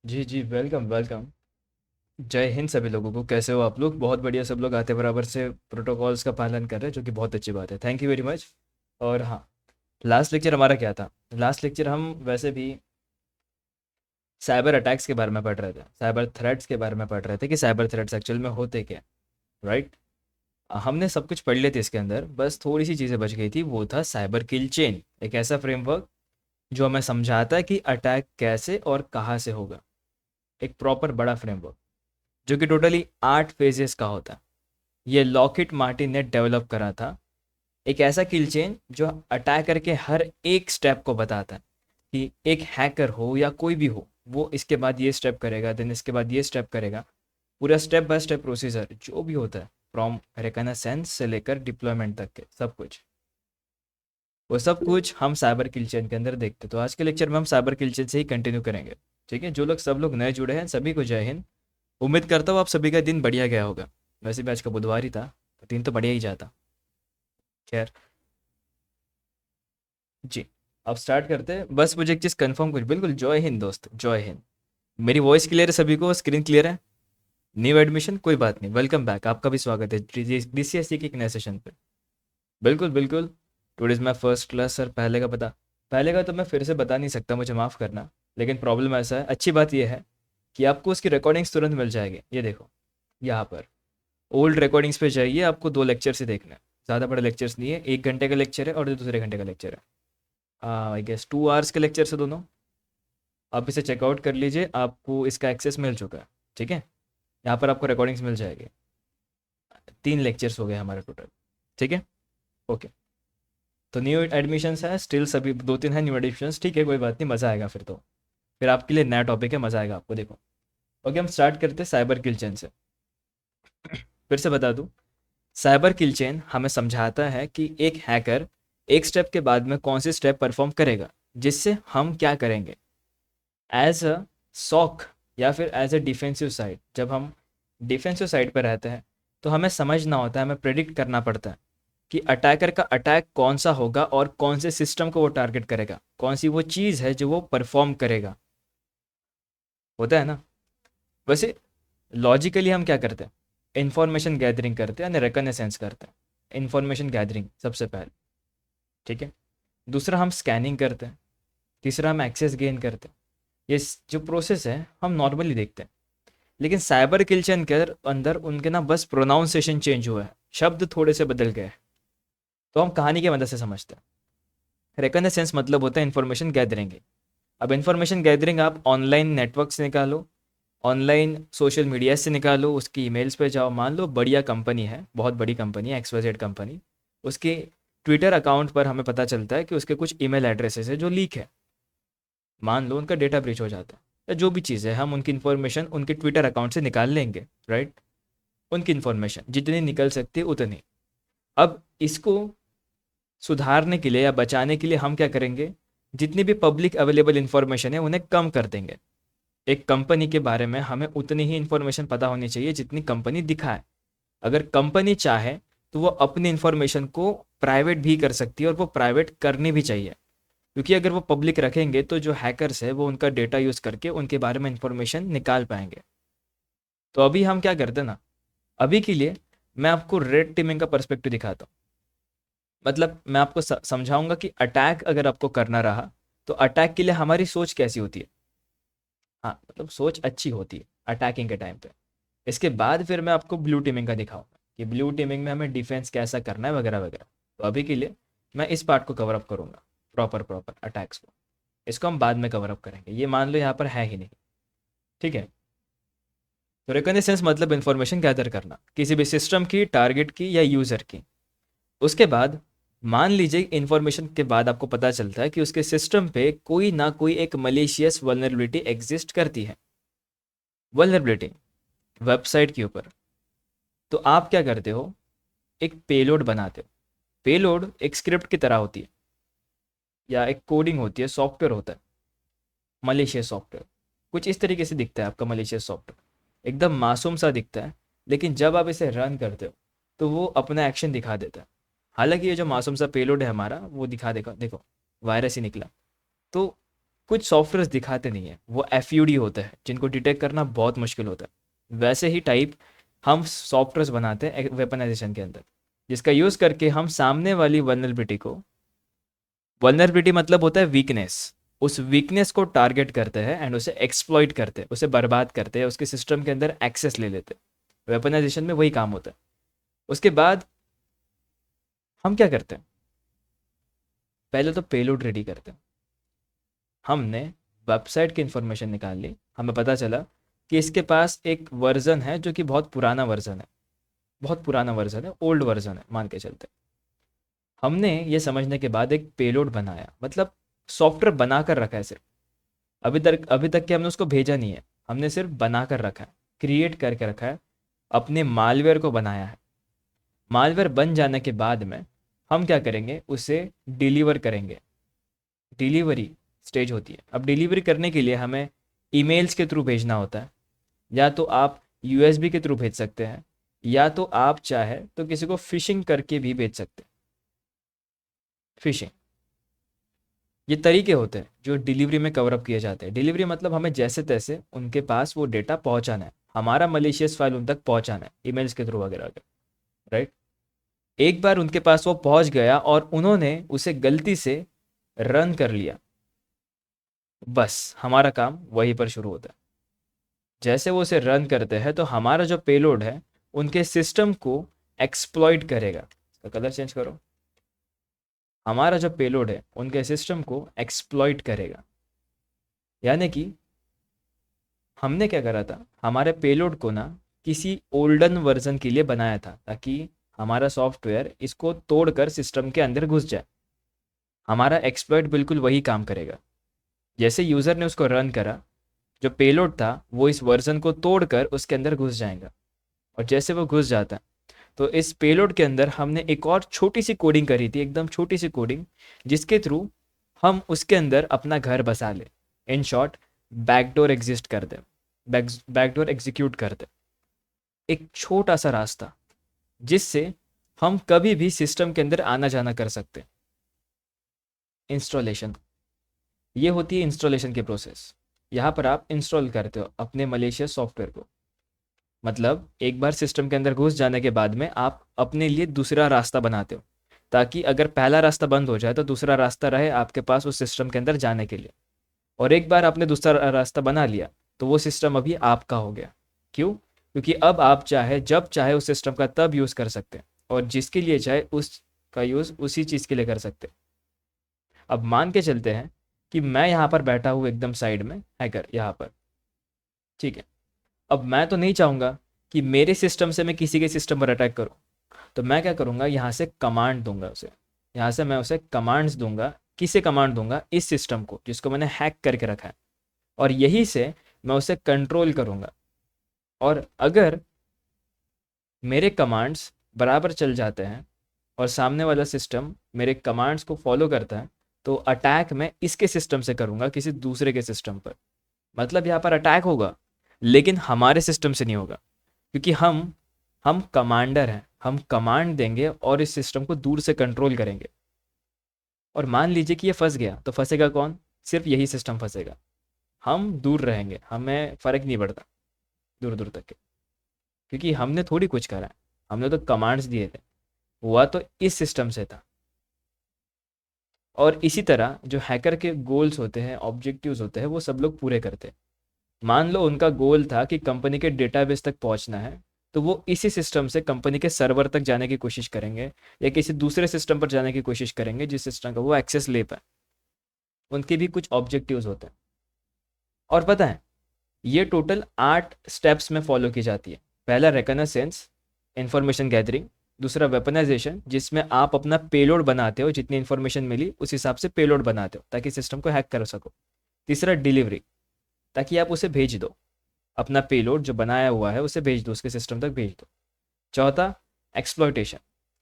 जी जी, welcome welcome. जय हिंद सभी लोगों को। कैसे हो आप लोग? बहुत बढ़िया, सब लोग आते बराबर से प्रोटोकॉल्स का पालन कर रहे हैं, जो कि बहुत अच्छी बात है। Thank you very much. और हाँ, लास्ट लेक्चर हमारा क्या था? लास्ट लेक्चर हम वैसे भी साइबर अटैक्स के बारे में पढ़ रहे थे, साइबर थ्रेट्स के बारे में पढ़ रहे थे कि साइबर थ्रेट्स एक्चुअल में होते क्या, राइट? हमने सब कुछ पढ़ लिया था इसके अंदर, बस थोड़ी सी चीज़ें बच गई थी। वो था साइबर किल चेन, एक ऐसा फ्रेमवर्क जो हमें समझाता है कि अटैक कैसे और कहाँ से होगा। एक प्रॉपर बड़ा फ्रेमवर्क जो कि टोटली 8 फेजेस का होता है। ये लॉकहीड मार्टिन ने डेवलप करा था। एक ऐसा किल चेन जो अटैकर के हर एक स्टेप को बताता है कि एक हैकर हो या कोई भी हो, वो इसके बाद ये स्टेप करेगा, देन इसके बाद ये स्टेप करेगा। पूरा स्टेप बाय स्टेप प्रोसीजर जो भी होता है, फ्रॉम रिकनेसेंस से लेकर डिप्लॉयमेंट तक के सब कुछ, वो सब कुछ हम साइबर किल चेन के अंदर देखते हैं। तो आज के लेक्चर में हम साइबर किल चेन से ही कंटिन्यू करेंगे। ठीक है, जो लोग सब लोग नए जुड़े हैं सभी को जय हिंद। उम्मीद करता हूँ आप सभी का दिन बढ़िया गया होगा। वैसे भी आज का बुधवार ही था, तो दिन तो बढ़िया ही जाता। खैर, जी, अब स्टार्ट करते हैं। बस मुझे एक चीज़ कंफर्म कुछ, बिल्कुल जय हिंद दोस्त, जय हिंद। मेरी वॉइस क्लियर है सभी को? स्क्रीन क्लियर है? न्यू एडमिशन कोई बात नहीं, वेलकम बैक, आपका भी स्वागत है डीसीएससी के एक नए सेशन पे। बिल्कुल बिल्कुल। Today is my first class sir. पहले का तो मैं फिर से बता नहीं सकता, मुझे माफ़ करना। लेकिन प्रॉब्लम ऐसा है, अच्छी बात यह है कि आपको उसकी रिकॉर्डिंग्स तुरंत मिल जाएगी। ये देखो, यहाँ पर ओल्ड रिकॉर्डिंग्स पे जाइए, आपको 2 लेक्चर से देखना है। ज़्यादा बड़े लेक्चर्स नहीं है, 1 घंटे का लेक्चर है और दूसरे घंटे का लेक्चर है। आई गेस 2 आवर्स के लेक्चर से दोनों। आप इसे चेकआउट कर लीजिए, आपको इसका एक्सेस मिल चुका है। ठीक है, यहाँ पर आपको रिकॉर्डिंग्स मिल जाएगी। 3 लेक्चर्स हो गए हमारे टोटल। ठीक है, ओके। तो न्यू एडमिशन्स है स्टिल, सभी 2-3 है न्यू एडमिशन्स। ठीक है, कोई बात नहीं, मज़ा आएगा फिर तो। फिर आपके लिए नया टॉपिक है, मज़ा आएगा आपको, देखो। ओके, हम स्टार्ट करते हैं साइबर किल चेन से। फिर से बता दूं, साइबर किल चेन हमें समझाता है कि एक हैकर एक स्टेप के बाद में कौन से स्टेप परफॉर्म करेगा, जिससे हम क्या करेंगे एज अ सॉक या फिर एज अ डिफेंसिव साइड। जब हम डिफेंसिव साइड पर रहते हैं तो हमें समझना होता है, हमें प्रेडिक्ट करना पड़ता है कि अटैकर का अटैक कौन सा होगा और कौन से सिस्टम को वो टारगेट करेगा, कौन सी वो चीज़ है जो वो परफॉर्म करेगा। होता है ना? वैसे लॉजिकली हम क्या करते हैं? इंफॉर्मेशन गैदरिंग करते हैं, यानी रिकनेसेंस करते हैं। इंफॉर्मेशन गैदरिंग सबसे पहले। ठीक है, दूसरा हम स्कैनिंग करते हैं, तीसरा हम एक्सेस गेन करते हैं। ये जो प्रोसेस है हम नॉर्मली देखते हैं। लेकिन साइबर किल्चन के अंदर उनके ना बस प्रोनाउंसिएशन चेंज हुआ है, शब्द थोड़े से बदल गए हैं। तो हम कहानी की मदद से समझते हैं। रिकनेसेंस मतलब होता है इन्फॉर्मेशन गैदरिंग। अब इन्फॉर्मेशन गैदरिंग आप ऑनलाइन नेटवर्क से निकालो, ऑनलाइन सोशल मीडिया से निकालो, उसकी ईमेल्स पे जाओ। मान लो बढ़िया कंपनी है, बहुत बड़ी कंपनी है, XYZ कंपनी। उसके ट्विटर अकाउंट पर हमें पता चलता है कि उसके कुछ ईमेल एड्रेसेस है जो लीक है। मान लो उनका डेटा ब्रीच हो जाता है, या जो भी चीज़ है, हम उनकी इन्फॉर्मेशन उनके ट्विटर अकाउंट से निकाल लेंगे, राइट? उनकी इन्फॉर्मेशन जितनी निकल सकती है उतनी। अब इसको सुधारने के लिए या बचाने के लिए हम क्या करेंगे? जितनी भी पब्लिक अवेलेबल इन्फॉर्मेशन है उन्हें कम कर देंगे। एक कंपनी के बारे में हमें उतनी ही इन्फॉर्मेशन पता होनी चाहिए जितनी कंपनी दिखाए। अगर कंपनी चाहे तो वो अपनी इन्फॉर्मेशन को प्राइवेट भी कर सकती है, और वो प्राइवेट करनी भी चाहिए। क्योंकि अगर वो पब्लिक रखेंगे तो जो हैकर्स है वो उनका डेटा यूज़ करके उनके बारे में इन्फॉर्मेशन निकाल पाएंगे। तो अभी हम क्या करते हैं ना, अभी के लिए मैं आपको रेड टीमिंग का पर्सपेक्टिव दिखाता हूँ। मतलब मैं आपको समझाऊंगा कि अटैक अगर आपको करना रहा तो अटैक के लिए हमारी सोच कैसी होती है। हाँ, मतलब सोच अच्छी होती है अटैकिंग के टाइम पे। इसके बाद फिर मैं आपको ब्लू टीमिंग का दिखाऊंगा कि ब्लू टीमिंग में हमें डिफेंस कैसा करना है वगैरह वगैरह। तो अभी के लिए मैं इस पार्ट को कवर अप करूंगा, प्रॉपर प्रॉपर अटैक्स को। इसको हम बाद में कवर अप करेंगे, ये मान लो यहाँ पर है ही नहीं। ठीक है, तो रिकॉग्निसेंस मतलब इंफॉर्मेशन गैदर करना किसी भी सिस्टम की, टारगेट की या यूज़र की। उसके बाद मान लीजिए इंफॉर्मेशन के बाद आपको पता चलता है कि उसके सिस्टम पे कोई ना कोई एक मलेशियस वल्नरेबिलिटी एग्जिस्ट करती है। वल्नरेबिलिटी वेबसाइट के ऊपर। तो आप क्या करते हो? एक पेलोड बनाते हो। पेलोड एक स्क्रिप्ट की तरह होती है, या एक कोडिंग होती है, सॉफ्टवेयर होता है, मलेशियस सॉफ्टवेयर। कुछ इस तरीके से दिखता है आपका मलेशियस सॉफ्टवेयर, एकदम मासूम सा दिखता है। लेकिन जब आप इसे रन करते हो तो वो अपना एक्शन दिखा देता है। हालांकि ये जो मासूम सा पेलोड है हमारा, वो दिखा देगा, देखो वायरस ही निकला। तो कुछ सॉफ्टवेयर दिखाते नहीं है, वो एफयूडी होते हैं जिनको डिटेक्ट करना बहुत मुश्किल होता है। वैसे ही टाइप हम सॉफ्टवेयर बनाते हैं वेपनाइजेशन के अंदर, जिसका यूज़ करके हम सामने वाली वल्नरेबिलिटी को, वल्नरेबिलिटी मतलब होता है वीकनेस, उस वीकनेस को टारगेट करते हैं एंड उसे एक्सप्लॉइट करते हैं, उसे बर्बाद करते हैं, उसके सिस्टम के अंदर एक्सेस ले लेते हैं। वेपनाइजेशन में वही काम होता है। उसके बाद हम क्या करते हैं, पहले तो पेलोड रेडी करते हैं। हमने वेबसाइट की इंफॉर्मेशन निकाल ली, हमें पता चला कि इसके पास एक वर्जन है जो कि बहुत पुराना वर्जन है, बहुत पुराना वर्जन है, ओल्ड वर्जन है मान के चलते। हमने ये समझने के बाद एक पेलोड बनाया, मतलब सॉफ्टवेयर बना कर रखा है सिर्फ, अभी तक कि हमने उसको भेजा नहीं है, हमने सिर्फ बना कर रखा है, क्रिएट करके रखा है, अपने मालवेयर को बनाया है। मालवेयर बन जाने के बाद में हम क्या करेंगे, उसे डिलीवर करेंगे। डिलीवरी स्टेज होती है। अब डिलीवरी करने के लिए हमें ईमेल्स के थ्रू भेजना होता है, या तो आप यूएसबी के थ्रू भेज सकते हैं, या तो आप चाहे तो किसी को फिशिंग करके भी भेज सकते हैं। फिशिंग, ये तरीके होते हैं जो डिलीवरी में कवर अप किए जाते हैं। डिलीवरी मतलब हमें जैसे तैसे उनके पास वो डेटा पहुंचाना है, हमारा मलिशियस फाइल उन तक पहुंचाना है ईमेल्स के थ्रू वगैरह वगैरह, राइट। एक बार उनके पास वो पहुंच गया और उन्होंने उसे गलती से रन कर लिया, बस हमारा काम वहीं पर शुरू होता है। जैसे वो उसे रन करते हैं तो हमारा जो पेलोड है उनके सिस्टम को एक्सप्लॉइट करेगा। इसका कलर चेंज करो। हमारा जो पेलोड है उनके सिस्टम को एक्सप्लॉइट करेगा, यानी कि हमने क्या करा था, हमारे पेलोड को ना किसी ओल्डन वर्जन के लिए बनाया था, ताकि हमारा सॉफ्टवेयर इसको तोड़कर सिस्टम के अंदर घुस जाए। हमारा एक्सप्लॉइट बिल्कुल वही काम करेगा। जैसे यूज़र ने उसको रन करा, जो पेलोड था वो इस वर्जन को तोड़कर उसके अंदर घुस जाएगा, और जैसे वो घुस जाता है तो इस पेलोड के अंदर हमने एक और छोटी सी कोडिंग करी थी, एकदम छोटी सी कोडिंग, जिसके थ्रू हम उसके अंदर अपना घर बसा ले। इन शॉर्ट, बैकडोर एग्जिस्ट कर दे, बैकडोर एग्जीक्यूट कर दे, एक छोटा सा रास्ता जिससे हम कभी भी सिस्टम के अंदर आना जाना कर सकते। इंस्टॉलेशन, ये होती है इंस्टॉलेशन की प्रोसेस। यहाँ पर आप इंस्टॉल करते हो अपने मलेशियस सॉफ्टवेयर को, मतलब एक बार सिस्टम के अंदर घुस जाने के बाद में आप अपने लिए दूसरा रास्ता बनाते हो, ताकि अगर पहला रास्ता बंद हो जाए तो दूसरा रास्ता रहे आपके पास उस सिस्टम के अंदर जाने के लिए। और एक बार आपने दूसरा रास्ता बना लिया तो वो सिस्टम अभी आपका हो गया। क्यों? क्योंकि अब आप चाहे जब चाहे उस सिस्टम का तब यूज़ कर सकते हैं, और जिसके लिए चाहे उसका यूज़ उसी चीज़ के लिए कर सकते हैं। अब मान के चलते हैं कि मैं यहाँ पर बैठा हूँ एकदम साइड में, हैकर यहाँ पर, ठीक है। अब मैं तो नहीं चाहूँगा कि मेरे सिस्टम से मैं किसी के सिस्टम पर अटैक करूँ, तो मैं क्या करूँगा, यहाँ से कमांड दूंगा उसे, यहाँ से मैं उसे कमांड्स दूंगा। किसे कमांड दूंगा? इस सिस्टम को जिसको मैंने हैक करके रखा है, और यही से मैं उसे कंट्रोल करूँगा। और अगर मेरे कमांड्स बराबर चल जाते हैं और सामने वाला सिस्टम मेरे कमांड्स को फॉलो करता है, तो अटैक मैं इसके सिस्टम से करूँगा किसी दूसरे के सिस्टम पर। मतलब यहाँ पर अटैक होगा, लेकिन हमारे सिस्टम से नहीं होगा, क्योंकि हम कमांडर हैं, हम कमांड देंगे और इस सिस्टम को दूर से कंट्रोल करेंगे। और मान लीजिए कि ये फंस गया, तो फंसेगा कौन? सिर्फ यही सिस्टम फंसेगा। हम दूर रहेंगे, हमें फ़र्क नहीं पड़ता दूर दूर तक के, क्योंकि हमने थोड़ी कुछ करा है, हमने तो कमांड्स दिए थे, हुआ तो इस सिस्टम से था। और इसी तरह जो हैकर के गोल्स होते हैं, ऑब्जेक्टिव्स होते हैं, वो सब लोग पूरे करते हैं। मान लो उनका गोल था कि कंपनी के डेटाबेस तक पहुंचना है, तो वो इसी सिस्टम से कंपनी के सर्वर तक जाने की कोशिश करेंगे, या किसी दूसरे सिस्टम पर जाने की कोशिश करेंगे जिस सिस्टम का वो एक्सेस ले पाए। उनके भी कुछ ऑब्जेक्टिव्स होते हैं। और पता है, ये टोटल 8 स्टेप्स में फॉलो की जाती है। पहला रिकॉग्निसेंस, इंफॉर्मेशन गैदरिंग। दूसरा वेपनाइजेशन, जिसमें आप अपना पेलोड बनाते हो, जितनी इन्फॉर्मेशन मिली उस हिसाब से पेलोड बनाते हो ताकि सिस्टम को हैक कर सको। तीसरा डिलीवरी, ताकि आप उसे भेज दो, अपना पेलोड जो बनाया हुआ है उसे भेज दो, उसके सिस्टम तक भेज दो। चौथा एक्सप्लॉयटेशन,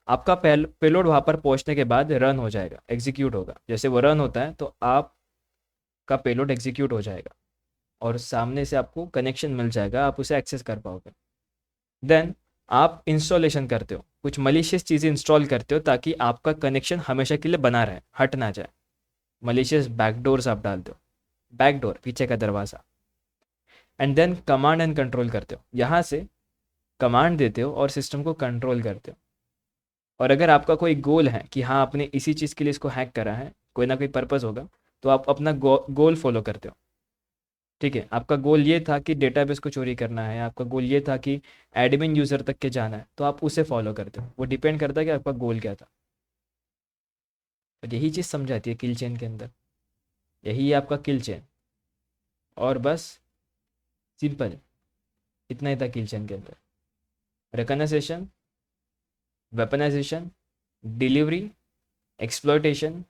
आपका पेलोड वहाँ पर पहुँचने के बाद रन हो जाएगा, एग्जीक्यूट होगा। जैसे वो रन होता है तो आपका पेलोड एग्जीक्यूट हो जाएगा और सामने से आपको कनेक्शन मिल जाएगा, आप उसे एक्सेस कर पाओगे। देन आप इंस्टॉलेशन करते हो, कुछ मलिशियस चीज़ें इंस्टॉल करते हो ताकि आपका कनेक्शन हमेशा के लिए बना रहे, हट ना जाए। मलिशियस बैकडोर्स आप डालते हो। बैकडोर, पीछे का दरवाज़ा। And then command and control करते हो, यहाँ से कमांड देते हो और सिस्टम को कंट्रोल करते हो। और अगर आपका कोई गोल है कि हाँ आपने इसी चीज़ के लिए इसको हैक करा है, कोई ना कोई पर्पस होगा, तो आप अपना गोल फॉलो करते हो। ठीक है, आपका गोल ये था कि डेटाबेस को चोरी करना है, आपका गोल ये था कि एडमिन यूज़र तक के जाना है, तो आप उसे फॉलो करते हो। वो डिपेंड करता है कि आपका गोल क्या था। और यही चीज़ समझाती है किल चेन के अंदर, यही है आपका किल चेन। और बस सिंपल इतना ही था किल चेन के अंदर। Recognisation, weaponisation, delivery, exploitation,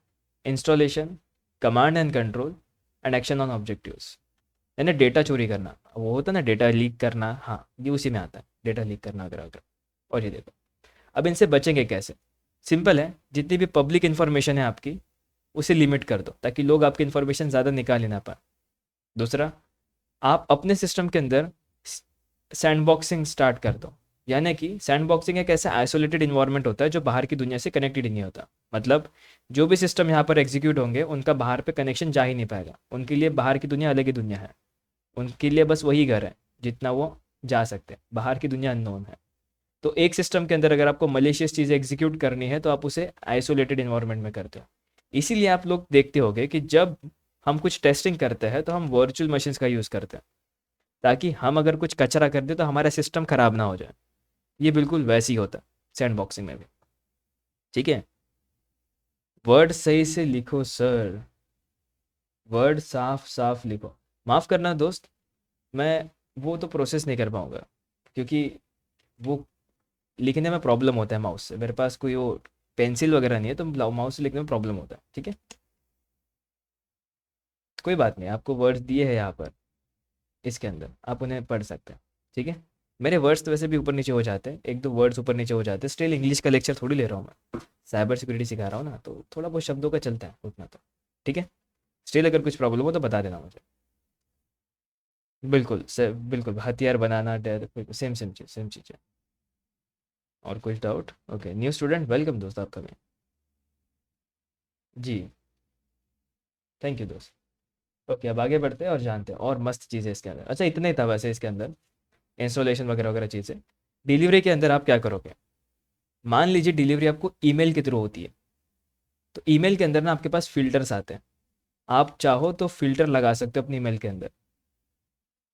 installation, command and control and action on objectives. यानी डेटा चोरी करना, वो होता है ना डेटा लीक करना, हाँ ये उसी में आता है, डेटा लीक करना अगर अगर। और ये देखो, अब इनसे बचेंगे कैसे? सिंपल है, जितनी भी पब्लिक इन्फॉर्मेशन है आपकी, उसे लिमिट कर दो ताकि लोग आपकी इन्फॉर्मेशन ज़्यादा निकाल ही ना पाए। दूसरा, आप अपने सिस्टम के अंदर सैंडबॉक्सिंग स्टार्ट कर दो। यानी कि सैंडबॉक्सिंग एक ऐसा आइसोलेटेड इन्वायरमेंट होता है जो बाहर की दुनिया से कनेक्टेड ही नहीं होता। मतलब जो भी सिस्टम यहाँ पर एग्जीक्यूट होंगे उनका बाहर पे कनेक्शन जा ही नहीं पाएगा, उनके लिए बाहर की दुनिया अलग ही दुनिया है, उनके लिए बस वही घर है जितना वो जा सकते हैं, बाहर की दुनिया अननोन है। तो एक सिस्टम के अंदर अगर आपको मलेशियस चीज़ एग्जीक्यूट करनी है तो आप उसे आइसोलेटेड इन्वायरमेंट में करते हो। इसीलिए आप लोग देखते होंगे कि जब हम कुछ टेस्टिंग करते हैं तो हम वर्चुअल मशीन्स का यूज़ करते हैं, ताकि हम अगर कुछ कचरा कर दें तो हमारा सिस्टम ख़राब ना हो जाए। ये बिल्कुल वैसे ही होता है सैंड बॉक्सिंग में भी। ठीक है, वर्ड सही से लिखो सर, वर्ड साफ साफ लिखो। माफ़ करना दोस्त, मैं वो तो प्रोसेस नहीं कर पाऊँगा, क्योंकि वो लिखने में प्रॉब्लम होता है माउस से। मेरे पास कोई वो पेंसिल वगैरह नहीं है, तो माउस से लिखने में प्रॉब्लम होता है। ठीक है, कोई बात नहीं, आपको वर्ड्स दिए हैं यहाँ पर, इसके अंदर आप उन्हें पढ़ सकते हैं। ठीक है, मेरे वर्ड्स तो वैसे भी ऊपर नीचे हो जाते हैं, एक दो वर्ड्स ऊपर नीचे हो जाते हैं, स्टिल इंग्लिश का लेक्चर थोड़ी ले रहा हूँ मैं, साइबर सिक्योरिटी सिखा रहा हूँ ना, तो थोड़ा बहुत शब्दों का चलता है उतना तो। ठीक है, स्टिल अगर कुछ प्रॉब्लम हो तो बता देना मुझे। बिल्कुल से बिल्कुल, हथियार बनाना, सेम सेम चीज़, सेम चीज़ है। और कुछ doubt? Okay, new student welcome दोस्त आपका भी। जी, थैंक यू दोस्त। ओके, अब आगे बढ़ते हैं और जानते हैं और मस्त चीज़ है इसके अंदर। अच्छा, इतना ही था वैसे इसके अंदर, इंस्टॉलेशन वगैरह वगैरह चीज़ें। डिलीवरी के अंदर आप क्या करोगे? मान लीजिए डिलीवरी आपको ईमेल के थ्रू होती है, तो ईमेल के अंदर ना आपके पास फ़िल्टर्स आते हैं। आप चाहो तो फ़िल्टर लगा सकते हो अपनी ईमेल के अंदर,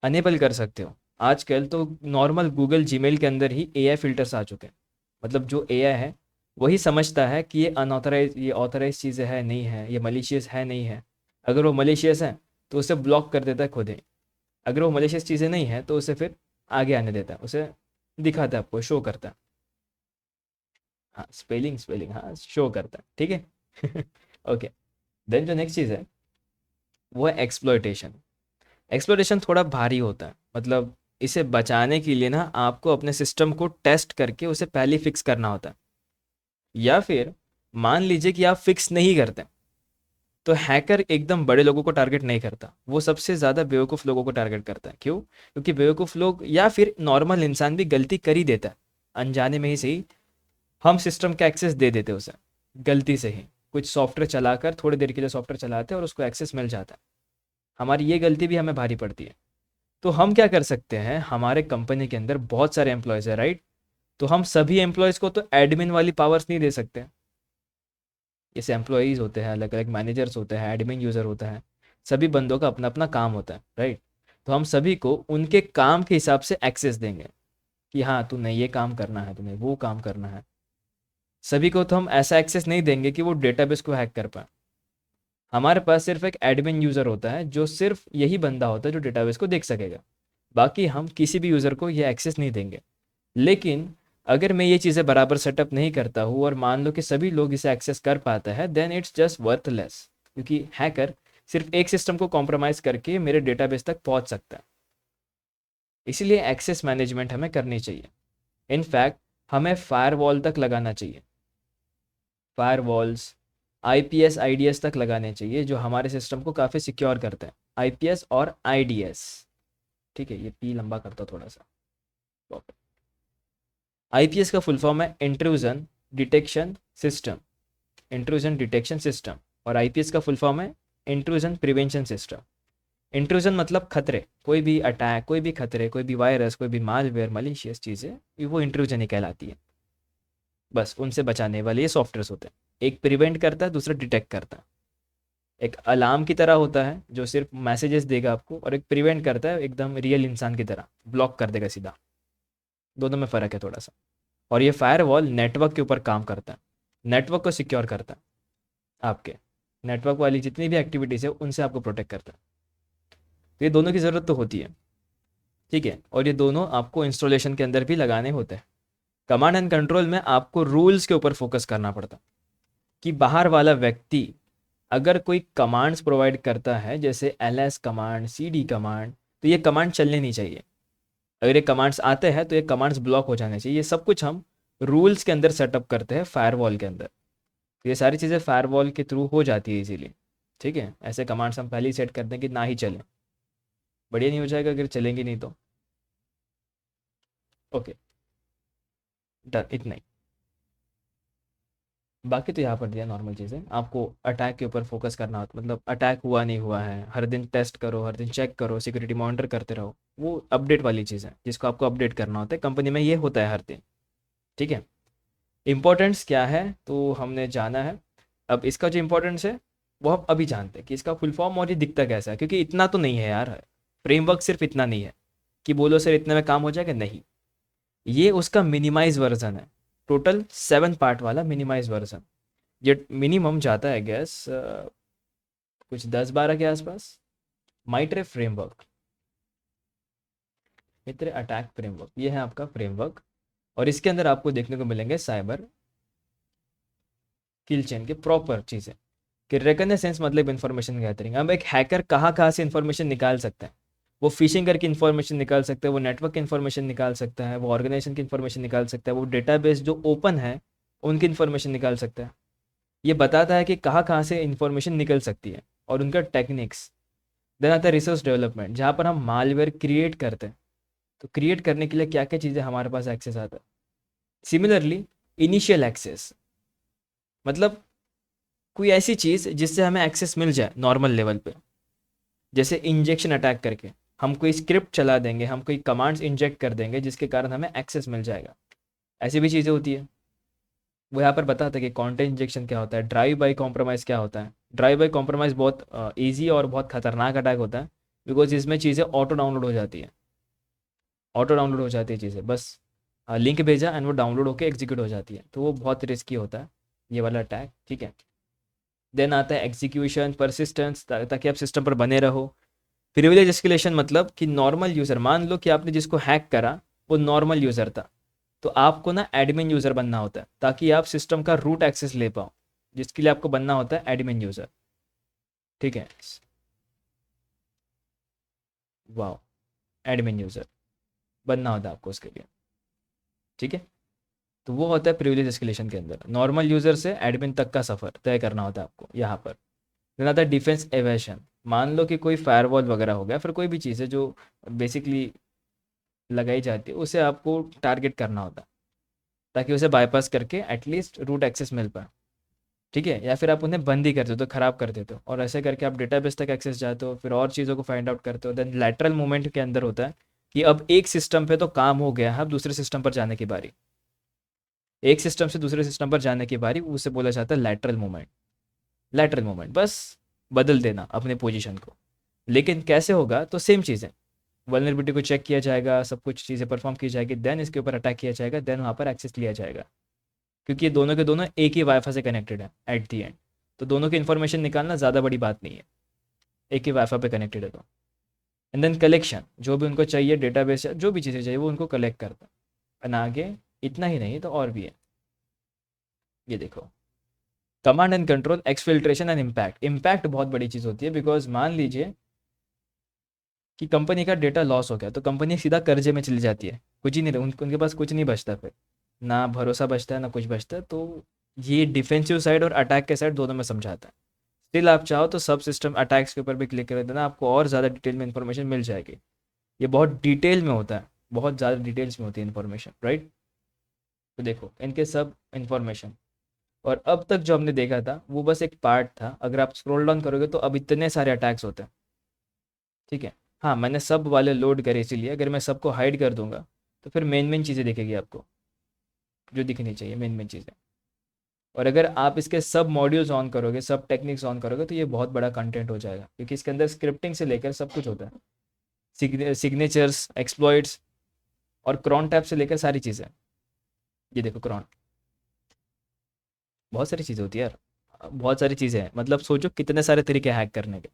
अनेबल कर सकते हो। आजकल तो नॉर्मल गूगल जीमेल के अंदर ही एआई फ़िल्टर्स आ चुके हैं। मतलब जो एआई है वही समझता है कि ये अनऑथराइज, ये ऑथराइज चीज़ें है नहीं है, ये मलिशियस है नहीं है। अगर वो मलिशियस है तो उसे ब्लॉक कर देता है खुद ही। अगर वो मलिशियस चीज़ें नहीं है तो उसे फिर आगे आने देता है, उसे दिखाता है, आपको शो करता है। हाँ, स्पेलिंग स्पेलिंग, हाँ शो करता है। ठीक है ओके, देन जो नेक्स्ट चीज़ है वो है एक्सप्लॉयटेशन। एक्सप्लॉयटेशन थोड़ा भारी होता है, मतलब इसे बचाने के लिए ना आपको अपने सिस्टम को टेस्ट करके उसे पहले फिक्स करना होता है। या फिर मान लीजिए कि आप फिक्स नहीं करते, तो हैकर एकदम बड़े लोगों को टारगेट नहीं करता, वो सबसे ज़्यादा बेवकूफ़ लोगों को टारगेट करता है। क्यों? क्योंकि बेवकूफ़ लोग या फिर नॉर्मल इंसान भी गलती कर ही देता है, अनजाने में ही सही। हम सिस्टम का एक्सेस दे देते उसे गलती से ही, कुछ सॉफ्टवेयर चलाकर थोड़ी देर के लिए सॉफ्टवेयर चलाते हैं और उसको एक्सेस मिल जाता है। हमारी ये गलती भी हमें भारी पड़ती है। तो हम क्या कर सकते हैं, हमारे कंपनी के अंदर बहुत सारे एम्प्लॉयज़ है, राइट? तो हम सभी एम्प्लॉयज़ को तो एडमिन वाली पावर्स नहीं दे सकते। जैसे एम्प्लॉयज़ होते हैं अलग अलग, मैनेजर्स होते हैं, एडमिन यूज़र होता है, सभी बंदों का अपना अपना काम होता है, राइट? तो हम सभी को उनके काम के हिसाब से एक्सेस देंगे कि हाँ तूने ये काम करना है, तूने वो काम करना है। सभी को तो हम ऐसा एक्सेस नहीं देंगे कि वो डेटाबेस को हैक कर पाए। हमारे पास सिर्फ एक एडमिन यूज़र होता है, जो सिर्फ यही बंदा होता है जो डेटाबेस को देख सकेगा। बाकी हम किसी भी यूज़र को ये एक्सेस नहीं देंगे। लेकिन अगर मैं ये चीज़ें बराबर सेटअप नहीं करता हूँ और मान लो कि सभी लोग इसे एक्सेस कर पाता है, देन इट्स जस्ट वर्थलेस, क्योंकि हैकर सिर्फ एक सिस्टम को कॉम्प्रोमाइज़ करके मेरे डेटाबेस तक पहुँच सकता है। इसीलिए एक्सेस मैनेजमेंट हमें करनी चाहिए। इनफैक्ट हमें फायरवॉल तक लगाना चाहिए, फायरवॉल्स, आईपीएस आईडीएस तक लगाने चाहिए, जो हमारे सिस्टम को काफ़ी सिक्योर करते हैं। आईपीएस और आईडीएस, ठीक है, ये पी लंबा करता थोड़ा सा। आईपीएस का फुल फॉर्म है intrusion detection system, intrusion detection system. और आईपीएस का फुल फॉर्म है इंट्रूजन प्रिवेंशन सिस्टम। इंट्रूजन मतलब खतरे, कोई भी अटैक, कोई भी खतरे, कोई भी वायरस, कोई भी मालवेयर, मलिशियस चीज़ें, वो इंट्रूजन ही कहलाती है। बस उनसे बचाने वाले ये सॉफ्टवेयर्स होते हैं। एक प्रिवेंट करता है, दूसरा डिटेक्ट करता है। एक अलार्म की तरह होता है जो सिर्फ मैसेजेस देगा आपको, और एक प्रिवेंट करता है एकदम रियल इंसान की तरह, ब्लॉक कर देगा सीधा। दोनों में फ़र्क है थोड़ा सा। और ये फायरवॉल नेटवर्क के ऊपर काम करता है, नेटवर्क को सिक्योर करता है, आपके नेटवर्क वाली जितनी भी एक्टिविटीज़ है उनसे आपको प्रोटेक्ट करता है। तो ये दोनों की ज़रूरत तो होती है, ठीक है। और ये दोनों आपको इंस्टॉलेशन के अंदर भी लगाने होते हैं। कमांड एंड कंट्रोल में आपको रूल्स के ऊपर फोकस करना पड़ता है कि बाहर वाला व्यक्ति अगर कोई कमांड्स प्रोवाइड करता है, जैसे ls कमांड, cd कमांड, तो ये कमांड चलने नहीं चाहिए। अगर ये कमांड्स आते हैं तो ये कमांड्स ब्लॉक हो जाने चाहिए। ये सब कुछ हम रूल्स के अंदर सेटअप करते हैं फायरवॉल के अंदर। तो ये सारी चीज़ें फायरवॉल के थ्रू हो जाती है इजीली, ठीक है। ऐसे कमांड्स हम पहले ही सेट कर दें कि ना ही चलें। बढ़िया नहीं हो जाएगा अगर चलेंगे नहीं तो। ओके, डन, इतना ही। बाकी तो यहाँ पर दिया नॉर्मल चीज़ें। आपको अटैक के ऊपर फोकस करना होता, मतलब अटैक हुआ नहीं हुआ है, हर दिन टेस्ट करो, हर दिन चेक करो, सिक्योरिटी मॉनिटर करते रहो। वो अपडेट वाली चीज़ है जिसको आपको अपडेट करना होता है कंपनी में, ये होता है हर दिन, ठीक है। इम्पोर्टेंस क्या है तो हमने जाना है। अब इसका जो इम्पोर्टेंस है वो हम अभी जानते हैं कि इसका फुल फॉर्म और ये दिखता कैसा है, क्योंकि इतना तो नहीं है यार। फ्रेमवर्क सिर्फ इतना नहीं है कि बोलो सर इतने में काम हो जाएगा, नहीं। ये उसका मिनिमाइज वर्जन है, टोटल 7 पार्ट वाला मिनिमाइज वर्जन। ये मिनिमम जाता है गैस कुछ 10-12 के आसपास। माइट्रे फ्रेमवर्क, मित्र अटैक फ्रेमवर्क, ये है आपका फ्रेमवर्क। और इसके अंदर आपको देखने को मिलेंगे साइबर किल चेन के प्रॉपर चीज़ें, कि रिकनेसेंस मतलब इन्फॉर्मेशन गैदरिंग। अब एक हैकर कहाँ कहाँ से इन्फॉर्मेशन निकाल सकता है, वो फिशिंग करके इन्फॉर्मेशन निकाल सकता है, वो नेटवर्क की इन्फॉर्मेशन निकाल सकता है, वो ऑर्गेनाइजेशन की इन्फॉर्मेशन निकाल सकता है, वो डेटाबेस जो ओपन है उनकी इन्फॉर्मेशन निकाल सकता है। ये बताता है कि कहाँ कहाँ से इन्फॉर्मेशन निकल सकती है और उनका टेक्निक्स। देन आता है रिसोर्स डेवलपमेंट, जहाँ पर हम मालवेयर क्रिएट करते हैं। तो क्रिएट करने के लिए क्या क्या चीज़ें हमारे पास एक्सेस आता है। सिमिलरली इनिशियल एक्सेस मतलब कोई ऐसी चीज़ जिससे हमें एक्सेस मिल जाए नॉर्मल लेवल पे, जैसे इंजेक्शन अटैक करके हम कोई स्क्रिप्ट चला देंगे, हम कोई कमांड्स इंजेक्ट कर देंगे जिसके कारण हमें एक्सेस मिल जाएगा। ऐसी भी चीज़ें होती है। वो यहाँ पर बताता है कि कंटेंट इंजेक्शन क्या होता है, ड्राइव बाई कॉम्प्रोमाइज़ क्या होता है। ड्राइव बाई कॉम्प्रोमाइज़ बहुत ईजी और बहुत खतरनाक अटैक होता है, बिकॉज इसमें चीज़ें ऑटो डाउनलोड हो जाती है। ऑटो डाउनलोड हो जाती है चीज़ें, बस लिंक भेजा एंड वो डाउनलोड होकर एग्जीक्यूट हो जाती है, तो वो बहुत रिस्की होता है ये वाला अटैक, ठीक है। देन आता है एग्जीक्यूशन परसिस्टेंस, ताकि आप सिस्टम पर बने रहो। प्रिविलेज एस्केलेशन मतलब कि नॉर्मल यूज़र, मान लो कि आपने जिसको हैक करा वो नॉर्मल यूज़र था, तो आपको ना एडमिन यूज़र बनना होता है ताकि आप सिस्टम का रूट एक्सेस ले पाओ, जिसके लिए आपको बनना होता है एडमिन यूज़र, ठीक है। वाह, एडमिन यूज़र बनना होता है आपको उसके लिए, ठीक है। तो वो होता है प्रिविलेज एस्केलेशन के अंदर, नॉर्मल यूज़र से एडमिन तक का सफ़र तय करना होता है आपको यहाँ पर। देन आता है डिफेंस एवेशन, मान लो कि कोई फायरवॉल वगैरह हो गया, फिर कोई भी चीज़ है जो बेसिकली लगाई जाती है, उसे आपको टारगेट करना होता है ताकि उसे बाईपास करके एटलीस्ट रूट एक्सेस मिल पाए, ठीक है। या फिर आप उन्हें बंद ही कर देते हो, ख़राब कर देते हो, और ऐसे करके आप डेटाबेस तक एक्सेस जाते हो, फिर और चीज़ों को फाइंड आउट करते हो। देन लैटरल मूवमेंट के अंदर होता है कि अब एक सिस्टम पे तो काम हो गया है, अब दूसरे सिस्टम पर जाने की बारी, एक सिस्टम से दूसरे सिस्टम पर जाने की बारी, उसे बोला जाता है लैटरल मूवमेंट। लैटरल मूवमेंट बस बदल देना अपने पोजीशन को, लेकिन कैसे होगा तो सेम चीज़ है। वल्नरेबिलिटी को चेक किया जाएगा, सब कुछ चीज़ें परफॉर्म की जाएगी, देन इसके ऊपर अटैक किया जाएगा, देन वहाँ पर एक्सेस लिया जाएगा, क्योंकि ये दोनों के दोनों एक ही वाईफाई से कनेक्टेड है एट दी एंड। तो दोनों की इन्फॉर्मेशन निकालना ज़्यादा बड़ी बात नहीं है, एक ही वाईफाई पे कनेक्टेड है तो। एंड देन कलेक्शन, जो भी उनको चाहिए डेटाबेस या जो भी चीज़ें चाहिए वो उनको कलेक्ट करता है। एंड आगे इतना ही नहीं तो और भी है, ये देखो। Command and control, exfiltration and impact. Impact बहुत बड़ी चीज़ होती है, बिकॉज मान लीजिए कि कंपनी का डेटा लॉस हो गया तो कंपनी सीधा कर्जे में चली जाती है, कुछ ही नहीं, उनके पास कुछ नहीं बचता, फिर ना भरोसा बचता है ना कुछ बचता है। तो ये डिफेंसिव साइड और अटैक के साइड दोनों में समझाता है। स्टिल आप चाहो तो सब सिस्टम अटैक्स के ऊपर भी क्लिक कर देना, आपको और ज़्यादा डिटेल में इन्फॉर्मेशन मिल जाएगी। ये बहुत डिटेल में होता है, बहुत ज़्यादा डिटेल्स में होती है इन्फॉर्मेशन, राइट। तो देखो इनके सब इन्फॉर्मेशन, और अब तक जो हमने देखा था वो बस एक पार्ट था। अगर आप स्क्रॉल डाउन करोगे तो अब इतने सारे अटैक्स होते हैं, ठीक है। हाँ, मैंने सब वाले लोड करे, इसीलिए अगर मैं सबको हाइड कर दूंगा तो फिर मेन मेन चीज़ें दिखेगी आपको, जो दिखनी चाहिए मेन मेन चीज़ें। और अगर आप इसके सब मॉड्यूल्स ऑन करोगे, सब टेक्निक्स ऑन करोगे, तो ये बहुत बड़ा कंटेंट हो जाएगा, क्योंकि इसके अंदर स्क्रिप्टिंग से लेकर सब कुछ होता है, सिग्नेचर्स, एक्सप्लॉइट्स और क्रॉन टैप से लेकर सारी चीज़ें। ये देखो क्रॉन, बहुत सारी चीज़ें होती है यार, बहुत सारी चीज़ें हैं, मतलब सोचो कितने सारे तरीके हैक करने के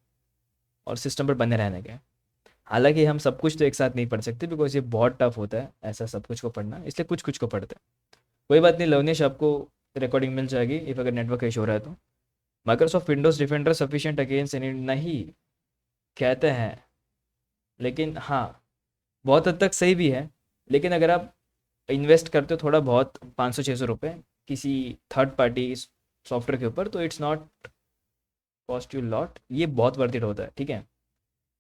और सिस्टम पर बने रहने के। हालांकि हम सब कुछ तो एक साथ नहीं पढ़ सकते, बिकॉज ये बहुत टफ होता है ऐसा सब कुछ को पढ़ना, इसलिए कुछ कुछ को पढ़ते हैं। कोई बात नहीं लवनेश, आपको रिकॉर्डिंग मिल जाएगी इफ अगर नेटवर्क इशू हो रहा है तो। Microsoft Windows defender sufficient against any, नहीं कहते हैं, लेकिन हाँ बहुत हद तक सही भी है। लेकिन अगर आप इन्वेस्ट करते हो थोड़ा बहुत 500-600 रुपये किसी थर्ड पार्टी सॉफ्टवेयर के ऊपर, तो it's not cost you lot, ये बहुत वर्थ इट होता है, ठीक है।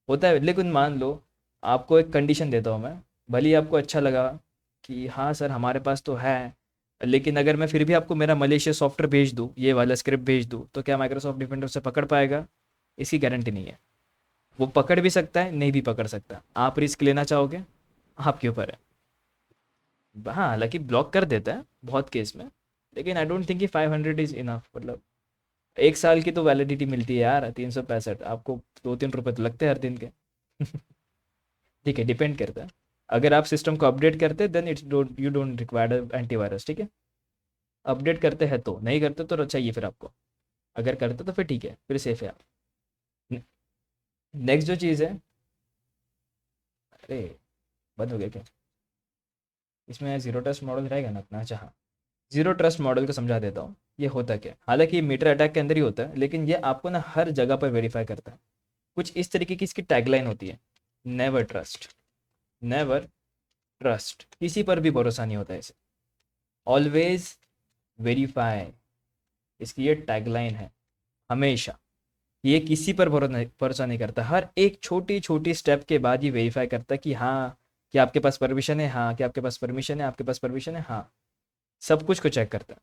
होता है, लेकिन मान लो आपको एक कंडीशन देता हूँ मैं, भले ही आपको अच्छा लगा कि हाँ सर हमारे पास तो है, लेकिन अगर मैं फिर भी आपको मेरा मलेशियस सॉफ्टवेयर भेज दूँ, ये वाला स्क्रिप्ट भेज दूँ, तो क्या माइक्रोसॉफ्ट डिफेंडर से पकड़ पाएगा? इसकी गारंटी नहीं है। वो पकड़ भी सकता है, नहीं भी पकड़ सकता। आप रिस्क लेना चाहोगे? आपके ऊपर है। हाँ, हालांकि ब्लॉक कर देता है बहुत केस में, लेकिन आई डोंट थिंक कि 500 इज इनफ, मतलब 1 साल की तो वैलिडिटी मिलती है यार, 365 आपको 2-3 रुपए तो लगते हैं हर दिन के। ठीक है, डिपेंड करता है। अगर आप सिस्टम को अपडेट करते हैं then it's don't, you don't require antivirus, ठीक है। अपडेट करते हैं तो, नहीं करते तो चाहिए फिर आपको। अगर करते तो फिर ठीक है, फिर सेफ है आप। नेक्स्ट जो चीज़ है, अरे बंद हो गया क्या? इसमें जीरो ट्रस्ट मॉडल रहेगा ना अपना? अच्छा हाँ, जीरो ट्रस्ट मॉडल को समझा देता हूँ। ये होता क्या है, हालांकि ये मीटर अटैक के अंदर ही होता है, लेकिन ये आपको ना हर जगह पर वेरीफाई करता है। कुछ इस तरीके की इसकी टैगलाइन होती है, नेवर ट्रस्ट, नेवर ट्रस्ट, किसी पर भी भरोसा नहीं होता है इसे, ऑलवेज वेरीफाई, इसकी ये टैगलाइन है हमेशा। ये किसी पर भरोसा नहीं करता, हर एक छोटी छोटी स्टेप के बाद ये वेरीफाई करता है कि हाँ, कि आपके पास परमिशन है, हाँ कि आपके पास परमिशन है, आपके पास परमिशन है, हाँ, सब कुछ को चेक करता है।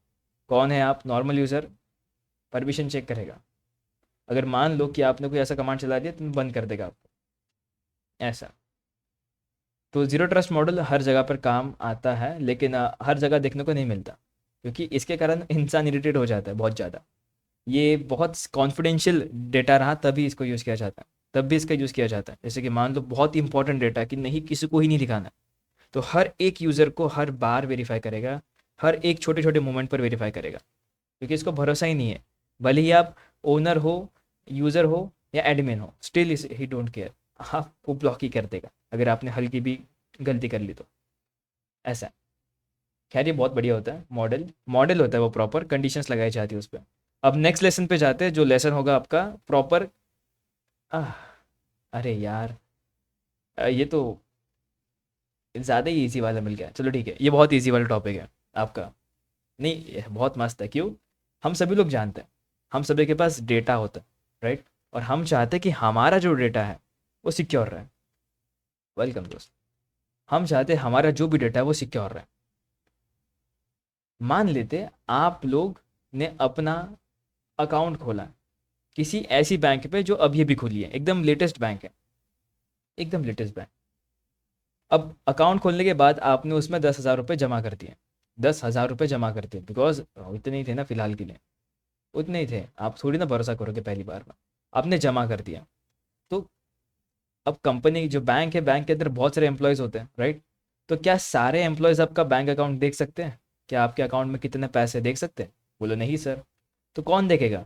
कौन है आप? नॉर्मल यूज़र, परमिशन चेक करेगा। अगर मान लो कि आपने कोई ऐसा कमांड चला दिया तो बंद कर देगा आपको, ऐसा। तो ज़ीरो ट्रस्ट मॉडल हर जगह पर काम आता है, लेकिन हर जगह देखने को नहीं मिलता, क्योंकि इसके कारण इंसान इरिटेट हो जाता है बहुत ज़्यादा। ये बहुत कॉन्फिडेंशियल डेटा रहा तभी इसको यूज़ किया जाता है, तब भी इसका यूज़ किया जाता है। जैसे कि मान लो बहुत इंपॉर्टेंट डेटा कि नहीं, किसी को ही नहीं दिखाना है, तो हर एक यूज़र को हर बार वेरीफाई करेगा, हर एक छोटे छोटे मोमेंट पर वेरीफाई करेगा, क्योंकि इसको भरोसा ही नहीं है। भले ही आप ओनर हो, यूज़र हो या एडमिन हो, स्टिल इस ही डोंट केयर, आपको ब्लॉक ही कर देगा अगर आपने हल्की भी गलती कर ली तो, ऐसा है। खैर ये बहुत बढ़िया होता है, मॉडल मॉडल होता है, वो प्रॉपर कंडीशंस लगाई जाती है उस पर। अब नेक्स्ट लेसन पे जाते हैं, जो लेसन होगा आपका प्रॉपर। आह, अरे यार, ये तो ज़्यादा ही इजी वाला मिल गया। चलो ठीक है, ये बहुत इजी वाला टॉपिक है आपका। नहीं, ये बहुत मस्त है। क्यों? हम सभी लोग जानते हैं, हम सभी के पास डेटा होता है, राइट? और हम चाहते हैं कि हमारा जो डेटा है वो सिक्योर रहे। वेलकम दोस्त। हम चाहते हैं हमारा जो भी डेटा है वो सिक्योर रहे। मान लेते आप लोग ने अपना अकाउंट खोला किसी ऐसी बैंक पे जो अभी अभी खुली है, एकदम लेटेस्ट बैंक है, एकदम लेटेस्ट बैंक। अब अकाउंट खोलने के बाद आपने उसमें 10,000 रुपये जमा कर दिए, 10,000 रुपये जमा कर दिए, बिकॉज इतने ही थे ना फिलहाल के लिए, उतने ही थे, आप थोड़ी ना भरोसा करोगे पहली बार में। आपने जमा कर दिया, तो अब कंपनी जो बैंक है, बैंक के अंदर बहुत सारे एम्प्लॉयज़ होते हैं, राइट? तो क्या सारे एम्प्लॉयज़ आपका बैंक अकाउंट देख सकते हैं? क्या आपके अकाउंट में कितने पैसे देख सकते हैं? बोलो नहीं सर। तो कौन देखेगा?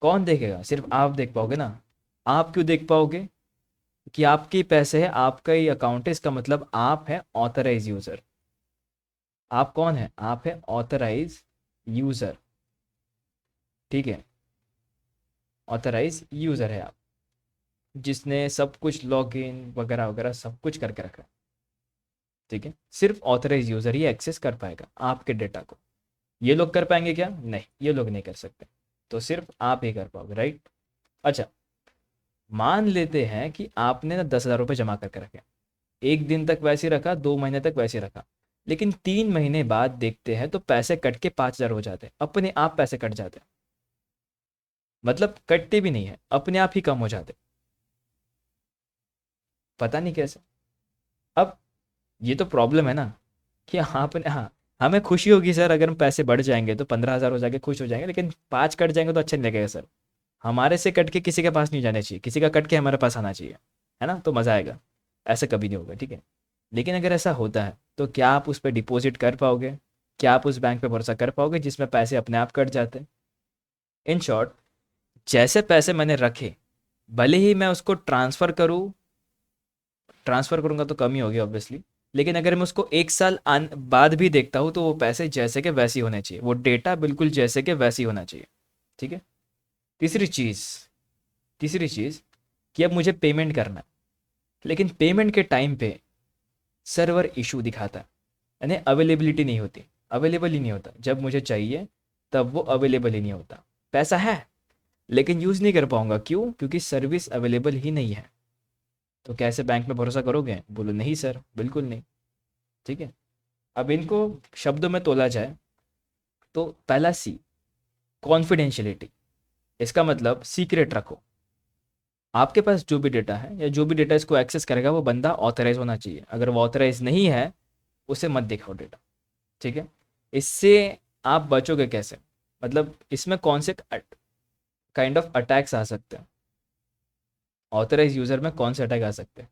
कौन देखेगा? सिर्फ आप देख पाओगे ना। आप क्यों देख पाओगे? कि आपके ही पैसे है, आपका ही अकाउंट है, इसका मतलब आप है ऑथराइज यूज़र। आप कौन है? आप है ऑथराइज यूज़र, ठीक है। ऑथराइज यूज़र है आप, जिसने सब कुछ लॉगिन वगैरह वगैरह सब कुछ करके रखा है, ठीक है। सिर्फ ऑथराइज यूज़र ही एक्सेस कर पाएगा आपके डेटा को। ये लोग कर पाएंगे क्या? नहीं, ये लोग नहीं कर सकते। तो सिर्फ आप ही कर पाओगे, राइट? अच्छा, मान लेते हैं कि आपने ना 10,000 रुपये जमा करके रखे, एक दिन तक वैसे ही रखा, 2 महीने तक वैसे ही रखा, लेकिन 3 महीने बाद देखते हैं तो पैसे कट के 5,000 हो जाते हैं, अपने आप पैसे कट जाते हैं। मतलब कटते भी नहीं है, अपने आप ही कम हो जाते हैं। पता नहीं कैसे। अब ये तो प्रॉब्लम है ना कि आपने, हाँ, हमें खुशी होगी सर अगर हम पैसे बढ़ जाएंगे तो 15,000 हो जाएंगे, खुश हो जाएंगे, लेकिन 5 कट जाएंगे तो अच्छा नहीं लगेगा सर। हमारे से कट के किसी के पास नहीं जाना चाहिए, किसी का कट के हमारे पास आना चाहिए, है ना, तो मज़ा आएगा। ऐसा कभी नहीं होगा, ठीक है। लेकिन अगर ऐसा होता है तो क्या आप उस पर डिपॉजिट कर पाओगे? क्या आप उस बैंक पे भरोसा कर पाओगे जिसमें पैसे अपने आप कट जाते हैं? इन शॉर्ट, जैसे पैसे मैंने रखे, भले ही मैं उसको ट्रांसफ़र करूंगा तो कम ही होगी ऑब्वियसली, लेकिन अगर मैं उसको 1 साल बाद भी देखता हूँ तो वो पैसे जैसे के वैसे ही होने चाहिए, वो डेटा बिल्कुल जैसे के वैसे ही होना चाहिए, ठीक है। तीसरी चीज़ तीसरी चीज़ कि अब मुझे पेमेंट करना है, लेकिन पेमेंट के टाइम पे सर्वर इशू दिखाता है, यानी अवेलेबिलिटी नहीं होती, अवेलेबल ही नहीं होता, जब मुझे चाहिए तब वो अवेलेबल ही नहीं होता। पैसा है लेकिन यूज़ नहीं कर पाऊंगा, क्यों? क्योंकि सर्विस अवेलेबल ही नहीं है। तो कैसे बैंक में भरोसा करोगे? बोलो नहीं सर, बिल्कुल नहीं, ठीक है। अब इनको शब्दों में तोला जाए तो पहला सी, कॉन्फिडेंशियलिटी। इसका मतलब सीक्रेट रखो। आपके पास जो भी डेटा है या जो भी डेटा इसको एक्सेस करेगा वो बंदा ऑथराइज होना चाहिए, अगर वो ऑथराइज नहीं है उसे मत दिखाओ डेटा, ठीक है। इससे आप बचोगे कैसे? मतलब इसमें कौन से काइंड ऑफ अटैक्स आ सकते हैं? ऑथराइज यूजर में कौन से अटैक आ सकते हैं?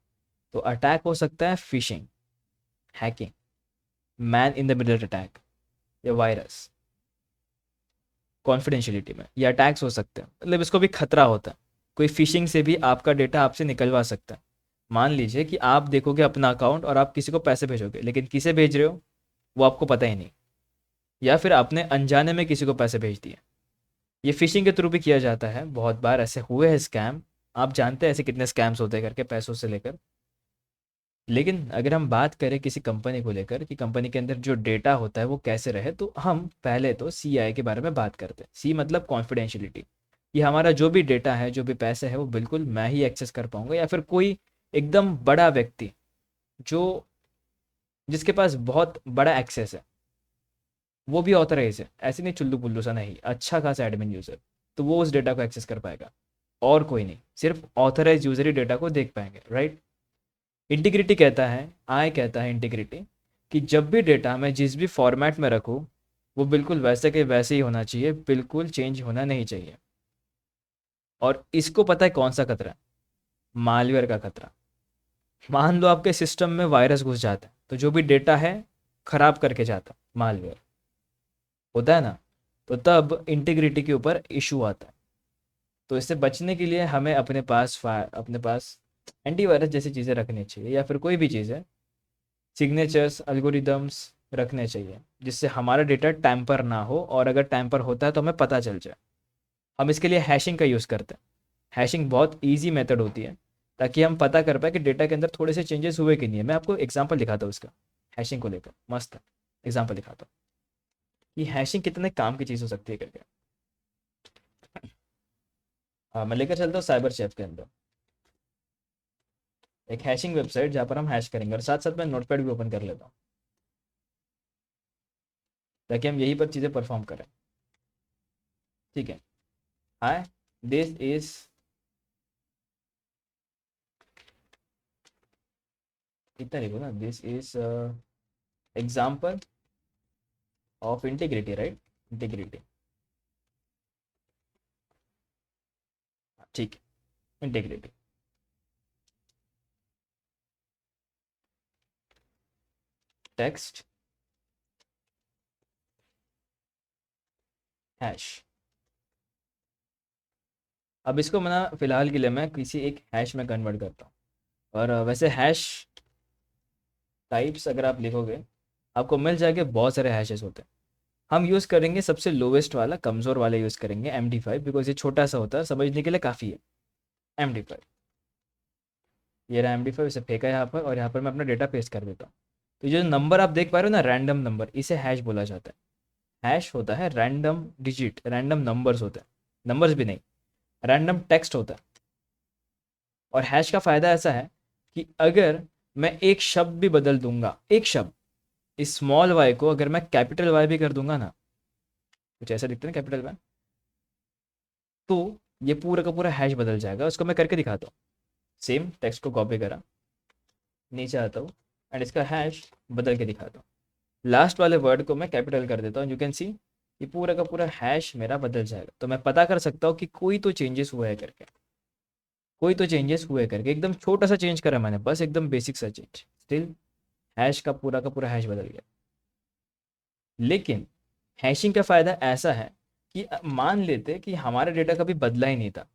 तो अटैक हो सकता है fishing, hacking, man in the middle attack, या वायरस। कॉन्फिडेंशियलिटी में ये अटैक्स हो सकते हैं, मतलब इसको भी खतरा होता है। कोई फिशिंग से भी आपका डेटा आपसे निकलवा सकता है। मान लीजिए कि आप देखोगे अपना अकाउंट और आप किसी को पैसे भेजोगे, लेकिन किसे भेज रहे हो वो आपको पता ही नहीं, या फिर आपने अनजाने में किसी को पैसे भेज दिए। ये फिशिंग के थ्रू भी किया जाता है, बहुत बार ऐसे हुए हैं स्कैम। आप जानते हैं ऐसे कितने स्कैम्स होते हैं करके, पैसों से लेकर। लेकिन अगर हम बात करें किसी कंपनी को लेकर कि कंपनी के अंदर जो डेटा होता है वो कैसे रहे, तो हम पहले तो CI के बारे में बात करते हैं। सी मतलब कॉन्फिडेंशियलिटी। ये हमारा जो भी डेटा है, जो भी पैसे है, वो बिल्कुल मैं ही एक्सेस कर पाऊंगा, या फिर कोई एकदम बड़ा व्यक्ति जो जिसके पास बहुत बड़ा एक्सेस है, वो भी ऑथराइज है, ऐसे नहीं चुल्लू पुल्लू सा नहीं, अच्छा खासा एडमिन यूज़र, तो वो उस डेटा को एक्सेस कर पाएगा। और कोई नहीं, सिर्फ ऑथराइज यूज़र ही डेटा को देख पाएंगे, राइट। इंटीग्रिटी कहता है, आई कहता है इंटीग्रिटी, कि जब भी डेटा मैं जिस भी फॉर्मेट में रखूँ वो बिल्कुल वैसे के वैसे ही होना चाहिए, बिल्कुल चेंज होना नहीं चाहिए। और इसको पता है कौन सा खतरा है? मालवेयर का खतरा। मान लो आपके सिस्टम में वायरस घुस जाता है तो जो भी डेटा है खराब करके जाता है, मालवेयर होता है ना, तो तब इंटीग्रिटी के ऊपर इशू आता है। तो इससे बचने के लिए हमें अपने पास एंटीवायरस जैसी चीज़ें रखनी चाहिए, या फिर कोई भी चीज़ है, सिग्नेचर्स, एल्गोरिदम्स रखने चाहिए जिससे हमारा डेटा टैम्पर ना हो, और अगर टैम्पर होता है तो हमें पता चल जाए। हम इसके लिए हैशिंग का यूज़ करते हैं। हैशिंग बहुत ईजी मेथड होती है ताकि हम पता कर पाए कि डेटा के अंदर थोड़े से चेंजेस हुए कि नहीं है। मैं आपको एग्जांपल दिखाता हूँ इसका, हैशिंग को लेकर मस्त एग्जांपल दिखाता हूँ कि हैशिंग कितने काम की चीज़ हो सकती है करके। हाँ, मैं लेकर चलता हूँ साइबर शेफ के अंदर एक हैशिंग वेबसाइट जहाँ पर हम हैश करेंगे, और साथ साथ मैं नोटपैड भी ओपन कर लेता हूँ ताकि हम यहीं पर चीज़ें परफॉर्म करें, ठीक है। हाय, दिस इज इतना लिखो ना, this is example of integrity, right, integrity, ठीक है, इंटीग्रिटी, टेक्स्ट, हैश। अब इसको मैं ना फिलहाल के लिए मैं किसी एक हैश में कन्वर्ट करता हूँ। और वैसे हैश टाइप्स अगर आप लिखोगे आपको मिल जाएंगे, बहुत सारे हैशेस होते हैं। हम यूज़ करेंगे सबसे लोवेस्ट वाला, कमज़ोर वाला यूज़ करेंगे, MD5, बिकॉज ये छोटा सा होता है, समझने के लिए काफ़ी है। MD5, ये रहा MD5, इसे फेंका यहाँ पर, और यहाँ पर मैं अपना डेटा पेस्ट कर देता हूँ। तो ये जो नंबर आप देख पा रहे हो ना, रैंडम नंबर, इसे हैश बोला जाता है। हैश होता है रैंडम डिजिट, रैंडम नंबर्स होते हैं, नंबर्स भी नहीं, रैंडम टेक्स्ट होता है। और हैश का फ़ायदा ऐसा है कि अगर मैं एक शब्द भी बदल दूंगा, एक शब्द, इस स्मॉल वाई को अगर मैं कैपिटल वाई भी कर दूंगा ना, कुछ ऐसा दिखता है ना कैपिटल वाई, तो ये पूरा का पूरा हैश बदल जाएगा। उसको मैं करके दिखाता हूँ। सेम टेक्स्ट को कॉपी करा, नीचे आता हूँ एंड इसका हैश बदल के दिखाता हूँ। लास्ट वाले वर्ड को मैं कैपिटल कर देता हूँ, यू कैन सी ये पूरा का पूरा हैश मेरा बदल जाएगा। तो मैं पता कर सकता हूँ कि कोई तो चेंजेस हुआ है करके, कोई तो चेंजेस हुए करके। एकदम छोटा सा चेंज करा मैंने, बस एकदम बेसिक सा चेंज, स्टिल हैश का पूरा हैश बदल गया। लेकिन हैशिंग का फ़ायदा ऐसा है कि मान लेते कि हमारा डेटा कभी बदला ही नहीं था,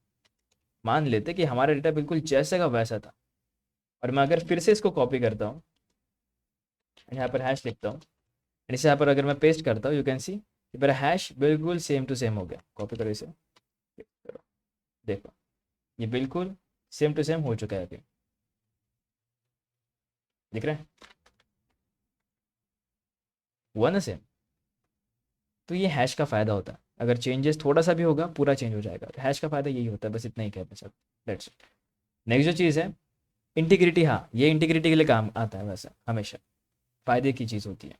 मान लेते कि हमारा डेटा बिल्कुल जैसा का वैसा था, और मैं अगर फिर से इसको कॉपी करता हूँ, यहाँ पर हैश लिखता हूँ, इसे यहाँ पर अगर मैं पेस्ट करता हूँ, यू कैन सी मेरा हैश बिल्कुल सेम टू सेम हो गया। कॉपी करो इसे, देखो ये बिल्कुल सेम टू सेम हो चुका है अभी, दिख रहा है, हुआ ना सेम। तो ये हैश का फ़ायदा होता है, अगर चेंजेस थोड़ा सा भी होगा पूरा चेंज हो जाएगा। तो हैश का फ़ायदा यही होता है, बस इतना ही कहना चाहता हूँ, दैट्स इट। नेक्स्ट जो चीज़ है इंटीग्रिटी, हाँ ये इंटीग्रिटी के लिए काम आता है वैसे, हमेशा फ़ायदे की चीज़ होती है।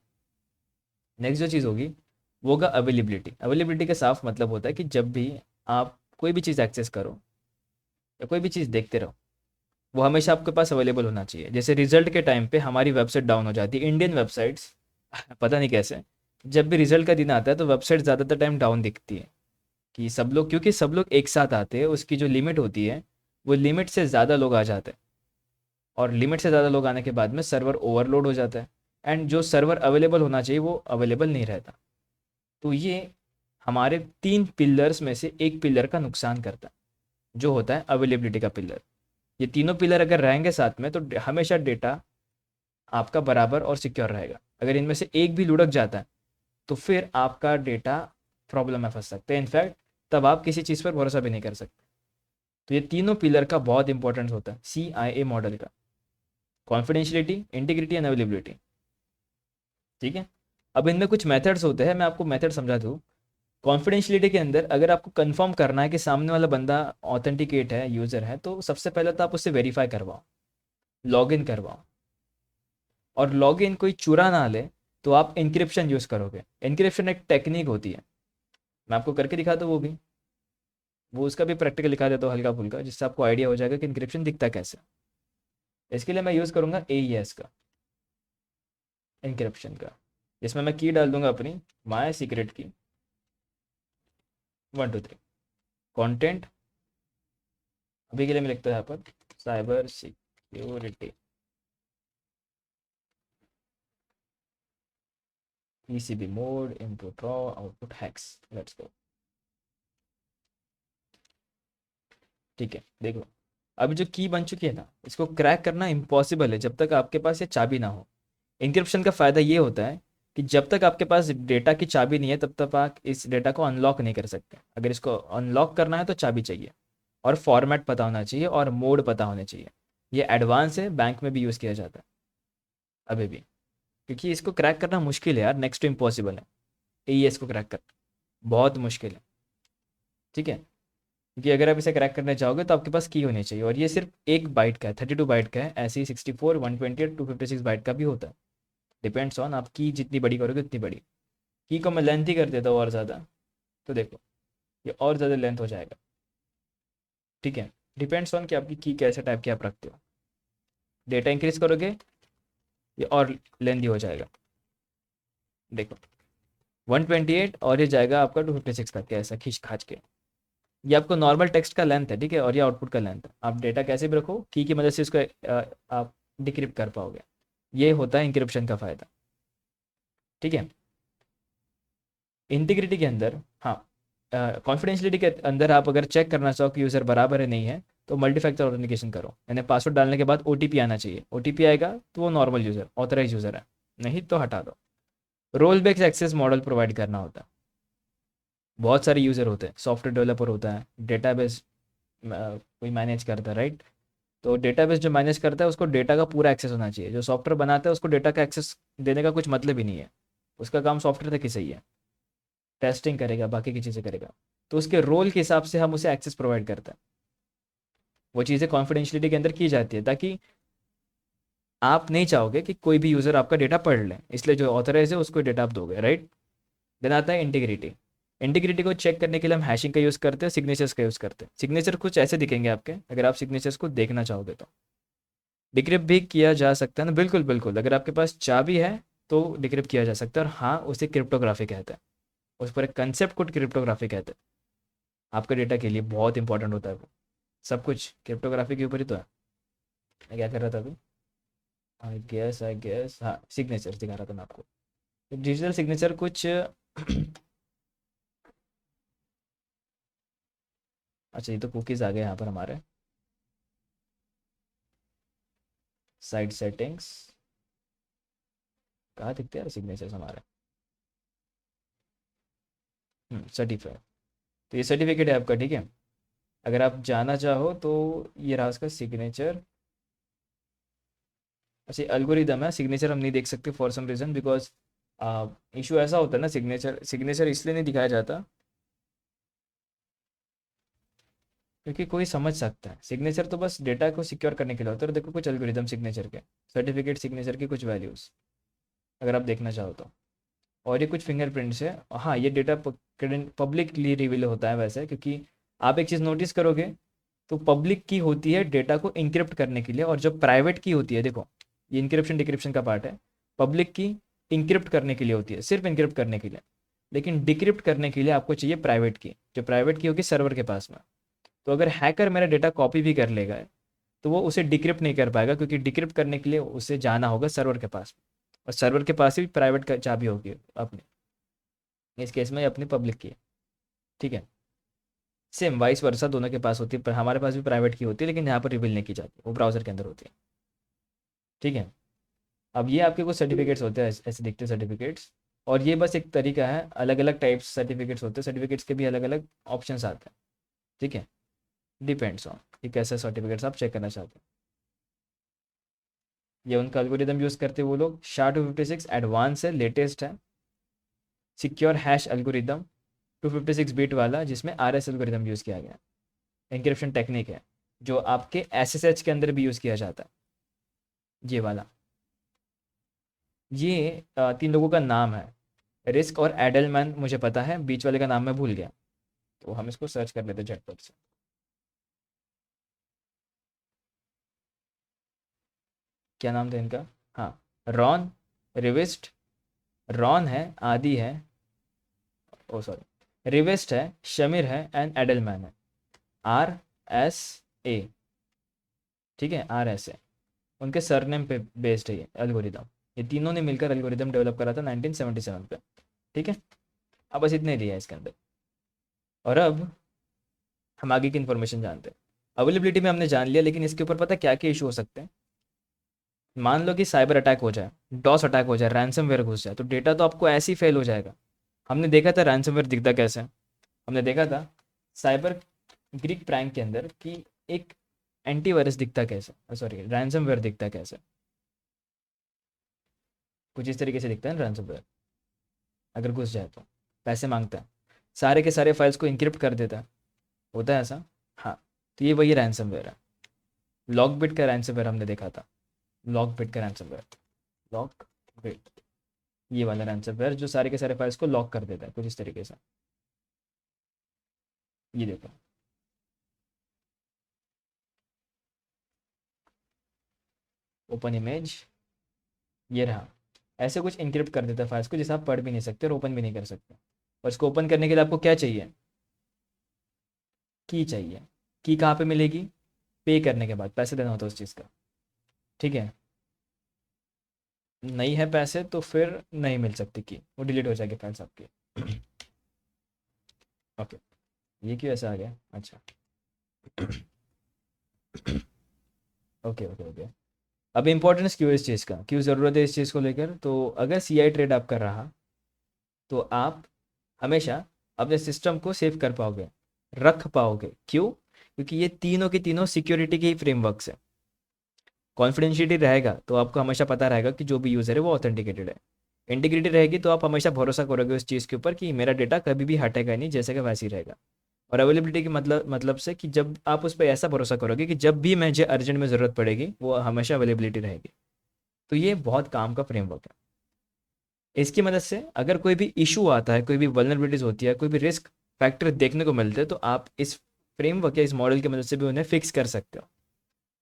नेक्स्ट जो चीज़ होगी वो होगा अवेलेबिलिटी। अवेलेबिलिटी का साफ मतलब होता है कि जब भी आप कोई भी चीज़ एक्सेस करो या कोई भी चीज़ देखते रहो, वो हमेशा आपके पास अवेलेबल होना चाहिए। जैसे रिजल्ट के टाइम पे हमारी वेबसाइट डाउन हो जाती है, इंडियन वेबसाइट्स पता नहीं कैसे, जब भी रिजल्ट का दिन आता है तो वेबसाइट ज़्यादातर टाइम डाउन दिखती है, कि सब लोग, क्योंकि सब लोग एक साथ आते हैं, उसकी जो लिमिट होती है वो लिमिट से ज़्यादा लोग आ जाते हैं, और लिमिट से ज़्यादा लोग आने के बाद में सर्वर ओवरलोड हो जाता है, एंड जो सर्वर अवेलेबल होना चाहिए वो अवेलेबल नहीं रहता। तो ये हमारे 3 पिलर्स में से एक पिलर का नुकसान करता है, जो होता है अवेलेबिलिटी का पिलर। ये तीनों पिलर अगर रहेंगे साथ में तो हमेशा डेटा आपका बराबर और सिक्योर रहेगा। अगर इनमें से एक भी लुढ़क जाता है तो फिर आपका डेटा प्रॉब्लम में फंस सकते हैं, इनफैक्ट तब आप किसी चीज़ पर भरोसा भी नहीं कर सकते। तो ये तीनों पिलर का बहुत इंपॉर्टेंस होता है CIA मॉडल का, कॉन्फिडेंशियलिटी, इंटीग्रिटी एंड अवेलेबिलिटी। ठीक है, अब इनमें कुछ मेथड्स होते हैं, मैं आपको मेथड समझा दूँ। कॉन्फिडेंशियलिटी के अंदर अगर आपको कंफर्म करना है कि सामने वाला बंदा ऑथेंटिकेट है, यूज़र है, तो सबसे पहले तो आप उससे वेरीफाई करवाओ, लॉगिन करवाओ। और लॉगिन कोई चुरा ना ले तो आप इंक्रिप्शन यूज़ करोगे। इंक्रिप्शन एक टेक्निक होती है, मैं आपको करके दिखाता हूँ, वो उसका भी प्रैक्टिकल दिखा देता हूँ हल्का फुल्का, जिससे आपको आइडिया हो जाएगा कि इंक्रिप्शन दिखता कैसे। इसके लिए मैं यूज़ करूँगा AES का इंक्रिप्शन का, जिसमें मैं की डाल दूंगा अपनी माय सीक्रेट की 123 कंटेंट। अभी के लिए मैं लिखता हूँ यहाँ पर cyber security PCB mode input raw output hacks, let's go. ठीक है, देखो अभी जो की बन चुकी है ना, इसको क्रैक करना इम्पॉसिबल है जब तक आपके पास ये चाबी ना हो। इंक्रिप्शन का फ़ायदा ये होता है कि जब तक आपके पास डेटा की चाबी नहीं है तब तक आप इस डेटा को अनलॉक नहीं कर सकते। अगर इसको अनलॉक करना है तो चाबी चाहिए, और फॉर्मेट पता होना चाहिए, और मोड पता होने चाहिए। ये एडवांस है, बैंक में भी यूज़ किया जाता है अभी भी, क्योंकि इसको क्रैक करना मुश्किल है यार, नेक्स्ट टू इम्पॉसिबल है। AES को क्रैक करना बहुत मुश्किल है। ठीक है, क्योंकि अगर आप इसे क्रैक करना चाहोगे तो आपके पास की होनी चाहिए, और ये सिर्फ 1 बाइट का है, 32 बाइट का है। ऐसे ही 64, 128, 256 बाइट का भी होता है, डिपेंड्स ऑन आप की जितनी बड़ी करोगे उतनी बड़ी। की को मैं लेंथ ही कर देता हूँ और ज़्यादा, तो देखो ये और ज़्यादा लेंथ हो जाएगा। ठीक है, डिपेंड्स ऑन कि आपकी की कैसे टाइप की आप रखते हो। डेटा इंक्रीज करोगे ये और लेंथी हो जाएगा, देखो 128, और ये जाएगा आपका 256 तक के, ऐसा खींच खाच के। ये आपको नॉर्मल टेक्स्ट का लेंथ है, ठीक है, और ये आउटपुट का लेंथ है। आप डेटा कैसे भी रखो, की मदद से इसको आप डिक्रिप्ट कर पाओगे। ये होता है इंक्रिप्शन का फ़ायदा। ठीक है, इंटीग्रिटी के अंदर, हाँ कॉन्फिडेंशियलिटी के अंदर आप अगर चेक करना चाहो कि यूज़र बराबर है नहीं है, तो मल्टी फैक्टर ऑथेंटिकेशन करो, यानी पासवर्ड डालने के बाद OTP आना चाहिए। OTP आएगा तो वो नॉर्मल यूज़र, ऑथराइज यूज़र है, नहीं तो हटा दो। Role based access model provide करना होता है। बहुत सारे यूज़र होते हैं, सॉफ्टवेयर डेवलपर होता है, डेटाबेस कोई मैनेज करता है, राइट। तो डेटाबेस जो मैनेज करता है उसको डेटा का पूरा एक्सेस होना चाहिए। जो सॉफ्टवेयर बनाता है उसको डेटा का एक्सेस देने का कुछ मतलब ही नहीं है, उसका काम सॉफ्टवेयर तक ही सही है, टेस्टिंग करेगा, बाकी की चीज़ें करेगा। तो उसके रोल के हिसाब से हम उसे एक्सेस प्रोवाइड करते हैं। वो चीज़ें कॉन्फिडेंशियलिटी के अंदर की जाती है, ताकि आप नहीं चाहोगे कि कोई भी यूज़र आपका डेटा पढ़ ले, इसलिए जो ऑथराइज है उसको डेटा आप दोगे, राइट। देन आता है इंटीग्रिटी। इंटीग्रिटी को चेक करने के लिए हम हैशिंग का यूज़ करते हैं, सिग्नेचर्स का यूज़ करते हैं। सिग्नेचर कुछ ऐसे दिखेंगे आपके, अगर आप सिग्नेचर्स को देखना चाहोगे तो डिक्रिप्ट भी किया जा सकता है ना, बिल्कुल बिल्कुल, अगर आपके पास चाबी है तो डिक्रिप्ट किया जा सकता है, और हाँ उसे क्रिप्टोग्राफी कहते हैं, उस पर एक कंसेप्ट को क्रिप्टोग्राफी कहते हैं। आपके डेटा के लिए बहुत इंपॉर्टेंट होता है वो, सब कुछ क्रिप्टोग्राफी के ऊपर ही तो है। मैं क्या कर रहा था अभी, आई गेस हाँ सिग्नेचर दिखा रहा था मैं आपको। डिजिटल सिग्नेचर कुछ अच्छा ये तो कुकीज़ आ गए यहाँ पर हमारे, साइड सेटिंग्स, कहाँ दिखते हैं सिग्नेचर्स हमारे, सर्टिफाइड। तो ये सर्टिफिकेट है आपका, ठीक है। अगर आप जाना चाहो तो ये रहा उसका सिग्नेचर। अच्छा एल्गोरिदम है, सिग्नेचर हम नहीं देख सकते for some reason, because issue ऐसा होता है ना, सिग्नेचर सिग्नेचर इसलिए नहीं दिखाया जाता क्योंकि कोई समझ सकता है, सिग्नेचर तो बस डेटा को सिक्योर करने के लिए होता है। और देखो कुछ एल्गोरिदम सिग्नेचर के, सर्टिफिकेट सिग्नेचर के कुछ वैल्यूज़ अगर आप देखना चाहो तो, और ये कुछ फिंगरप्रिंट्स है। हाँ ये डेटा पब्लिकली रिवील होता है वैसे, क्योंकि आप एक चीज़ नोटिस करोगे तो पब्लिक की होती है डेटा को इंक्रिप्ट करने के लिए, और जो प्राइवेट की होती है, देखो ये इंक्रिप्शन डिक्रिप्शन का पार्ट है, पब्लिक की इंक्रिप्ट करने के लिए होती है, सिर्फ इंक्रिप्ट करने के लिए, लेकिन डिक्रिप्ट करने के लिए आपको चाहिए प्राइवेट की, जो प्राइवेट की होगी सर्वर के पास में। तो अगर हैकर मेरा डेटा कॉपी भी कर लेगा तो वो उसे डिक्रिप्ट नहीं कर पाएगा, क्योंकि डिक्रिप्ट करने के लिए उसे जाना होगा सर्वर के पास, और सर्वर के पास ही प्राइवेट का चाबी होगी अपनी, इस केस में अपनी पब्लिक की है, ठीक है। सेम वाइस वर्सा दोनों के पास होती है, पर हमारे पास भी प्राइवेट की होती है, लेकिन यहाँ पर रिवील नहीं की जाती, वो ब्राउजर के अंदर होती है, ठीक है। अब ये आपके कुछ सर्टिफिकेट्स होते हैं, ऐसे दिखते हैं सर्टिफिकेट्स, और ये बस एक तरीका है, अलग अलग टाइप्स सर्टिफिकेट्स होते हैं, सर्टिफिकेट्स के भी अलग अलग ऑप्शंस आते हैं, ठीक है। डिपेंड्स ऑन कि कैसे सर्टिफिकेट्स आप चेक करना चाहते हैं। ये उनका एल्गोरिदम यूज़ करते हैं वो लोग, SHA-256 एडवांस है, लेटेस्ट है, सिक्योर हैश एल्गोरिदम 256 बिट वाला, जिसमें RS एल्गोरिदम यूज़ किया गया, इंक्रिप्शन टेक्निक है, जो आपके SSH के अंदर भी यूज़ किया जाता है, ये वाला। ये तीन लोगों का नाम है, रिस्क और एडलमैन मुझे पता है, बीच वाले का नाम मैं भूल गया, तो हम इसको सर्च कर लेते हैं झटपट से। क्या नाम था इनका, हाँ रॉन, रिविस्ट, रॉन है, आदि है, ओ सॉरी रिविस्ट है, शमीर है एंड एडलमैन है, RSA, ठीक है, RSA उनके सरनेम पे बेस्ड है ये एल्गोरिदम। ये तीनों ने मिलकर एल्गोरिदम डेवलप करा था 1977 पे, ठीक है। अब बस इतने दिया है इसके अंदर, और अब हम आगे की इन्फॉर्मेशन जानते हैं। अवेलेबिलिटी में हमने जान लिया, लेकिन इसके ऊपर पता क्या क्या इशू हो सकते हैं। मान लो कि साइबर अटैक हो जाए, डॉस अटैक हो जाए, रैंसमवेयर घुस जाए, तो डेटा तो आपको ऐसे ही फेल हो जाएगा। हमने देखा था रैंसमवेयर दिखता कैसे, हमने देखा था साइबर ग्रीक प्रैंक के अंदर कि एक एंटीवायरस दिखता कैसे, सॉरी रैंसमवेयर दिखता कैसे, कुछ इस तरीके से दिखता है रैंसमवेयर। अगर घुस जाए तो पैसे मांगता है, सारे के सारे फाइल्स को इंक्रिप्ट कर देता है, होता है ऐसा। हाँ तो ये वही रैंसमवेयर है, लॉकबिट का रैंसमवेयर हमने देखा था, लॉकबिट का रैंसमवेयर, लॉकबिट, ये वाला रैंसमवेयर जो सारे के सारे फाइल्स को लॉक कर देता है कुछ इस तरीके से। ये देखो, ओपन इमेज, ये रहा, ऐसे कुछ इंक्रिप्ट कर देता है फाइल्स को, जिसे आप पढ़ भी नहीं सकते और ओपन भी नहीं कर सकते। और इसको ओपन करने के लिए आपको क्या चाहिए, की चाहिए। की कहाँ पे मिलेगी, पे करने के बाद पैसे देना होता है उस चीज़ का, ठीक है। नहीं है पैसे तो फिर नहीं मिल सकती की, वो डिलीट हो जाएगी फाइल्स आपकी। ओके, ये क्यों ऐसा आ गया, अच्छा ओके ओके ओके। अब इम्पोर्टेंस क्यों है इस चीज़ का, क्यों ज़रूरत है इस चीज़ को लेकर, तो अगर CI ट्रेड आप कर रहा तो आप हमेशा अपने सिस्टम को सेव कर पाओगे, रख पाओगे, क्यों, क्योंकि ये तीनों के तीनों सिक्योरिटी के ही फ्रेमवर्क्स है। कॉन्फिडेंशियलिटी रहेगा तो आपको हमेशा पता रहेगा कि जो भी यूज़र है वो ऑथेंटिकेटेड है। इंटीग्रिटी रहेगी तो आप हमेशा भरोसा करोगे उस चीज़ के ऊपर कि मेरा डेटा कभी भी हटेगा नहीं, जैसे का वैसे ही रहेगा। और अवेलेबिलिटी के मतलब से कि जब आप उस पर ऐसा भरोसा करोगे कि जब भी मुझे अर्जेंट में ज़रूरत पड़ेगी वो हमेशा अवेलेबिलिटी रहेगी। तो ये बहुत काम का फ्रेमवर्क है। इसकी मदद से अगर कोई भी इशू आता है, कोई भी वल्नरेबिलिटीज़ होती है, कोई भी रिस्क फैक्टर देखने को मिलते हैं, तो आप इस फ्रेमवर्क या इस मॉडल की मदद से भी उन्हें फिक्स कर सकते हो।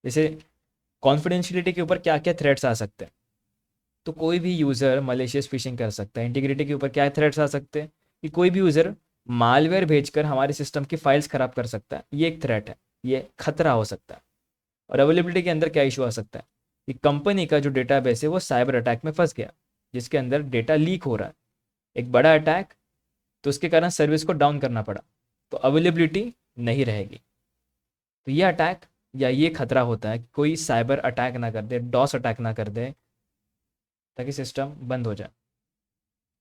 जैसे कॉन्फिडेंशियलिटी के ऊपर क्या क्या थ्रेट्स आ सकते हैं। तो कोई भी यूज़र मलेशियस फिशिंग कर सकता है। इंटीग्रिटी के ऊपर क्या थ्रेट्स आ सकते हैं कि कोई भी यूज़र मालवेयर भेजकर हमारे सिस्टम की फाइल्स खराब कर सकता है, ये एक थ्रेट है, ये खतरा हो सकता है। और अवेलेबिलिटी के अंदर क्या इशू आ सकता है कि कंपनी का जो डेटाबेस है वो साइबर अटैक में फंस गया, जिसके अंदर डेटा लीक हो रहा है, एक बड़ा अटैक, तो उसके कारण सर्विस को डाउन करना पड़ा, तो अवेलेबिलिटी नहीं रहेगी। तो ये अटैक या ये खतरा होता है कि कोई साइबर अटैक ना कर दे, डॉस अटैक ना कर दे, ताकि सिस्टम बंद हो जाए।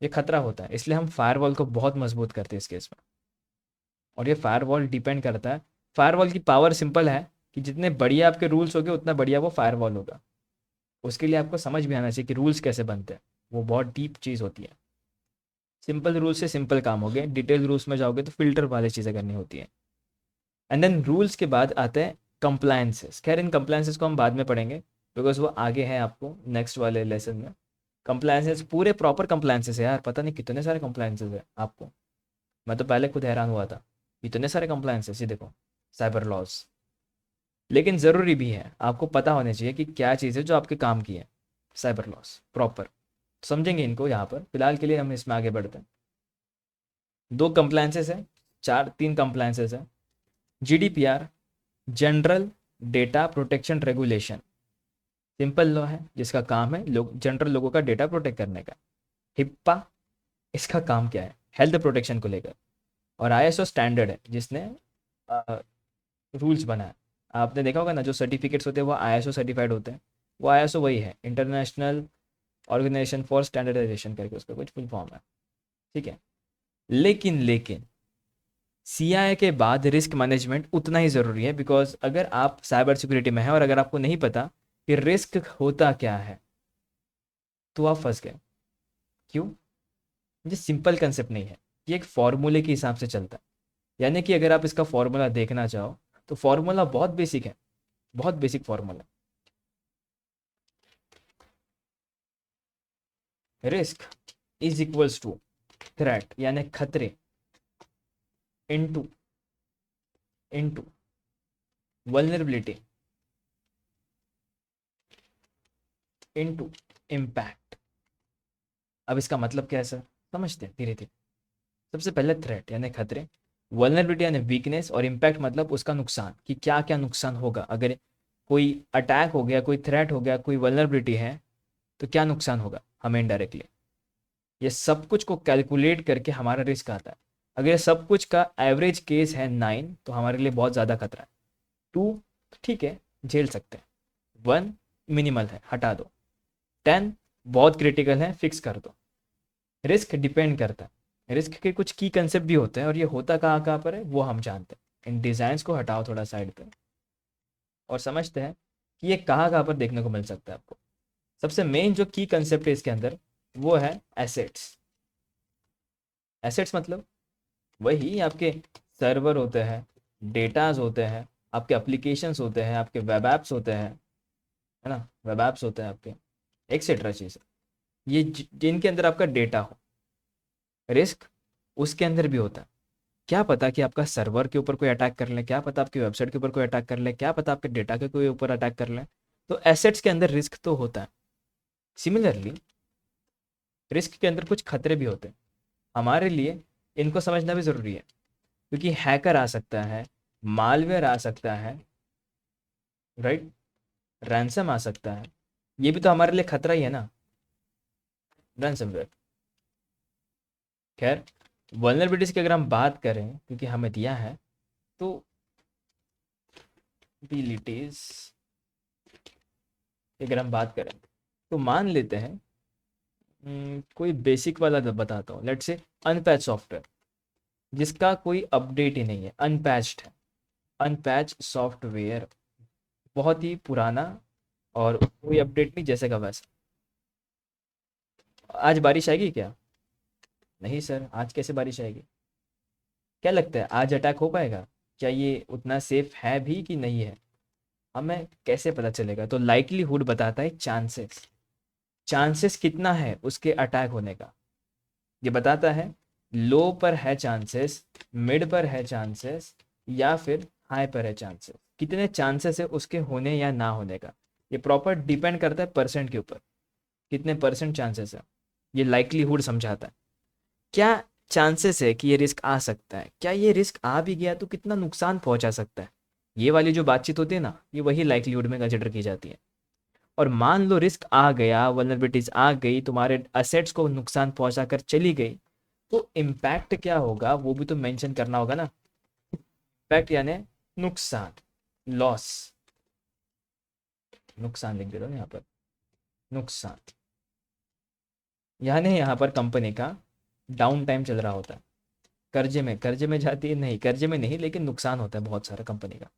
ये खतरा होता है, इसलिए हम फायरवॉल को बहुत मजबूत करते हैं इस केस में। और ये फायरवॉल डिपेंड करता है, फायरवॉल की पावर सिंपल है कि जितने बढ़िया आपके रूल्स होंगे उतना बढ़िया वो फायरवॉल होगा। उसके लिए आपको समझ भी आना चाहिए कि रूल्स कैसे बनते हैं, वो बहुत डीप चीज़ होती है। सिंपल रूल से सिंपल काम हो गए, डिटेल रूल्स में जाओगे तो फिल्टर वाली चीज़ें करनी होती है। एंड देन रूल्स के बाद आते हैं कंप्लायंसेस। खैर इन कंप्लायंसेस को हम बाद में पढ़ेंगे, बिकॉज वो आगे हैं आपको नेक्स्ट वाले लेसन में। कंप्लायंसेस पूरे प्रॉपर कंप्लायंसेस है यार, पता नहीं कितने सारे कंप्लायंसेस है आपको। मैं तो पहले खुद हैरान हुआ था, इतने सारे कंप्लायंसेस, ये देखो साइबर लॉज। लेकिन ज़रूरी भी है, आपको पता होना चाहिए कि क्या चीज़ है जो आपके काम की है। साइबर लॉस प्रॉपर समझेंगे इनको यहाँ पर, फिलहाल के लिए हम इसमें आगे बढ़ते हैं। दो कंप्लायंसेस है, तीन कंप्लायंसेस है। GDPR, general data protection regulation, simple law है जिसका काम है लोग जनरल लोगों का डेटा प्रोटेक्ट करने का। हिप्पा, इसका काम क्या है, हेल्थ प्रोटेक्शन को लेकर। और आईएसओ स्टैंडर्ड है जिसने रूल्स बनाया। आपने देखा होगा ना, जो सर्टिफिकेट्स होते हैं वो आईएसओ सर्टिफाइड होते हैं। वो आईएसओ वही है, इंटरनेशनल ऑर्गेनाइजेशन फॉर स्टैंडर्डाइजेशन करके उसका कुछ फुल फॉर्म है, ठीक है। लेकिन सीआईए के बाद रिस्क मैनेजमेंट उतना ही ज़रूरी है, बिकॉज अगर आप साइबर सिक्योरिटी में हैं और अगर आपको नहीं पता कि रिस्क होता क्या है तो आप फंस गए। क्यों? ये सिंपल कंसेप्ट नहीं है, ये एक फॉर्मूले के हिसाब से चलता है। यानी कि अगर आप इसका फॉर्मूला देखना चाहो तो फॉर्मूला बहुत बेसिक है, बहुत basic formula. Risk is equals to threat यानी खतरे into into vulnerability into impact. अब इसका मतलब क्या है सर, समझते हैं धीरे धीरे। सबसे पहले थ्रेट यानी खतरे, वल्नरेबिलिटी यानी वीकनेस, और इम्पैक्ट मतलब उसका नुकसान, कि क्या क्या नुकसान होगा अगर कोई अटैक हो गया, कोई थ्रेट हो गया, कोई वल्नरेबिलिटी है, तो क्या नुकसान होगा हमें इनडायरेक्टली। ये सब कुछ को कैलकुलेट करके हमारा रिस्क आता है। अगर ये सब कुछ का एवरेज केस है 9 तो हमारे लिए बहुत ज़्यादा खतरा है। 2 ठीक है, झेल सकते हैं। 1 मिनिमल है, हटा दो। 10 बहुत क्रिटिकल है, फिक्स कर दो। रिस्क डिपेंड करता है, रिस्क के कुछ की कंसेप्ट भी होते हैं और ये होता कहाँ कहाँ पर है वो हम जानते हैं। इन डिज़ाइंस को हटाओ थोड़ा साइड पे और समझते हैं कि ये कहाँ कहाँ पर देखने को मिल सकता है आपको। सबसे मेन जो की कंसेप्ट है इसके अंदर वो है एसेट्स। एसेट्स मतलब वही आपके सर्वर होते हैं, डेटाज होते हैं, आपके एप्लीकेशंस होते हैं, आपके वेब ऐप्स होते हैं, है ना, वेब ऐप्स होते हैं आपके, एक्सेट्रा चीज़। ये जिनके अंदर आपका डेटा हो। रिस्क उसके अंदर भी होता है। क्या पता कि आपका सर्वर के ऊपर कोई अटैक कर ले, क्या पता आपकी वेबसाइट के ऊपर कोई अटैक कर ले, क्या पता आपके डेटा के कोई ऊपर अटैक कर ले। तो एसेट्स के अंदर रिस्क तो होता है। सिमिलरली रिस्क के अंदर कुछ खतरे भी होते हैं हमारे लिए, इनको समझना भी ज़रूरी है। क्योंकि हैकर आ सकता है, मालवेयर आ सकता है, राइट, रैंसम आ सकता है, ये भी तो हमारे लिए खतरा ही है ना, रैंसमवेयर। खैर वल्नरेबिलिटीज की अगर हम बात करें, क्योंकि हमें दिया है, तो बिलिटीज अगर हम बात करें तो मान लेते हैं कोई बेसिक वाला बताता हूँ। लेट्स से अनपैच सॉफ्टवेयर जिसका कोई अपडेट ही नहीं है, अनपैच्ड है। अनपैच सॉफ्टवेयर बहुत ही पुराना और कोई अपडेट नहीं, जैसे का वैसा। आज बारिश आएगी क्या? नहीं सर, आज कैसे बारिश आएगी? क्या लगता है आज अटैक हो पाएगा? क्या ये उतना सेफ है भी कि नहीं है? हमें कैसे पता चलेगा? तो लाइकलीहुड बताता है चांसेस, चांसेस कितना है उसके अटैक होने का। ये बताता है लो पर है चांसेस, मिड पर है चांसेस, या फिर हाई पर है चांसेस। कितने चांसेस है उसके होने या ना होने का। ये प्रॉपर डिपेंड करता है परसेंट के ऊपर, कितने परसेंट चांसेस है, ये लाइक्लीहुड समझाता है। क्या चांसेस है कि ये रिस्क आ सकता है, क्या ये रिस्क आ भी गया तो कितना नुकसान पहुंचा सकता है, ये वाली जो बातचीत होती है ना, ये वही लाइक्लीहुड में कंसिडर की जाती है। और मान लो रिस्क आ गया, वल्नरेबिलिटीज आ गई, तुम्हारे असेट्स को नुकसान पहुंचा कर चली गई, तो इम्पैक्ट क्या होगा वो भी तो मेंशन करना होगा ना। इम्पैक्ट यानी नुकसान, लॉस, नुकसान लिख दे रहा हूँ यहाँ पर, नुकसान यानी यहाँ पर कंपनी का डाउन टाइम चल रहा होता है, कर्जे में जाती है, नहीं कर्जे में नहीं, लेकिन नुकसान होता है बहुत सारा कंपनी का।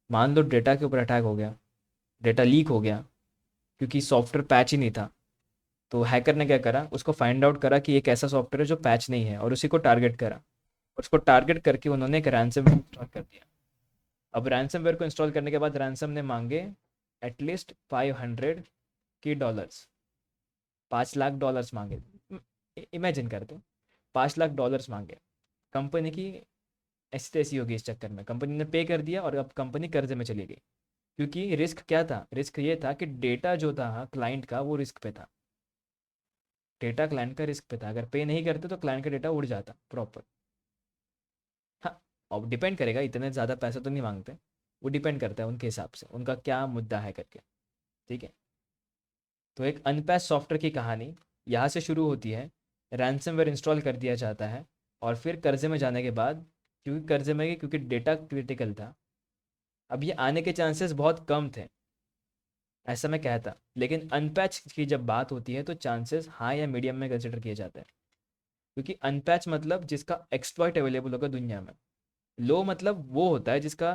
मान लो डेटा के ऊपर अटैक हो गया, डेटा लीक हो गया, क्योंकि सॉफ्टवेयर पैच ही नहीं था, तो हैकर ने क्या करा, उसको फाइंड आउट करा कि एक ऐसा सॉफ्टवेयर है जो पैच नहीं है, और उसी को टारगेट करा। उसको टारगेट करके उन्होंने एक रैंसम इंस्टॉल कर दिया। अब रैंसमवेयर को इंस्टॉल करने के बाद रैंसम ने मांगे एटलीस्ट 500 की डॉलर्स, 5 लाख डॉलर्स मांगे। इमेजिन करते, 5 लाख डॉलर्स मांगे। कंपनी की ऐसी तैसी होगी, इस चक्कर में कंपनी ने पे कर दिया और अब कंपनी कर्जे में चली गई। क्योंकि रिस्क क्या था, रिस्क ये था कि डेटा जो था क्लाइंट का वो रिस्क पे था, डेटा क्लाइंट का रिस्क पे था, अगर पे नहीं करते तो क्लाइंट का डेटा उड़ जाता प्रॉपर। हाँ, अब डिपेंड करेगा, इतने ज़्यादा पैसे तो नहीं मांगते, वो डिपेंड करता है उनके हिसाब से उनका क्या मुद्दा है करके। ठीक है, तो एक अनपैच सॉफ्टवेयर की कहानी यहाँ से शुरू होती है। रैंसमवेयर इंस्टॉल कर दिया जाता है, और फिर कर्जे में जाने के बाद, क्योंकि कर्जे में गए क्योंकि डेटा क्रिटिकल था, अब ये आने के चांसेस बहुत कम थे, ऐसा मैं कहता। लेकिन अनपैच की जब बात होती है तो चांसेस हाई या मीडियम में कंसिडर किए जाते हैं, क्योंकि अनपैच मतलब जिसका एक्सप्लॉइट अवेलेबल होगा दुनिया में। लो मतलब वो होता है जिसका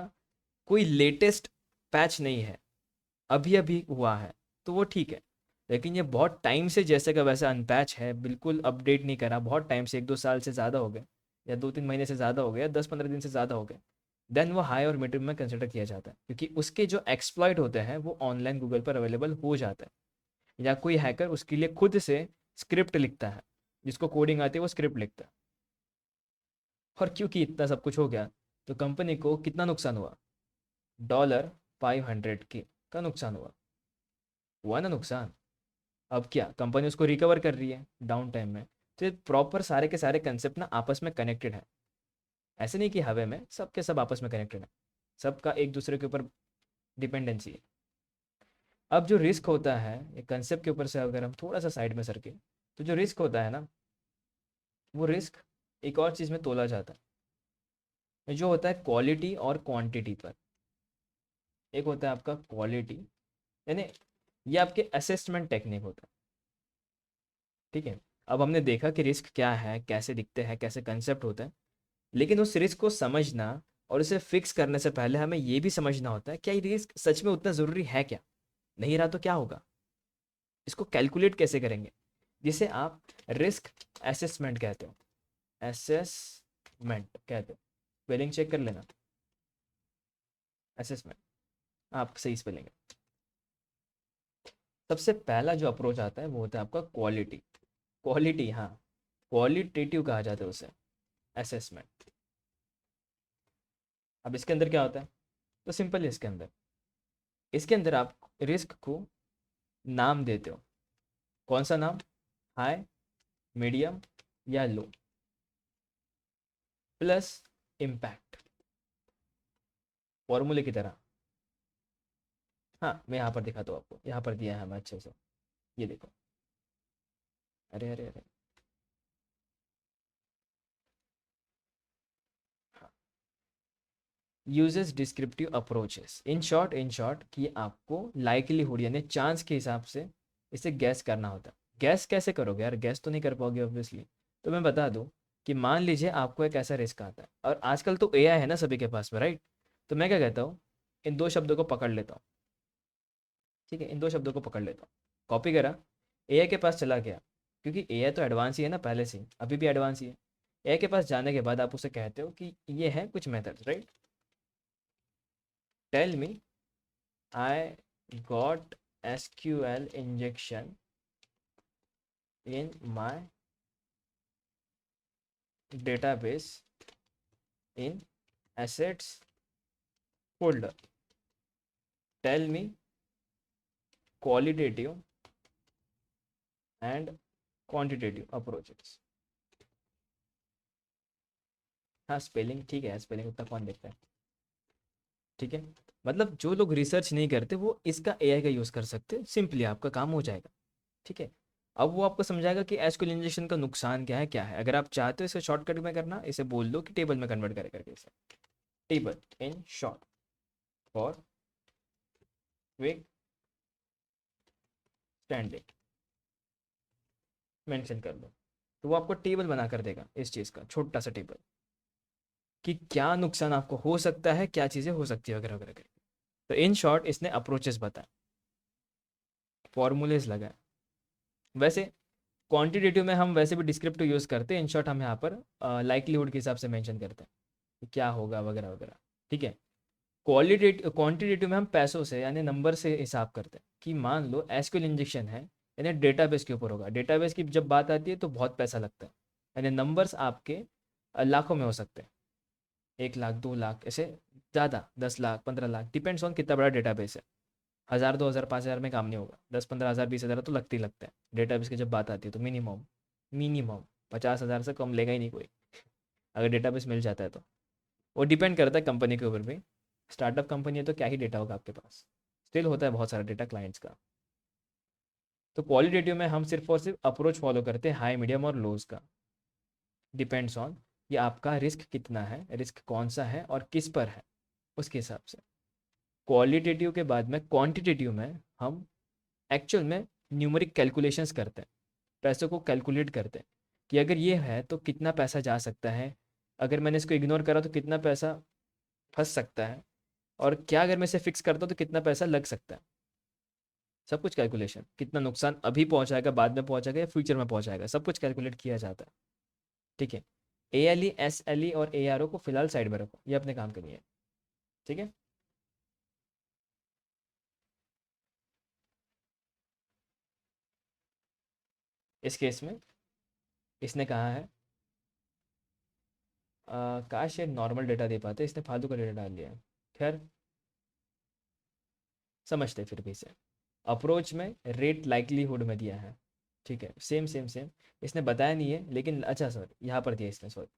कोई लेटेस्ट पैच नहीं है, अभी अभी हुआ है, तो वो ठीक है। लेकिन ये बहुत टाइम से जैसे का वैसा अनपैच है, बिल्कुल अपडेट नहीं करा, बहुत टाइम से 1-2 साल से ज़्यादा हो गए, या 2-3 महीने से ज़्यादा हो गया, 10-15 दिन से ज़्यादा हो गए, देन वो हाई और मीडियम में कंसिडर किया जाता है, क्योंकि उसके जो एक्सप्लॉइट होते हैं वो ऑनलाइन गूगल पर अवेलेबल हो जाता है, या कोई हैकर उसके लिए खुद से स्क्रिप्ट लिखता है, जिसको कोडिंग आती है वो स्क्रिप्ट लिखता है। और क्योंकि इतना सब कुछ हो गया, तो कंपनी को कितना नुकसान हुआ, $500 के का नुकसान हुआ ना नुकसान। अब क्या, कंपनी उसको रिकवर कर रही है डाउन टाइम में। तो ये प्रॉपर सारे के सारे कंसेप्ट ना आपस में कनेक्टेड है, ऐसे नहीं कि हवा में, सब के सब आपस में कनेक्टेड है, सबका एक दूसरे के ऊपर डिपेंडेंसी है। अब जो रिस्क होता है, ये कंसेप्ट के ऊपर से अगर हम थोड़ा सा साइड में सरके, तो जो रिस्क होता है ना, वो रिस्क एक और चीज़ में तोला जाता है, जो होता है क्वालिटी और क्वांटिटी पर। एक होता है आपका क्वालिटी, यानी ये आपके असेसमेंट टेक्निक होता है। ठीक है, अब हमने देखा कि रिस्क क्या है, कैसे दिखते हैं, कैसे कंसेप्ट होता है, लेकिन उस रिस्क को समझना और उसे फिक्स करने से पहले हमें ये भी समझना होता है क्या ये रिस्क सच में उतना ज़रूरी है क्या, नहीं रहा तो क्या होगा, इसको कैलकुलेट कैसे करेंगे, जिसे आप रिस्क असेसमेंट कहते हो। असेसमेंट कहते हो, स्पेलिंग चेक कर लेना, असेसमेंट, आप सही स्पेलिंग है। सबसे पहला जो अप्रोच आता है वो होता है आपका क्वालिटी। क्वालिटी, हाँ, क्वालिटेटिव कहा जाता है उसे, असेसमेंट। अब इसके अंदर क्या होता है, तो सिंपल है, इसके अंदर आप रिस्क को नाम देते हो। कौन सा नाम, हाई, मीडियम या लो, प्लस इम्पैक्ट, फॉर्मूले की तरह। हाँ, मैं यहाँ पर दिखाता हूँ आपको, यहाँ पर दिया है हमें अच्छे से, ये देखो, अरे अरे अरे, हाँ, uses descriptive approaches, in short कि आपको लाइकलीहुड यानी चांस के हिसाब से इसे गैस करना होता है। गैस कैसे करोगे यार, गैस तो नहीं कर पाओगे ऑब्वियसली। तो मैं बता दूं कि मान लीजिए आपको एक ऐसा रिस्क आता है, और आजकल तो एआई है ना सभी के पास में, राइट। तो मैं क्या कहता हूँ, इन दो शब्दों को पकड़ लेता हूँ। ठीक है, इन दो शब्दों को पकड़ लेता हूँ, कॉपी करा, एआई के पास चला गया, क्योंकि एआई तो एडवांस ही है ना पहले से ही, अभी भी एडवांस ही है। एआई के पास जाने के बाद आप उसे कहते हो कि ये है कुछ methods, right. Tell me, I got SQL injection in my database in assets folder. Tell me qualitative and quantitative approaches. हाँ स्पेलिंग ठीक है, स्पेलिंग उतना कौन देखता है, ठीक है। मतलब जो लोग रिसर्च नहीं करते वो इसका एआई का यूज़ कर सकते हैं, सिंपली आपका काम हो जाएगा, ठीक है। अब वो आपको समझाएगा कि एसक्यूएल इंजेक्शन का नुकसान क्या है। अगर आप चाहते हो इसे शॉर्टकट में करना, इसे बोल दो कि टेबल में कन्वर्ट करे करके इसे, table in short for quick standing mention कर दो, तो वो आपको टेबल बना कर देगा इस चीज़ का, छोटा सा टेबल, कि क्या नुकसान आपको हो सकता है, क्या चीज़ें हो सकती है वगैरह वगैरह करके। तो इन शॉर्ट इसने अप्रोचेस बताए, फॉर्मूलेज लगाए। वैसे क्वांटिटेटिव में हम वैसे भी डिस्क्रिप्टिव यूज़ करते हैं, इन शॉर्ट हम यहाँ पर लाइकलीहुड के हिसाब से मेंशन करते हैं कि क्या होगा वगैरह वगैरह, ठीक है। क्वालिटेटिव क्वांटिटेटिव में हम पैसों से यानी नंबर से हिसाब करते हैं कि मान लो एसक्यूएल इंजेक्शन है, यानी डेटाबेस के ऊपर होगा। डेटाबेस की जब बात आती है तो बहुत पैसा लगता है, यानी नंबर्स आपके लाखों में हो सकते हैं, 1 लाख 2 लाख ऐसे, ज़्यादा 10 लाख 15 लाख, डिपेंड्स ऑन कितना बड़ा डेटाबेस है। 1,000 2,000 5,000 में काम नहीं होगा, 10 15 हज़ार 20 हज़ार तो लगते ही लगता है डेटाबेस की जब बात आती है। तो मिनिमम मिनिमम 50,000 से कम लेगा ही नहीं कोई, अगर डेटाबेस मिल जाता है तो। वो डिपेंड करता है कंपनी के ऊपर भी। स्टार्टअप कंपनी है तो क्या ही डेटा होगा आपके पास, स्टिल होता है बहुत सारा डेटा क्लाइंट्स का। तो क्वालिटेटिव में हम सिर्फ और सिर्फ अप्रोच फॉलो करते हैं हाई मीडियम और लोज का, डिपेंड्स ऑन ये आपका रिस्क कितना है, रिस्क कौन सा है और किस पर है, उसके हिसाब से। क्वालिटेटिव के बाद में क्वांटिटेटिव में हम एक्चुअल में न्यूमेरिक कैलकुलेशंस करते हैं, पैसों को कैलकुलेट करते हैं कि अगर ये है तो कितना पैसा जा सकता है, अगर मैंने इसको इग्नोर करा तो कितना पैसा फंस सकता है, और क्या अगर मैं इसे फिक्स करता हूँ तो कितना पैसा लग सकता है। सब कुछ कैलकुलेशन, कितना नुकसान अभी पहुंचाएगा, बाद में पहुंचाएगा या फ्यूचर में पहुंचाएगा, सब कुछ कैलकुलेट किया जाता है, ठीक है। A L E S L E और ए आर ओ को फिलहाल साइड में रखो, ये अपने काम के लिए है, ठीक है। इस केस में इसने कहा है काश ये नॉर्मल डेटा दे पाते, इसने फालतू का डेटा डाल दिया है। खैर समझते फिर भी इसे। अप्रोच में रेट लाइकलीहुड में दिया है, ठीक है, सेम सेम सेम। इसने बताया नहीं है लेकिन, अच्छा सॉरी यहाँ पर दिया इसने, सॉरी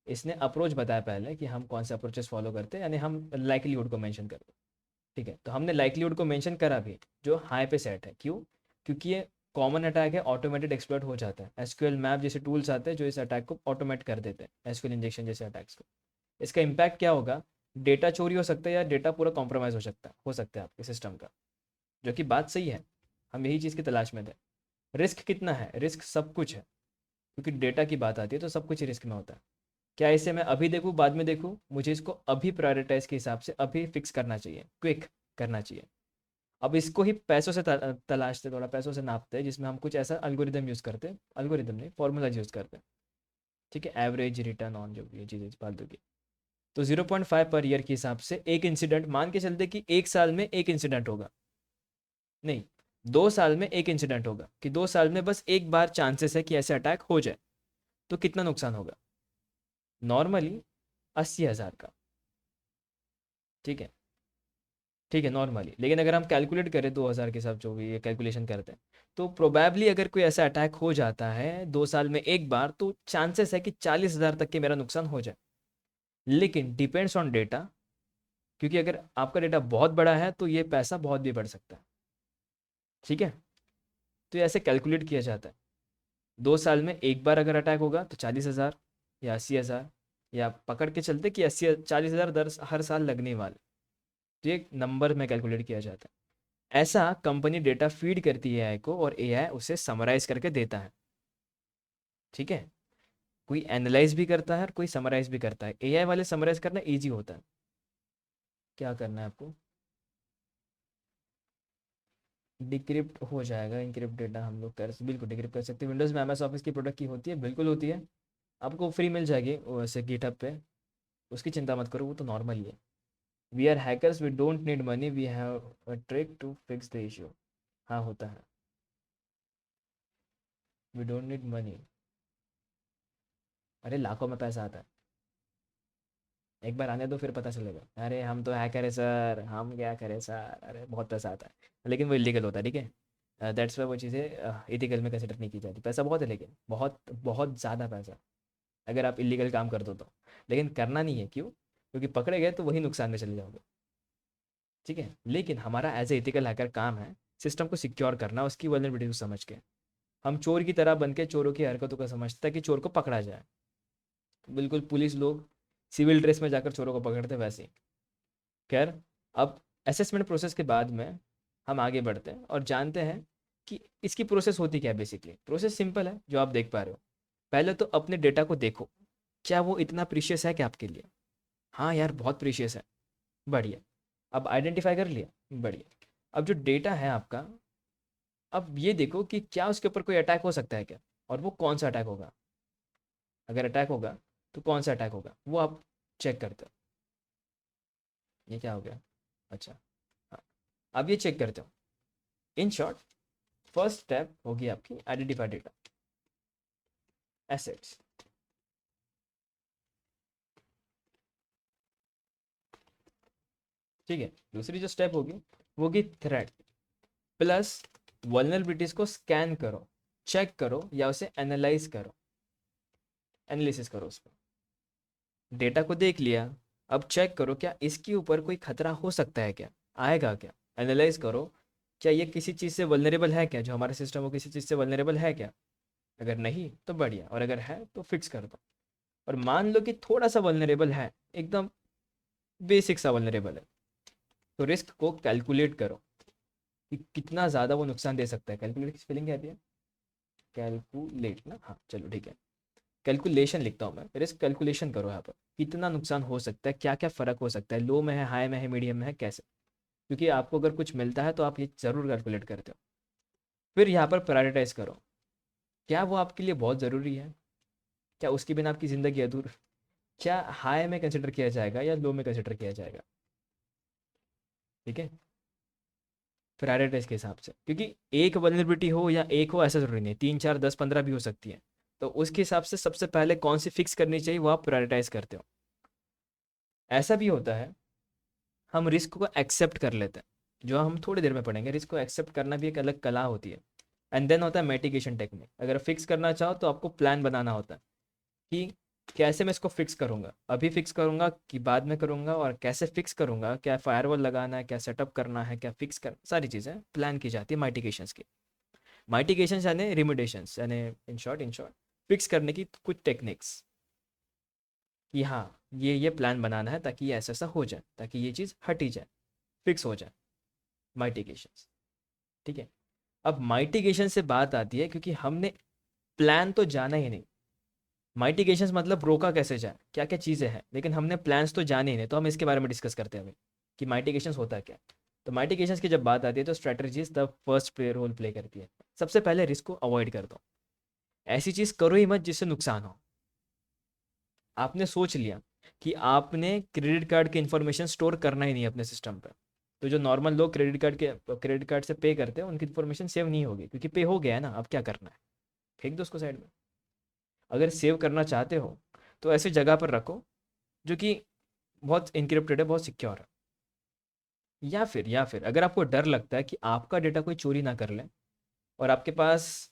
इसने अप्रोच बताया पहले कि हम कौन से अप्रोचेस फॉलो करते हैं, यानी हम लाइकलीहुड को मेंशन करते हैं, ठीक है। तो हमने लाइकलीहुड को मेंशन करा भी, जो हाई पे सेट है। क्यों? क्योंकि ये कॉमन अटैक है, ऑटोमेटेड एक्सप्लॉइट हो जाता है। एसक्यूएल मैप जैसे टूल्स आते हैं जो इस अटैक को ऑटोमेट कर देते हैं, एसक्यूएल इंजेक्शन जैसे अटैक्स को। इसका इम्पैक्ट क्या होगा? डेटा चोरी हो सकता है या डेटा पूरा कॉम्प्रोमाइज़ हो सकता है आपके सिस्टम का, जो कि बात सही है, हम यही चीज़ की तलाश में थे। रिस्क कितना है? रिस्क सब कुछ है, क्योंकि डेटा की बात आती है तो सब कुछ रिस्क में होता है। क्या इसे मैं अभी देखूँ बाद में देखूँ? मुझे इसको अभी प्रायोरिटाइज के हिसाब से अभी फिक्स करना चाहिए, क्विक करना चाहिए। अब इसको ही पैसों से तलाशते, थोड़ा पैसों से नापते हैं, जिसमें हम कुछ ऐसा अल्गोरिदम यूज़ करते हैं, अल्गोरिदम नहीं फॉर्मूलाज यूज़ करते हैं, ठीक है। एवरेज रिटर्न ऑन जो भी ये चीज़ें फालतू की। तो 0.5 पर ईयर के हिसाब से एक इंसिडेंट मान के चलते कि 1 साल में एक इंसिडेंट होगा, नहीं 2 साल में एक इंसिडेंट होगा, कि 2 साल में बस एक बार चांसेस है कि ऐसे अटैक हो जाए, तो कितना नुकसान होगा? नॉर्मली 80,000 का, ठीक है, ठीक है नॉर्मली। लेकिन अगर हम कैलकुलेट करें 2,000 के हिसाब जो भी ये कैलकुलेशन करते हैं, तो प्रोबेबली अगर कोई ऐसा अटैक हो जाता है 2 साल में एक बार, तो चांसेस है कि 40,000 तक के मेरा नुकसान हो जाए। लेकिन डिपेंड्स ऑन डेटा, क्योंकि अगर आपका डेटा बहुत बड़ा है तो ये पैसा बहुत भी बढ़ सकता है, ठीक है। तो ये ऐसे कैलकुलेट किया जाता है, 2 साल में एक बार अगर अटैक होगा तो 40,000 या 80,000, या पकड़ के चलते कि 80 40,000 दर हर साल लगने वाले। तो ये नंबर में कैलकुलेट किया जाता है। ऐसा कंपनी डेटा फीड करती है एआई को, और एआई उसे समराइज करके देता है, ठीक है। कोई एनालाइज भी करता है और कोई समराइज भी करता है। एआई वाले समराइज करना इजी होता है। क्या करना है आपको? डिक्रिप्ट हो जाएगा, इनक्रिप्ट डेटा हम लोग कर बिल्कुल डिक्रिप्ट कर सकते हैं। विंडोज़ में एमएस ऑफिस की प्रोडक्ट की होती है, बिल्कुल होती है। आपको फ्री मिल जाएगी वैसे गिटहब पे, उसकी चिंता मत करो, वो तो नॉर्मल ही है। We are hackers, we don't need money, we have a trick to fix the issue. हाँ होता है, वी डोंट नीड मनी। अरे लाखों में पैसा आता है। एक बार आने दो फिर पता चलेगा, अरे हम तो हैकर है सर, हम क्या करें सर, अरे बहुत पैसा आता है लेकिन वो इलीगल होता है, ठीक है। दैट्स वाई वो चीज़ें इथिकल में कंसिडर नहीं की जाती। पैसा बहुत है लेकिन बहुत बहुत ज़्यादा पैसा, अगर आप इलीगल काम कर दो तो। लेकिन करना नहीं है, क्यों? क्योंकि पकड़े गए तो वही नुकसान में चले जाओगे, ठीक है। लेकिन हमारा एज ए इथिकल हैकर काम है सिस्टम को सिक्योर करना, उसकी वल्नरेबिलिटी को समझ के। हम चोर की तरह बन के चोरों की हरकतों को समझते हैं कि चोर को पकड़ा जाए। बिल्कुल पुलिस लोग सिविल ड्रेस में जाकर चोरों को पकड़ते हैं, वैसे ही। खैर, अब असेसमेंट प्रोसेस के बाद में हम आगे बढ़ते हैं और जानते हैं कि इसकी प्रोसेस होती क्या है। बेसिकली प्रोसेस सिंपल है जो आप देख पा रहे हो। पहले तो अपने डेटा को देखो, क्या वो इतना प्रीशियस है क्या आपके लिए? हाँ यार, बहुत प्रीशियस है, बढ़िया। अब आइडेंटिफाई कर लिया, बढ़िया। अब जो डेटा है आपका, अब ये देखो कि क्या उसके ऊपर कोई अटैक हो सकता है क्या, और वो कौन सा अटैक होगा। अगर अटैक होगा तो कौन सा अटैक होगा वो आप चेक करते हो। ये क्या हो गया? अच्छा, हाँ, अब ये चेक करते हो। इन शॉर्ट, फर्स्ट स्टेप होगी आपकी आइडेंटिफाई डेटा एसेट्स, ठीक है। दूसरी जो स्टेप होगी वो होगी थ्रेट प्लस वल्नरेबिलिटीज को स्कैन करो, चेक करो या उसे एनालाइज करो, एनालिसिस करो उस पर। डेटा को देख लिया, अब चेक करो क्या इसके ऊपर कोई खतरा हो सकता है क्या, आएगा क्या। एनालाइज करो, क्या ये किसी चीज़ से वल्नरेबल है क्या, जो हमारा सिस्टम हो किसी चीज़ से वल्नरेबल है क्या। अगर नहीं तो बढ़िया, और अगर है तो फिक्स कर दो। और मान लो कि थोड़ा सा वल्नरेबल है, एकदम बेसिक सा वल्नरेबल है, तो रिस्क को कैलकुलेट करो कि कितना ज़्यादा वो नुकसान दे सकता है। कैलकुलेट की स्पेलिंग क्या आती है? कैलकुलेट ना, हाँ चलो ठीक है। कैलकुलेशन लिखता हूँ मैं, रिस्क कैलकुलेशन करो यहाँ पर। कितना नुकसान हो सकता है, क्या क्या फ़र्क हो सकता है, लो में है, हाई में है, मीडियम में है, कैसे। क्योंकि आपको अगर कुछ मिलता है तो आप ये ज़रूर कैलकुलेट करते हो। फिर यहाँ पर प्रायोरिटाइज करो, क्या वो आपके लिए बहुत ज़रूरी है, क्या उसके बिना आपकी ज़िंदगी अधूर, क्या हाई में कंसिडर किया जाएगा या लो में कंसिडर किया जाएगा, ठीक है। प्रायोरिटाइज के हिसाब से, क्योंकि एक वल्नरेबिलिटी हो या एक हो ऐसा ज़रूरी नहीं, 3 4 10 15 भी हो सकती है। तो उसके हिसाब से सबसे पहले कौन सी फिक्स करनी चाहिए वो आप प्रायोरिटाइज करते हो। ऐसा भी होता है, हम रिस्क को एक्सेप्ट कर लेते हैं, जो हम थोड़ी देर में पढ़ेंगे। रिस्क को एक्सेप्ट करना भी एक अलग कला होती है। एंड देन होता है मिटिगेशन टेक्निक। अगर फिक्स करना चाहो तो आपको प्लान बनाना होता है कि कैसे मैं इसको फिक्स करूंगा, अभी फिक्स करूंगा कि बाद में करूंगा, और कैसे फिक्स करूंगा, क्या फायरवॉल लगाना है, क्या सेटअप करना है, क्या फिक्स कर, सारी चीज़ें प्लान की जाती है माइटिगेशंस की। माइटिगेशंस यानी रिमिडेशंस, यानी इन शॉर्ट फिक्स करने की कुछ टेक्निक्स, कि हाँ ये प्लान बनाना है ताकि ये ऐसा ऐसा हो जाए, ताकि ये चीज़ हटी जाए, फिक्स हो जाए। माइटिगेशंस, ठीक है। अब माइटिगेशन से बात आती है, क्योंकि हमने प्लान तो जाना ही नहीं। माइटिगेशंस मतलब रोका कैसे जाए, क्या क्या चीज़ें हैं, लेकिन हमने प्लान्स तो जाने ही नहीं, तो हम इसके बारे में डिस्कस करते हैं अभी कि माइटिगेशंस होता है क्या। तो माइटिगेशंस की जब बात आती है तो strategies the first play role play करती है। सबसे पहले रिस्क को अवॉइड कर दो, ऐसी चीज़ करो ही मत जिससे नुकसान हो। आपने सोच लिया कि आपने क्रेडिट कार्ड की इन्फॉर्मेशन स्टोर करना ही नहीं अपने सिस्टम पर, तो जो नॉर्मल लोग क्रेडिट कार्ड से पे करते हैं उनकी इन्फॉर्मेशन सेव नहीं होगी, क्योंकि पे हो गया है ना, अब क्या करना है, फेंक दो उसको साइड में। अगर सेव करना चाहते हो तो ऐसी जगह पर रखो जो कि बहुत इनक्रिप्टेड है, बहुत सिक्योर है। या फिर अगर आपको डर लगता है कि आपका डेटा कोई चोरी ना कर ले, और आपके पास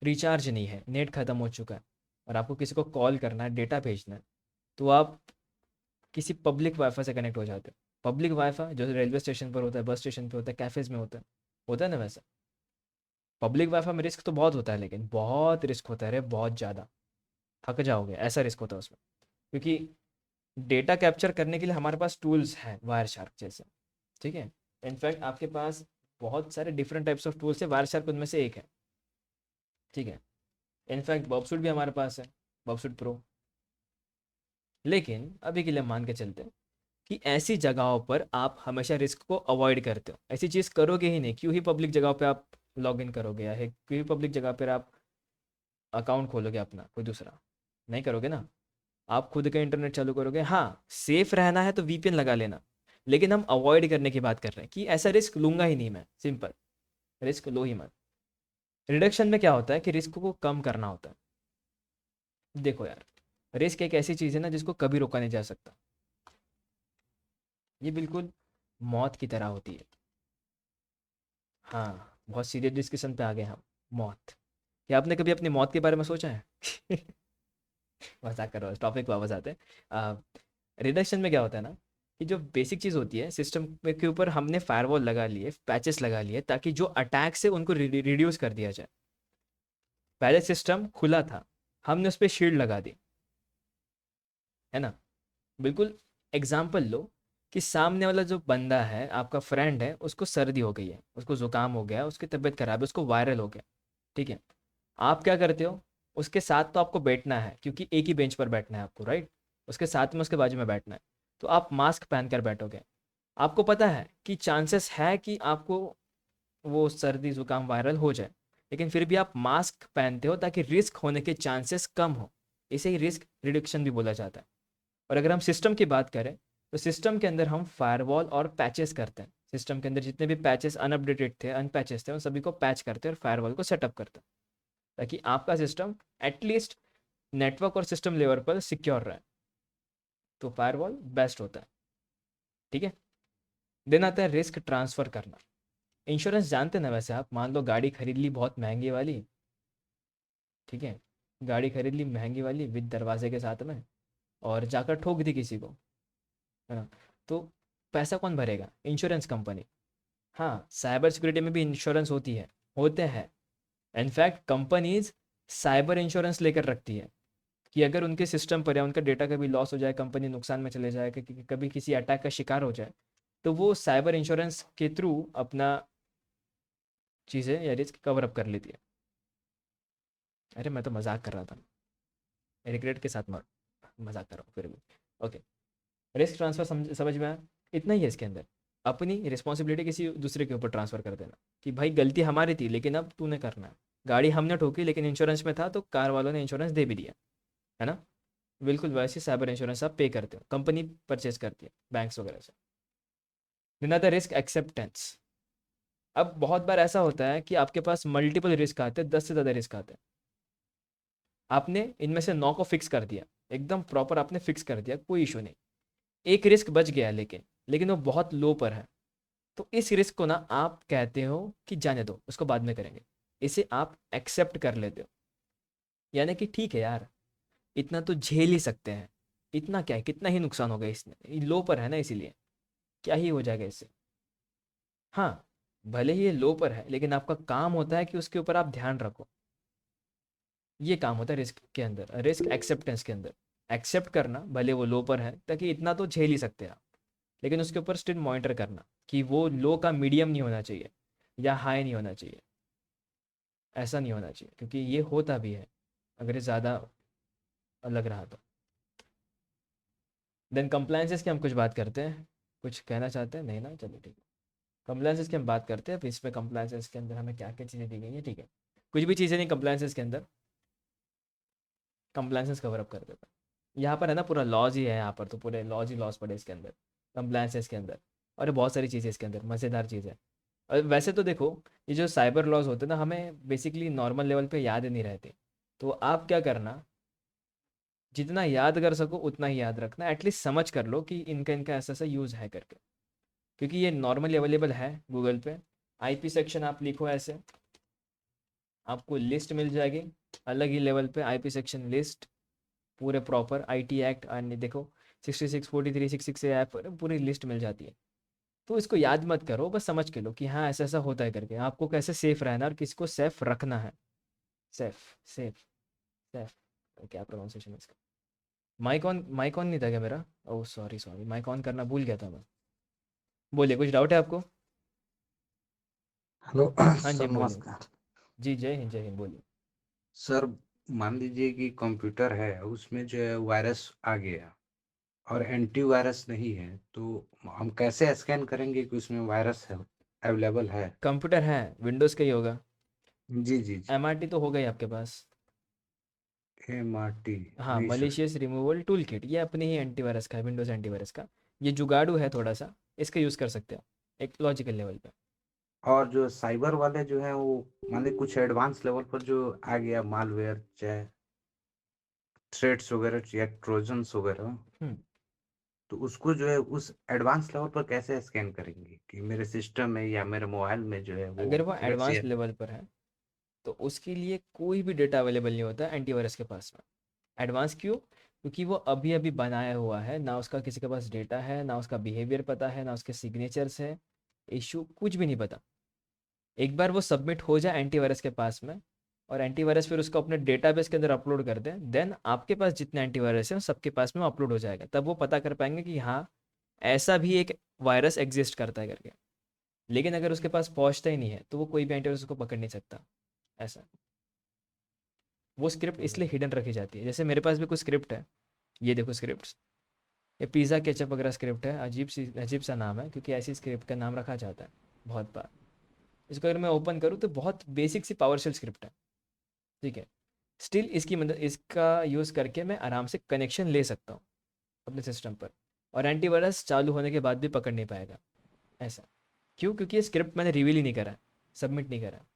रिचार्ज नहीं है, नेट खत्म हो चुका है, और आपको किसी को कॉल करना है, डेटा भेजना है, तो आप किसी पब्लिक वाईफाई से कनेक्ट हो जाते हो। पब्लिक वाईफाई जो रेलवे स्टेशन पर होता है, बस स्टेशन पर होता है, कैफेज में होता है ना वैसा। पब्लिक वाईफाई में रिस्क तो बहुत होता है, लेकिन बहुत रिस्क होता है, अरे बहुत ज़्यादा, थक जाओगे ऐसा रिस्क होता है उसमें। क्योंकि डेटा कैप्चर करने के लिए हमारे पास टूल्स हैं, वायर शार्क जैसे, ठीक है। इनफैक्ट आपके पास बहुत सारे डिफरेंट टाइप्स ऑफ टूल्स है, वायर शार्क उनमें से एक है, ठीक है। इनफैक्ट बॉबसूट भी हमारे पास है, बॉबसूट प्रो। लेकिन अभी के लिए मान के चलते हैं कि ऐसी जगहों पर आप हमेशा रिस्क को अवॉइड करते हो, ऐसी चीज़ करोगे ही नहीं। क्यों ही पब्लिक जगह पे आप लॉग इन करोगे, या है क्यों ही पब्लिक जगह पर आप अकाउंट खोलोगे अपना कोई दूसरा, नहीं करोगे ना। आप खुद का इंटरनेट चालू करोगे। हाँ, सेफ रहना है तो वीपीएन लगा लेना, लेकिन हम अवॉइड करने की बात कर रहे हैं कि ऐसा रिस्क लूंगा ही नहीं मैं, सिंपल। रिस्क लो ही मत। रिडक्शन में क्या होता है कि रिस्क को कम करना होता है। देखो यार, रिस्क एक ऐसी चीज़ है ना जिसको कभी रोका नहीं जा सकता। ये बिल्कुल मौत की तरह होती है। हाँ, बहुत सीरियस डिस्कशन पे आ गए हम। मौत। क्या आपने कभी अपनी मौत के बारे में सोचा है? मजाक कर रहा हूँ, टॉपिक वापस आते हैं। रिडक्शन में क्या होता है ना, कि जो बेसिक चीज़ होती है सिस्टम के ऊपर हमने फायरवॉल लगा लिए, पैचेस लगा लिए, ताकि जो अटैक से उनको रिड्यूस कर दिया जाए। पहले सिस्टम खुला था, हमने उस पर शील्ड लगा दी, है ना। बिल्कुल। एग्जाम्पल लो कि सामने वाला जो बंदा है, आपका फ्रेंड है, उसको सर्दी हो गई है, उसको जुकाम हो गया, उसकी तबीयत खराब है, उसको वायरल हो गया। ठीक है। आप क्या करते हो? उसके साथ तो आपको बैठना है, क्योंकि एक ही बेंच पर बैठना है आपको, राइट। उसके साथ में, उसके बाजू में बैठना है। तो आप मास्क पहन कर बैठोगे। आपको पता है कि चांसेस है कि आपको वो सर्दी जुकाम वायरल हो जाए, लेकिन फिर भी आप मास्क पहनते हो ताकि रिस्क होने के चांसेस कम हो। इसे ही रिस्क रिडक्शन भी बोला जाता है। और अगर हम सिस्टम की बात करें, तो सिस्टम के अंदर हम फायरवॉल और पैचेस करते हैं। सिस्टम के अंदर जितने भी पैचेस अनअपडेटेड थे, अनपैचेस थे, उन सभी को पैच करते हैं और फायरवॉल को सेटअप करते हैं, ताकि आपका सिस्टम एटलीस्ट नेटवर्क और सिस्टम लेवल पर सिक्योर रहे। तो फायरवॉल बेस्ट होता है। ठीक है। देन आता है रिस्क ट्रांसफर करना। इंश्योरेंस जानते हैं ना वैसे आप, मान लो गाड़ी खरीद ली बहुत महंगी वाली। ठीक है। गाड़ी खरीद ली महंगी वाली विद दरवाजे के साथ में, और जाकर ठोक दी किसी को, है ना। तो पैसा कौन भरेगा? Insurance company. हाँ, साइबर सिक्योरिटी में भी इंश्योरेंस होती है, होते हैं। इनफैक्ट कंपनीज साइबर इंश्योरेंस लेकर रखती है, कि अगर उनके सिस्टम पर या उनका डेटा कभी लॉस हो जाए, कंपनी नुकसान में चले जाए, कि कभी किसी अटैक का शिकार हो जाए, तो वो साइबर इंश्योरेंस के थ्रू अपना चीज़ें या रिस्क कवर अप कर लेती है। अरे मैं तो मजाक कर रहा था, रिग्रेट के साथ मजाक कर रहा हूँ फिर भी। ओके। रिस्क ट्रांसफर समझ में आया? इतना ही है इसके अंदर। अपनी रिस्पॉन्सिबिलिटी किसी दूसरे के ऊपर ट्रांसफर कर देना, कि भाई गलती हमारी थी लेकिन अब तूने करना है। गाड़ी हमने ठोकी लेकिन इंश्योरेंस में था, तो कार वालों ने इंश्योरेंस दे भी दिया, है ना। बिल्कुल वैसे साइबर इंश्योरेंस आप पे करते हो, कंपनी परचेज करती है बैंक्स वगैरह से। देन आता है रिस्क एक्सेप्टेंस। अब बहुत बार ऐसा होता है कि आपके पास मल्टीपल रिस्क आते हैं, 10 से ज़्यादा रिस्क आते हैं। आपने इनमें से 9 को फिक्स कर दिया, एकदम प्रॉपर आपने फिक्स कर दिया, कोई इशू नहीं। एक रिस्क बच गया है, लेकिन वो बहुत लो पर है। तो इस रिस्क को ना आप कहते हो कि जाने दो, उसको बाद में करेंगे। इसे आप एक्सेप्ट कर लेते हो, यानी कि ठीक है यार, इतना तो झेल ही सकते हैं। इतना क्या है, कितना ही नुकसान होगा, इसने लो पर है ना, इसीलिए क्या ही हो जाएगा इससे। हाँ, भले ही ये लो पर है, लेकिन आपका काम होता है कि उसके ऊपर आप ध्यान रखो। ये काम होता है रिस्क के अंदर, रिस्क एक्सेप्टेंस के अंदर। एक्सेप्ट करना, भले वो लो पर है, ताकि इतना तो झेल ही सकते हैं आप, लेकिन उसके ऊपर स्टिल मॉनिटर करना, कि वो लो का मीडियम नहीं होना चाहिए या हाई नहीं होना चाहिए। ऐसा नहीं होना चाहिए, क्योंकि ये होता भी है अगर ये ज़्यादा लग रहा तो। देन कंप्लायंसेस की हम कुछ बात करते हैं। कुछ कहना चाहते हैं? नहीं ना, चलिए ठीक है। कंप्लायंसेस की हम बात करते हैं, फिर इसमें कंप्लायंसेस के अंदर हमें क्या क्या चीज़ें दी गई हैं, ठीक है। कुछ भी चीज़ें नहीं कंप्लायंसेस के अंदर, कंप्लायंसेस कवर अप कर देता है। यहाँ पर है ना, पूरा लॉज ही है, यहाँ पर तो पूरे लॉज ही लॉज पड़े इसके अंदर, कंप्लायंसेस के अंदर। और ये बहुत सारी चीज़ें इसके अंदर, मज़ेदार चीज़ है। और वैसे तो देखो, ये जो साइबर लॉज होते हैं ना, हमें बेसिकली नॉर्मल लेवल पे याद ही नहीं रहते। तो आप क्या करना, जितना याद कर सको उतना ही याद रखना, एटलीस्ट समझ कर लो कि इनका इनका ऐसा ऐसा यूज़ है करके। क्योंकि ये नॉर्मली अवेलेबल है गूगल पे। आईपी सेक्शन आप लिखो ऐसे, आपको लिस्ट मिल जाएगी। अलग ही लेवल पे आईपी सेक्शन लिस्ट, पूरे प्रॉपर आईटी एक्ट, और देखो 66 43 66 ऐप पूरी लिस्ट मिल जाती है। तो इसको याद मत करो, बस समझ के लो कि हाँ ऐसा ऐसा होता है करके, आपको कैसे सेफ रहना है और किसको सेफ रखना है। सेफ, सेफ, सेफ, क्या प्रोनाउंसिएशन है इसका? माइक ऑन नहीं था क्या मेरा? Oh sorry sorry, mic on करना भूल गया था मैं। बोलिए, कुछ डाउट है आपको? हेलो। हाँ जी सर बोलिए। नमस्कार। जी जय हिंद बोलिए। सर, मान लीजिए कि कंप्यूटर है, उसमें जो है वायरस आ गया और एंटीवायरस नहीं है, तो हम कैसे स्कैन करेंगे कि उसमें वायरस है, अवेलेबल है? कंप्यूटर है, विंडोज़ का ही होगा। जी जी जी। एमआरटी तो होगा ही आपके पास। MRT? हाँ, नहीं sir. Malicious removal tool kit, ये अपने ही एंटीवायरस का है, विंडोज़ एंटीवायरस का। ये जुगाड़ू है थोड़ा सा, इसका यूज़ कर सकते हो एक लॉजिकल लेवल पे। और जो साइबर वाले जो हैं वो, मान लीजिए कुछ एडवांस लेवल पर जो आ गया मालवेयर चाहे। थ्रेड्स वगैरह या ट्रोजन्स वगैरह, हम्म तो उसको जो है उस एडवांस लेवल पर कैसे स्कैन करेंगे कि मेरे सिस्टम में या मेरे मोबाइल में जो है वो अगर वो थ्रेड्स एडवांस या। लेवल पर है तो उसके लिए कोई भी डेटा अवेलेबल नहीं होता एंटीवायरस के पास में। एडवांस क्यों? क्योंकि वो अभी अभी बनाया हुआ है, ना उसका किसी के पास डेटा है, ना उसका बिहेवियर पता है, ना उसके सिग्नेचर्स है, इशू कुछ भी नहीं पता। एक बार वो सबमिट हो जाए एंटीवायरस के पास में और एंटीवायरस फिर उसको अपने डेटाबेस के अंदर अपलोड कर दे, देन आपके पास जितने एंटीवायरस हैं सबके पास में अपलोड हो जाएगा। तब वो पता कर पाएंगे कि हाँ, ऐसा भी एक वायरस एग्जिस्ट करता है करके। लेकिन अगर उसके पास पहुंचता ही नहीं है तो वो कोई भी एंटीवायरस उसको पकड़ नहीं सकता। ऐसा वो स्क्रिप्ट इसलिए हिडन रखी जाती है। जैसे मेरे पास भी कुछ स्क्रिप्ट है, ये देखो स्क्रिप्ट, ये पिज़्ज़ा केचप वगैरह स्क्रिप्ट है। अजीब सा नाम है क्योंकि ऐसी स्क्रिप्ट का नाम रखा जाता है बहुत बार। इसको अगर मैं ओपन करूँ तो बहुत बेसिक सी पावरशेल स्क्रिप्ट है, ठीक है। स्टिल इसकी मदद, इसका यूज़ करके मैं आराम से कनेक्शन ले सकता हूँ अपने सिस्टम पर, और एंटीवायरस चालू होने के बाद भी पकड़ नहीं पाएगा। ऐसा क्यों? क्योंकि ये स्क्रिप्ट मैंने रिवील ही नहीं करा है, सबमिट नहीं करा है।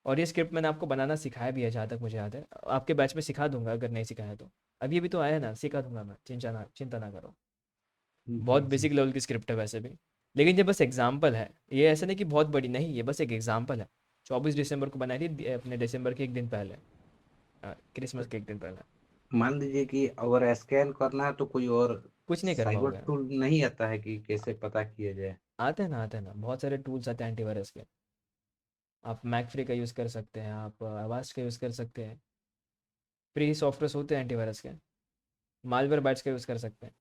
और ये स्क्रिप्ट मैंने आपको बनाना सिखाया भी है, जहाँ तक मुझे याद है। आपके बैच में सिखा दूंगा अगर नहीं सिखाया तो। अभी अभी तो आया है ना, सिखा दूंगा मैं, चिंता ना करो। बहुत जी जी। बेसिक लेवल की स्क्रिप्ट है वैसे भी। लेकिन ये बस एग्जाम्पल है, ये ऐसा नहीं कि बहुत बड़ी नहीं, ये बस एक एग्जाम्पल है। 24 दिसंबर को बनाई थी, अपने दिसंबर के एक दिन पहले, क्रिसमस के एक दिन पहले। मान लीजिए कि अगर स्कैन करना है तो कोई और कुछ नहीं करना साइबर होगा। टूल नहीं आता है कि कैसे पता किया जाए? आते हैं ना, बहुत सारे टूल्स आते हैं एंटीवायरस के। आप मैक फ्री का यूज़ कर सकते हैं, आप आवाज का यूज़ कर सकते हैं। फ्री सॉफ्टवेयर होते हैं एंटीवायरस के। मालवेयर बाइट्स का यूज़ कर सकते हैं।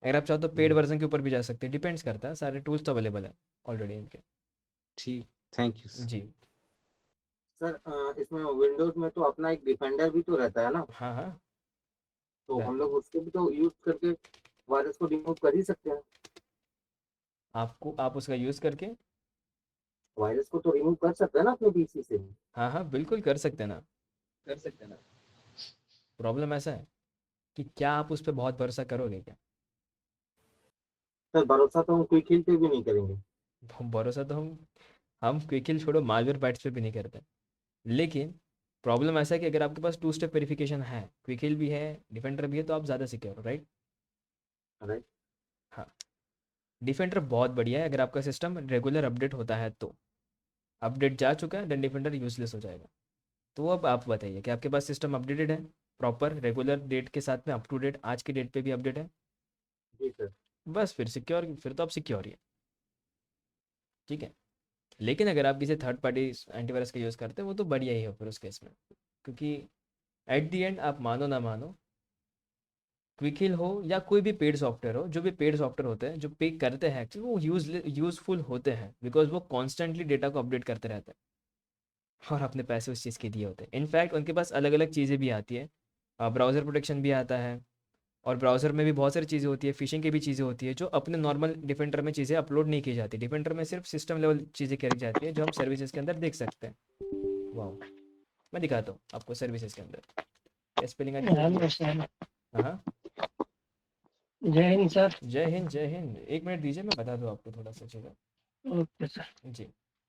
अगर आप चाहो तो पेड हम्म, वर्जन के ऊपर भी जा सकते हैं, डिपेंड्स करता है। सारे टूल्स तो अवेलेबल है ऑलरेडी इनके। ठीक। Thank you. जी। सर इसमें विंडोज में तो अपना एक डिफेंडर भी तो रहता है ना, हाँ हाँ। तो हम रहता है। लोग उसको भी तो यूज करके वायरस को रिमूव कर ही सकते हैं। आप उसका यूज़ करके, वायरस को तो रिमूव कर सकते हैं ना अपने पीसी से। हाँ हाँ बिल्कुल कर सकते हैं ना। कर सकते हैं ना। प्रॉब्लम ऐसा है कि क्या आप उस पर बहुत भरोसा करोगे क्या? सर भरोसा तो हम कोई खेल पे भी नहीं करेंगे। भरोसा तो हम क्विक छोड़ो, मालवेयर बाइट्स पे भी नहीं करते। लेकिन प्रॉब्लम ऐसा है कि अगर आपके पास टू स्टेप वेरिफिकेशन है, क्विक भी है, डिफेंडर भी है, तो आप ज़्यादा सिक्योर हो, राइट? राइट। हाँ। डिफेंडर बहुत बढ़िया है अगर आपका सिस्टम रेगुलर अपडेट होता है तो। अपडेट जा चुका है, देन डिफेंडर यूजलेस हो जाएगा। तो अब आप बताइए कि आपके पास सिस्टम अपडेटेड है, प्रॉपर रेगुलर डेट के साथ में, अप टू डेट, आज की डेट पे भी अपडेट है, जी सर। बस फिर सिक्योर, फिर तो आप सिक्योर ही है, ठीक है। लेकिन अगर आप किसी थर्ड पार्टी एंटीवायरस का यूज़ करते हैं वो तो बढ़िया ही हो फिर उस केस में। क्योंकि एट दी एंड आप मानो ना मानो, क्विक हो या कोई भी पेड सॉफ्टवेयर हो, जो भी पेड सॉफ्टवेयर होते हैं जो पे करते हैं एक्चुअली, वो यूज़फुल होते हैं बिकॉज वो कॉन्स्टेंटली डेटा को अपडेट करते रहते हैं और अपने पैसे उस चीज़ के दिए होते हैं। इनफैक्ट उनके पास अलग अलग चीज़ें भी आती है, ब्राउज़र प्रोटेक्शन भी आता है, और ब्राउज़र में भी बहुत सारी चीज़ें होती है, फिशिंग की भी चीज़ें होती है, जो अपने नॉर्मल डिफेंडर में चीज़ें अपलोड नहीं की जाती। डिफेंडर में सिर्फ सिस्टम लेवल चीज़ें करी जाती है जो हम सर्विसेज के अंदर देख सकते हैं। वाह, मैं दिखाता हूँ आपको सर्विसेज के अंदर क्या स्पेलिंग आती है। Hello sir. हाँ हाँ। जय हिंद सर। जय हिंद जय हिंद, एक मिनट दीजिए, मैं बता दूँ आपको थोड़ा सा चीज़ें। Okay sir. जी,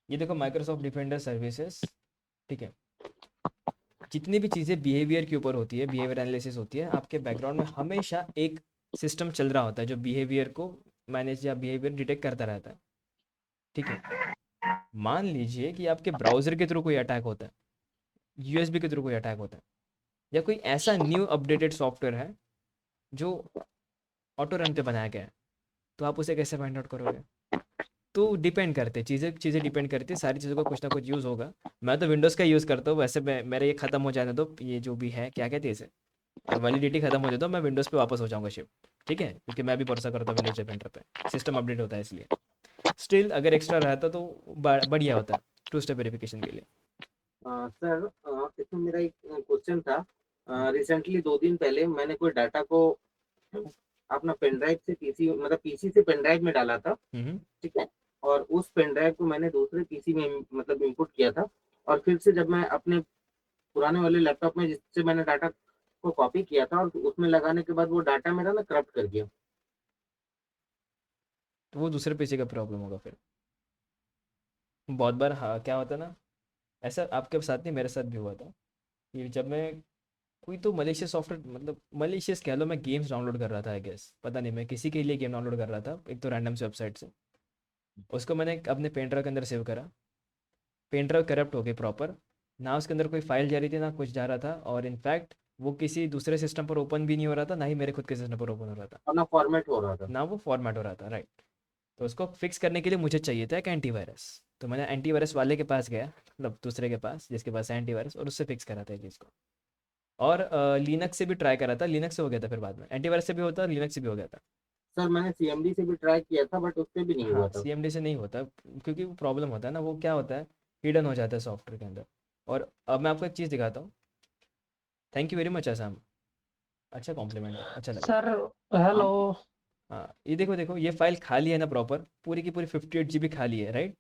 ये देखो माइक्रोसॉफ्ट डिफेंडर सर्विसेज, ठीक है। जितनी भी चीज़ें बिहेवियर के ऊपर होती है, बिहेवियर एनालिसिस होती है, आपके बैकग्राउंड में हमेशा एक सिस्टम चल रहा होता है जो बिहेवियर को मैनेज या बिहेवियर डिटेक्ट करता रहता है, ठीक है। मान लीजिए कि आपके ब्राउज़र के थ्रू कोई अटैक होता है, यूएसबी के थ्रू कोई अटैक होता है, या कोई ऐसा न्यू अपडेटेड सॉफ्टवेयर है जो ऑटो रन पे बनाया गया है, तो आप उसे कैसे फाइंड आउट करोगे? तो डिपेंड करते हैं, चीज़ें चीज़ें डिपेंड करती है, सारी चीज़ों का कुछ ना कुछ यूज़ होगा। मैं तो विंडोज़ का यूज़ करता हूँ वैसे। मैं, मेरा ये ख़त्म हो जाने दो, ये जो भी है क्या कहते हैं इसे, वैलिडिटी ख़त्म हो जाए तो मैं विंडोज़ पे वापस हो जाऊँगा शिफ्ट, ठीक है, क्योंकि मैं भी भरोसा करता हूँ विंडोज़ डिफेंडर पे। सिस्टम अपडेट होता है इसलिए। स्टिल अगर एक्स्ट्रा रहता तो बढ़िया होता है टू स्टेप वेरिफिकेशन के लिए। सर इसमें मेरा एक क्वेश्चन था। हम्म, रिसेंटली 2 दिन पहले मैंने कोई डाटा को अपना पेन ड्राइव से पीसी मतलब पीसी से पेन ड्राइव में डाला था। हम्म। ठीक है। और उस पेन ड्राइव को मैंने दूसरे पीसी में मतलब इनपुट किया था। और फिर से जब मैं अपने पुराने वाले लैपटॉप में जिससे मैंने डाटा को कॉपी किया था और उसमें लगाने के बाद वो डाटा मेरा ना करप्ट कर गया। तो वो दूसरे पीसी का प्रॉब्लम होगा फिर। बहुत बार हाँ क्या होता है ना, ऐसा आपके साथ नहीं मेरे साथ भी हुआ था कि जब मैं कोई तो मलेशियस सॉफ्टवेयर, मतलब मलेशियस कह लो, मैं गेम्स डाउनलोड कर रहा था आई गेस, पता नहीं मैं किसी के लिए गेम डाउनलोड कर रहा था एक तो रैंडम से वेबसाइट से। उसको मैंने अपने पेन ड्राइव के अंदर सेव करा, पेन ड्राइव करप्ट हो गई प्रॉपर, ना उसके अंदर कोई फाइल जा रही थी ना कुछ जा रहा था, और इनफैक्ट वो किसी दूसरे सिस्टम पर ओपन भी नहीं हो रहा था, ना ही मेरे खुद के सिस्टम पर ओपन हो रहा था, और ना फॉर्मेट हो रहा था। ना वो फॉर्मेट हो रहा था, राइट। तो उसको फिक्स करने के लिए मुझे चाहिए था एक एंटीवायरस, तो मैंने एंटीवायरस वाले के पास गया, मतलब दूसरे के पास जिसके पास है एंटीवायरस, और उससे फिक्स करा था ये चीज़ को। और लिनक्स से भी ट्राई करा था, लिनक्स से हो गया था, फिर बाद में एंटीवायरस से भी होता है, लिनक्स से भी हो गया था। सर मैंने सीएमडी से भी ट्राई किया था बट उससे भी नहीं हाँ, हुआ था। सीएमडी से नहीं होता, क्योंकि वो प्रॉब्लम होता है ना, वो क्या होता है, हिडन हो जाता है सॉफ्टवेयर के अंदर। और अब मैं आपको एक चीज़ दिखाता हूँ। Thank you very much Assam, अच्छा कॉम्प्लीमेंट है, अच्छा लगा। Sir hello. हाँ, ये देखो देखो, ये फाइल खाली है ना प्रॉपर, पूरी की पूरी 58 GB खाली है, राइट।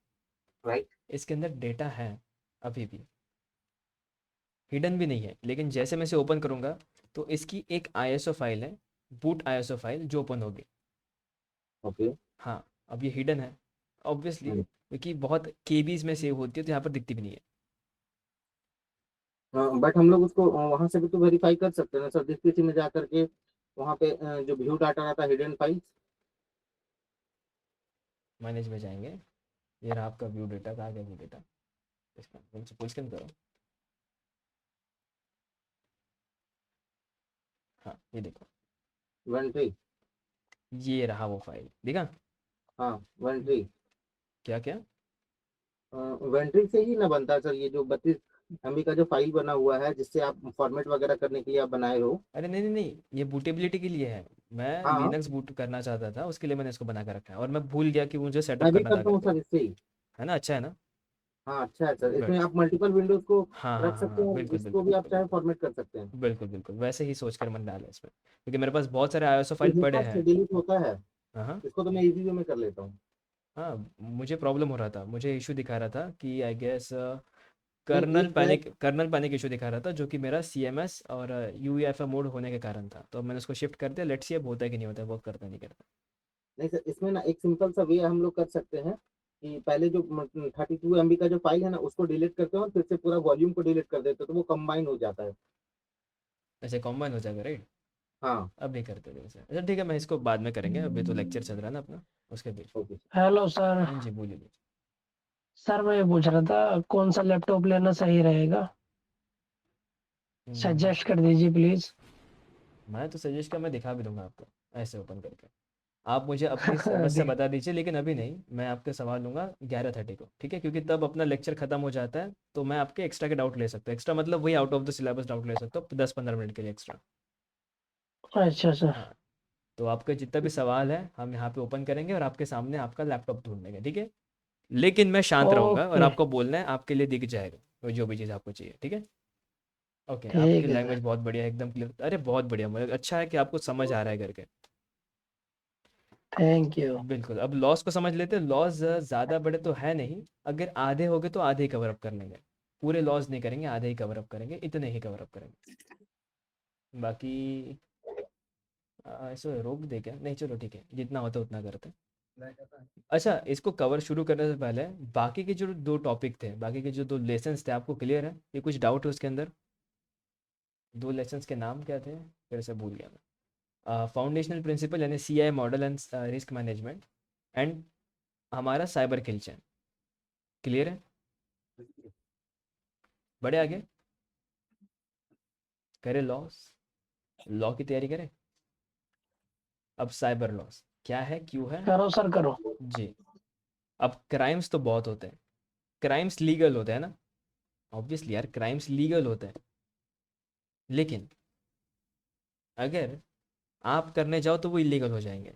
राइट। इसके अंदर डेटा है अभी भी, हिडन भी नहीं है, लेकिन जैसे मैं इसे ओपन करूँगा तो इसकी एक आईएसओ फाइल है, बूट आईएसओ फाइल जो ओपन होगी। ओके। हाँ, अब ये हिडन है ऑब्वियसली, क्योंकि बहुत केबीज में सेव होती है, तो यहाँ पर दिखती भी नहीं है। बट हम लोग उसको वहां से भी तो वेरीफाई कर सकते हैं ना सर, डिस्क्रिप्शन में जा करके वहाँ पे जो व्यू डाटा रहता है हिडन फाइल्स। मैनेज में जाएंगे, ये रहा आपका व्यू डेटा, कहाँ गया व्यू डेटा, इसका उनसे पूछ के करो। हाँ, ये देखो, वेंट्री। ये रहा वो फाइल, देखा। हाँ वेंट्री। क्या क्या? वेंट्री से ही ना बनता है सर ये जो 32 MB का जो फाइल बना हुआ है जिससे आप फॉर्मेट वगैरह करने के लिए आप बनाए हो। अरे नहीं नहीं नहीं, ये बूटेबिलिटी के लिए है, मैं हाँ लिनक्स बूट करना चाहता था, उसके लिए मैंने इसको बना कर रखा है, और मैं भूल गया कि मुझे सेटअप मैं भी करना था करता हूँ करके। सर इससे ही। है ना, अच्छा है ना। हाँ अच्छा है सर, गुड। इसमें आप मल्टीपल विंडोज को हाँ हाँ रख हाँ सकते हाँ, हैं और बिल्कुल इसको बिल्कुल भी आप बिल्कुल चाहे बिल्कुल फॉर्मेट कर सकते हैं। बिल्कुल बिल्कुल, वैसे ही सोच कर मैंने डाला है इसमें, क्योंकि मेरे पास बहुत सारे आईएसओ फाइल ये पड़े होता हैं। है डिलीट होता है, हाँ हाँ इसको तो मैं इजी वे में कर लेता हूँ। हाँ, मुझे प्रॉब्लम हो रहा था, मुझे इशू दिखा रहा था कि आई गेस नहीं एक बैच। कर्नल पैनिक इशू दिखा रहा था, जो कि मेरा सीएमएस और यूईएफए मोड होने के कारण था, तो अब मैंने उसको शिफ्ट कर दिया, लेट्स सी अब होता है कि नहीं होता है, वर्क करता है नहीं करता। नहीं सर इसमें ना एक सिंपल सा वे हम लोग कर सकते हैं कि पहले जो 32 MB का जो फाइल है ना उसको डिलीट करते हैं और फिर से पूरा वॉल्यूम को डिलीट कर देते हैं तो वो कंबाइन हो जाता है। ऐसे कॉम्बाइन हो जाएगा, राइट। हाँ। अब नहीं करते थे वैसे, अच्छा ठीक है, मैं इसको बाद में करेंगे, अभी तो लेक्चर चल रहा है ना अपना, उसके बीच। ओके। Hello sir. हाँ जी, बोलिए बोलिए। सर मैं ये पूछ रहा था कौन सा लैपटॉप लेना सही रहेगा, हम्म, सजेस्ट कर दीजिए प्लीज। मैं तो सजेस्ट कर, मैं दिखा भी दूंगा आपको ऐसे ओपन करके, आप मुझे अपनी समस्या बता दीजिए, लेकिन अभी नहीं, मैं आपके सवाल लूँगा 11:30 को, ठीक है, क्योंकि तब अपना लेक्चर खत्म हो जाता है, तो मैं आपके एक्स्ट्रा के डाउट ले सकता हूँ, एक्स्ट्रा मतलब वही out of the syllabus doubt ले सकता हूँ 10-15 मिनट के लिए एक्स्ट्रा। अच्छा सर। हाँ, तो आपके जितना भी सवाल है हम यहाँ पे ओपन करेंगे, और आपके सामने आपका लैपटॉप ढूंढ लेंगे, ठीक है। लेकिन मैं शांत रहूंगा, और ओके आपको बोलना है, आपके लिए दिख जाएगा वो जो भी चीज़ आपको चाहिए, ठीक है। ओके, आपकी ठीक है सर। लैंग्वेज बहुत बढ़िया है, एकदम क्लियर, अरे बहुत बढ़िया, मुझे अच्छा है कि आपको समझ आ रहा है करके। Thank you. बिल्कुल, अब लॉस को समझ लेते हैं, लॉस ज़्यादा बड़े तो है नहीं, अगर आधे हो गए तो आधे ही कवर अप कर लेंगे, पूरे लॉस नहीं करेंगे, आधे ही कवर अप करेंगे, इतने ही कवर अप करेंगे, बाकी ऐसे रोक दे क्या, नहीं चलो ठीक है, जितना होता है उतना करते हैं। अच्छा, इसको कवर शुरू करने से पहले बाकी के जो दो टॉपिक थे, बाकी के जो दो लेसन्स थे, आपको क्लियर है, ये कुछ डाउट है उसके अंदर? दो लेसन्स के नाम क्या थे, फिर से भूल गया मैं। फाउंडेशनल प्रिंसिपल यानी CI model and risk management, and हमारा साइबर किल चैन, क्लियर है? बड़े आगे करें लॉस, लॉ की तैयारी करें। अब साइबर लॉस क्या है, क्यों है? करो सर करो। जी, अब क्राइम्स तो बहुत होते हैं, क्राइम्स लीगल होते हैं ना, ऑब्वियसली यार क्राइम्स लीगल होते हैं, लेकिन अगर आप करने जाओ तो वो इलीगल हो जाएंगे।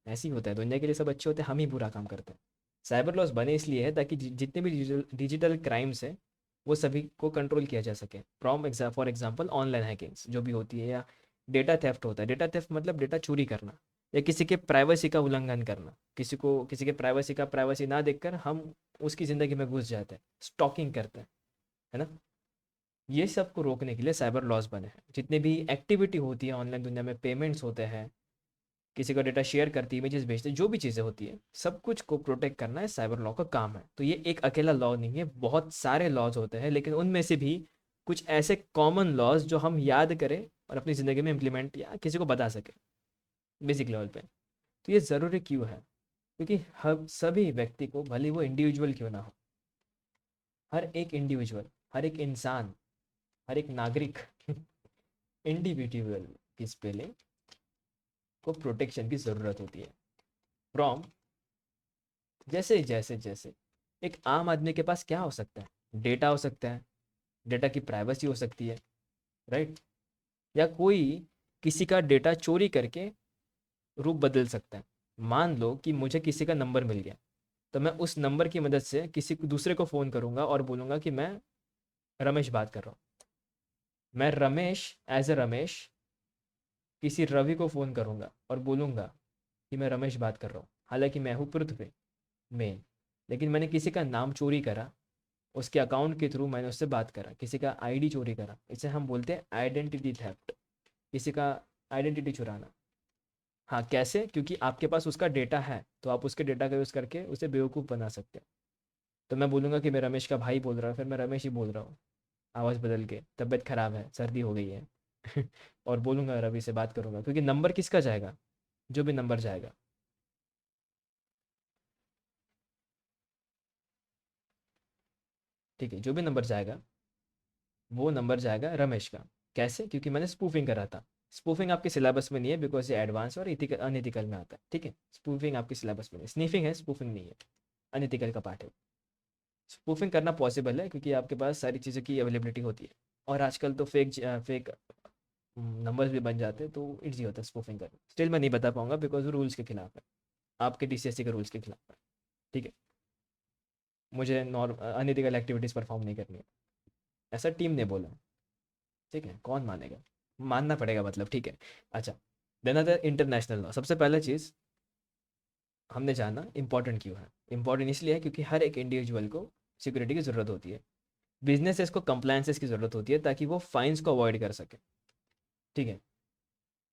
ऐसे ही होता है, दुनिया के लिए सब अच्छे होते हैं, हम ही बुरा काम करते हैं। साइबर लॉस बने इसलिए है ताकि जितने भी डिजिटल क्राइम्स हैं वो सभी को कंट्रोल किया जा सके, फॉर एग्जांपल ऑनलाइन हैकिंग्स जो भी होती है, या डेटा थेफ्ट होता है, डेटा थेफ्ट मतलब डेटा चोरी करना, या किसी के प्राइवेसी का उल्लंघन करना, किसी के प्राइवेसी ना देखकर हम उसकी ज़िंदगी में घुस जाते हैं, स्टॉकिंग करते हैं, है ना। ये सब को रोकने के लिए साइबर लॉस बने हैं, जितने भी एक्टिविटी होती है ऑनलाइन दुनिया में, पेमेंट्स होते हैं, किसी का डेटा शेयर करती है, इमेजेस भेजते हैं, जो भी चीज़ें होती है, सब कुछ को प्रोटेक्ट करना है साइबर लॉ का काम है। तो ये एक अकेला लॉ नहीं है, बहुत सारे लॉज होते हैं, लेकिन उनमें से भी कुछ ऐसे कॉमन लॉज जो हम याद करें और अपनी ज़िंदगी में इम्प्लीमेंट या किसी को बता सकें बेसिक लेवल पे। तो ये ज़रूरी क्यों है? क्योंकि हम सभी व्यक्ति को, भले वो इंडिविजुअल क्यों ना हो, हर एक इंडिविजुअल, हर एक इंसान, हर एक नागरिक इंडिविजुअल की स्पेलिंग को प्रोटेक्शन की ज़रूरत होती है फ्रॉम, जैसे जैसे जैसे एक आम आदमी के पास क्या हो सकता है? डेटा हो सकता है, डेटा की प्राइवेसी हो सकती है, राइट? या कोई किसी का डेटा चोरी करके रूप बदल सकता है। मान लो कि मुझे किसी का नंबर मिल गया, तो मैं उस नंबर की मदद से किसी दूसरे को फ़ोन करूंगा और बोलूंगा कि मैं रमेश बात कर रहा हूँ। मैं रमेश, एज ए रमेश, किसी रवि को फ़ोन करूंगा और बोलूंगा कि मैं रमेश बात कर रहा हूँ, हालांकि मैं हूँ पृथ्वी मेन, लेकिन मैंने किसी का नाम चोरी करा, उसके अकाउंट के थ्रू मैंने उससे बात करा, किसी का आईडी चोरी करा। इसे हम बोलते हैं आइडेंटिटी थेफ्ट, किसी का आइडेंटिटी चुराना। हाँ, कैसे? क्योंकि आपके पास उसका डेटा है, तो आप उसके डेटा का यूज़ करके उसे बेवकूफ़ बना सकते हो। तो मैं बोलूँगा कि मैं रमेश का भाई बोल रहा हूँ, फिर मैं रमेश ही बोल रहा हूँ, आवाज़ बदल के, तबीयत ख़राब है, सर्दी हो गई है और बोलूँगा रवि से बात करूँगा, क्योंकि नंबर किसका जाएगा? जो भी नंबर जाएगा, ठीक है, जो भी नंबर जाएगा वो नंबर जाएगा रमेश का। कैसे? क्योंकि मैंने स्पूफिंग करा था। स्पूफिंग आपके सिलेबस में नहीं है, बिकॉज ये एडवांस और इथिकल अनइथिकल में आता है, ठीक है? स्पूफिंग आपके सिलेबस में नहीं, स्नीफिंग है, स्पूफिंग नहीं है, अनइथिकल का पार्ट है। स्पूफिंग करना पॉसिबल है क्योंकि आपके पास सारी चीज़ों की अवेलेबिलिटी होती है, और आजकल तो फेक नंबर्स भी बन जाते हैं, तो ईजी होता है स्पूफिंग करना। स्टिल मैं नहीं बता पाऊंगा बिकॉज रूल्स के खिलाफ है, आपके DCSE के रूल्स के खिलाफ है, ठीक है? मुझे अनइथिकल एक्टिविटीज़ परफॉर्म नहीं करनी है, ऐसा टीम ने बोला, ठीक है? कौन मानेगा? मानना पड़ेगा मतलब, ठीक है? अच्छा, देन अदर इंटरनेशनल लॉ। सबसे पहला चीज़ हमने जाना इम्पोर्टेंट क्यों है। इम्पोर्टेंट इसलिए है क्योंकि हर एक इंडिविजुअल को सिक्योरिटी की ज़रूरत होती है, बिजनेसेस को कंप्लायंसेस की ज़रूरत होती है ताकि वो फाइन्स को अवॉइड कर सके, ठीक है?